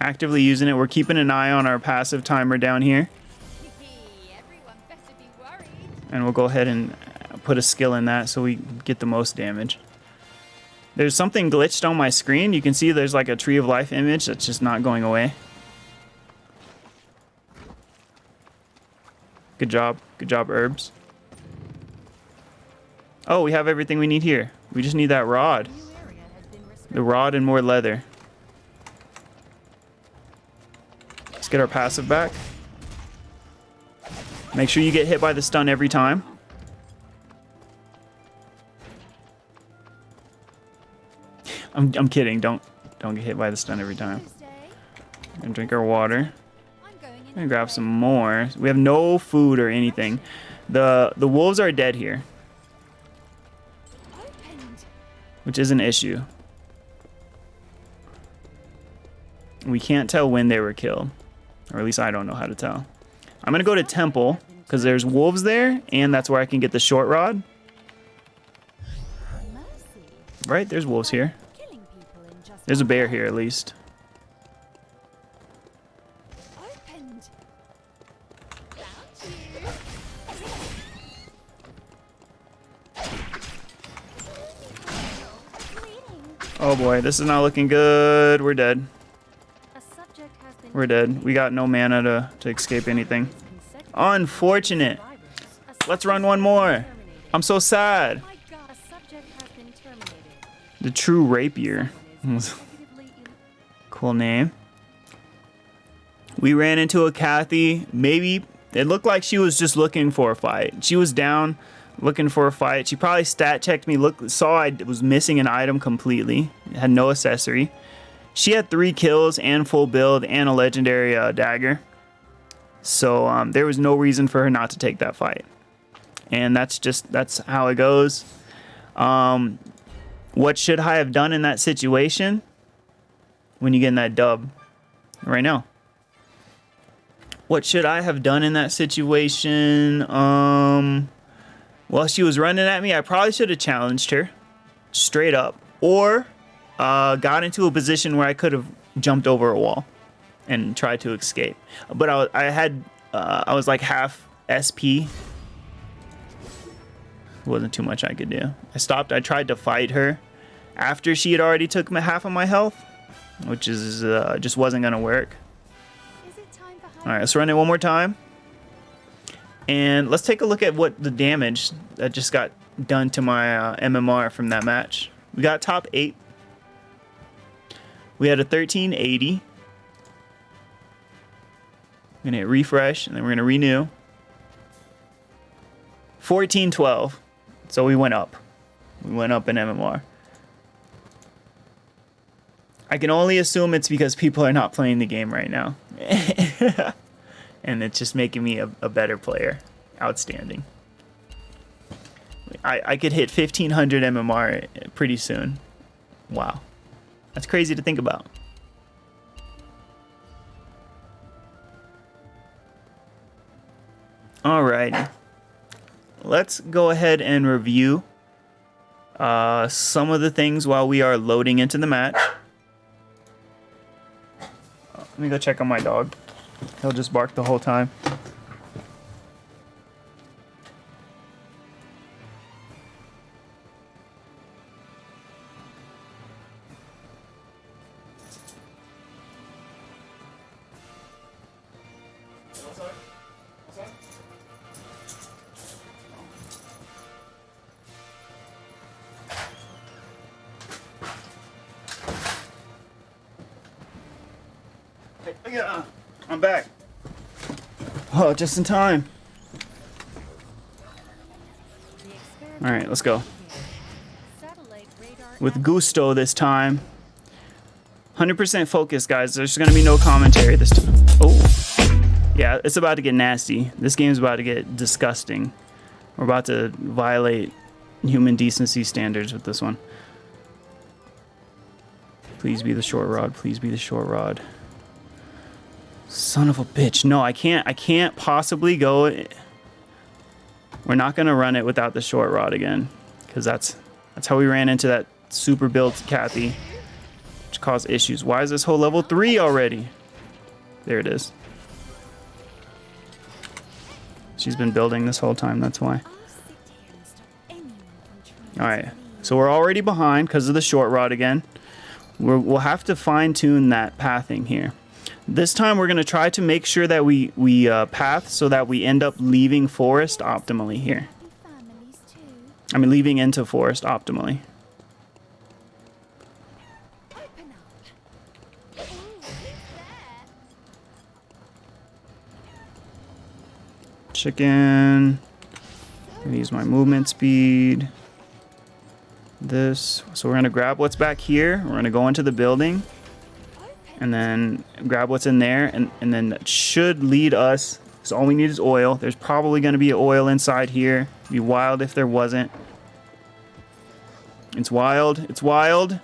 S1: Actively using it. We're keeping an eye on our passive timer down here.
S2: Everyone better be worried.
S1: And we'll go ahead and put a skill in that so we get the most damage. There's something glitched on my screen. You can see there's like a tree of life image that's just not going away. Good job. Good job, Herbs. Oh, we have everything we need here. We just need that rod.
S3: New area has been restricted.
S1: The rod and more leather. Let's get our passive back. Make sure you get hit by the stun every time. I'm kidding. Don't get hit by the stun every time.
S2: Tuesday.
S1: And drink our water.
S2: I'm going in.
S1: I'm gonna grab some more. We have no food or anything. The wolves are dead here,
S2: Opened.
S1: which is an issue. We can't tell when they were killed, or at least I don't know how to tell. I'm gonna go to temple because there's wolves there, and that's where I can get the short rod.
S2: Mercy.
S1: Right, there's wolves here.
S2: Killing people in just
S1: There's a
S2: one
S1: bear
S2: day.
S1: here at least.
S2: Opened. Found you. Greetings.
S1: Oh boy, this is not looking good. We're dead.
S3: A subject has been
S1: We're dead. We got no mana to escape anything.
S3: consecutive
S1: Unfortunate.
S3: survivors. A
S1: Let's
S3: subject
S1: run
S3: has
S1: one
S3: been
S1: more.
S3: terminated.
S1: I'm so sad.
S2: My God.
S3: A subject has been terminated.
S1: The true rapier.
S3: Someone is consecutively
S1: Cool name. We ran into a Kathy. Maybe it looked like she was just looking for a fight. She was down looking for a fight. She probably stat checked me, saw I was missing an item completely. Had no accessory. She had 3 kills and full build and a legendary dagger. So there was no reason for her not to take that fight. And that's how it goes. What should I have done in that situation? When you get in that dub right now. What should I have done in that situation? Well, she was running at me. I probably should have challenged her straight up, or got into a position where I could have jumped over a wall and tried to escape. But I was like half SP. Wasn't too much I could do. I stopped. I tried to fight her after she had already took half of my health, which is just wasn't gonna work.
S2: Is it time for
S1: All right, let's run it one more time. And let's take a look at what the damage that just got done to my MMR from that match. We got top 8. We had a 1380. We're gonna hit refresh, and then we're gonna renew. 1412. So we went up. We went up in MMR. I can only assume it's because people are not playing the game right now. And it's just making me a better player. Outstanding. I could hit 1500 MMR pretty soon. Wow. That's crazy to think about. Alright. Let's go ahead and review some of the things while we are loading into the match. Let me go check on my dog. He'll just bark the whole time. Yeah, I'm back. Oh, just in time. All right, let's go. With gusto this time. 100% focus, guys. There's going to be no commentary this time. Oh, yeah, it's about to get nasty. This game's about to get disgusting. We're about to violate human decency standards with this one. Please be the short rod. Please be the short rod. Son of a bitch. No, I can't possibly go. We're not going to run it without the short rod again. Because that's how we ran into that super built Kathy. Which caused issues. Why is this whole level 3 already? There it is. She's been building this whole time, that's why. Alright, so we're already behind because of the short rod again. We'll have to fine tune that pathing here. This time we're going to try to make sure that we path so that we end up leaving forest optimally here. I mean leaving into forest optimally. Chicken. I'm gonna use my movement speed. This. So we're gonna grab what's back here. We're gonna go into the building. And then grab what's in there. And then that should lead us. So all we need is oil. There's probably gonna be oil inside here. It'd be wild if there wasn't. It's wild. It's wild.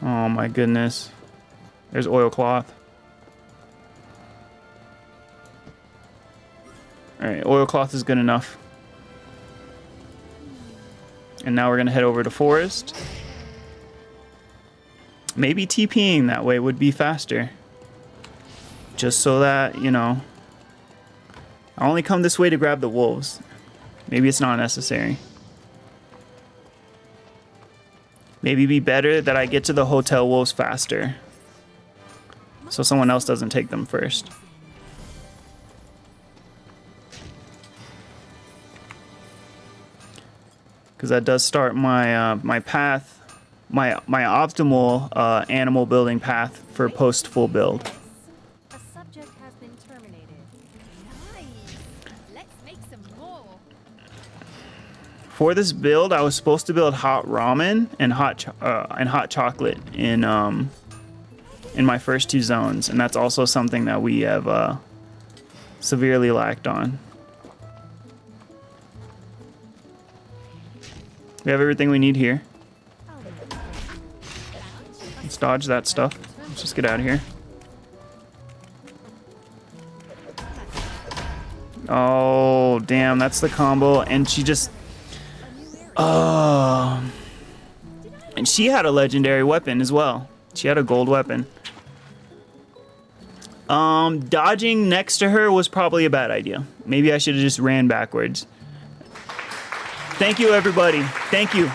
S1: Oh my goodness. There's oilcloth. Alright, oilcloth is good enough. And now we're going to head over to forest. Maybe TPing that way would be faster. Just so that, you know, I only come this way to grab the wolves. Maybe it's not necessary. Maybe it'd be better that I get to the hotel wolves faster. So someone else doesn't take them first. Because that does start my my path, my optimal animal building path for post full build.
S3: A subject has been terminated.
S2: Nice. Let's make some more.
S1: For this build, I was supposed to build hot ramen and hot chocolate in my first 2 zones, and that's also something that we have severely lacked on. We have everything we need here. Let's dodge that stuff. Let's just get out of here. Oh, damn, that's the combo. And she just... Oh. And she had a legendary weapon as well. She had a gold weapon. Dodging next to her was probably a bad idea. Maybe I should have just ran backwards. Thank you, everybody. Thank you.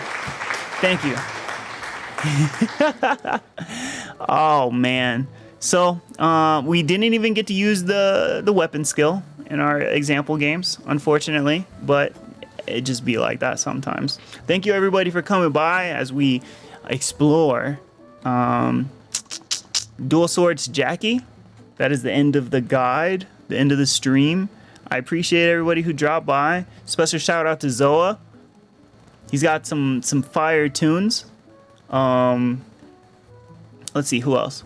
S1: Thank you. Oh, man. So, we didn't even get to use the weapon skill in our example games, unfortunately. But it just be like that sometimes. Thank you, everybody, for coming by as we explore Dual Swords Jackie. That is the end of the guide, the end of the stream. I appreciate everybody who dropped by. Special shout out to Zoa. He's got some fire tunes. Let's see, who else?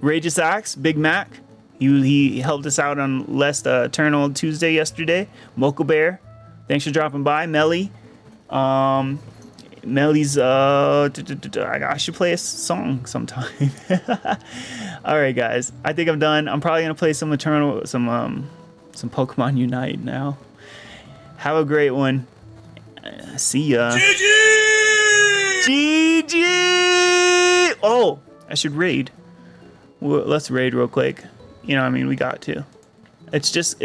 S1: Rageous Axe, Big Mac. He helped us out on Last Eternal Tuesday yesterday. Mocha Bear, thanks for dropping by. Melly. Melly's I should play a song sometime. All right, guys. I think I'm done. I'm probably gonna play some Pokemon Unite now. Have a great one. See ya. GG! GG! Oh, I should raid. Well, let's raid real quick. You know, I mean, we got to. It's just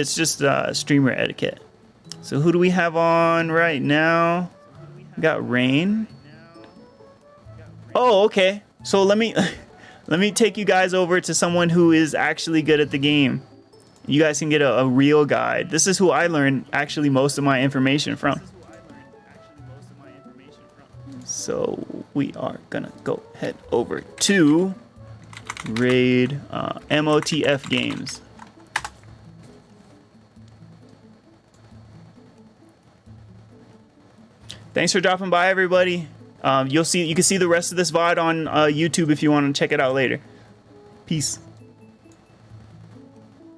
S1: streamer etiquette. So who do we have on right now? We got Rain. Oh, okay. So let me take you guys over to someone who is actually good at the game. You guys can get a real guide. This is who I learned actually most of my information from. So we are gonna go head over to Raid MOTF Games. Thanks for dropping by, everybody. You can see the rest of this VOD on YouTube if you want to check it out later. Peace.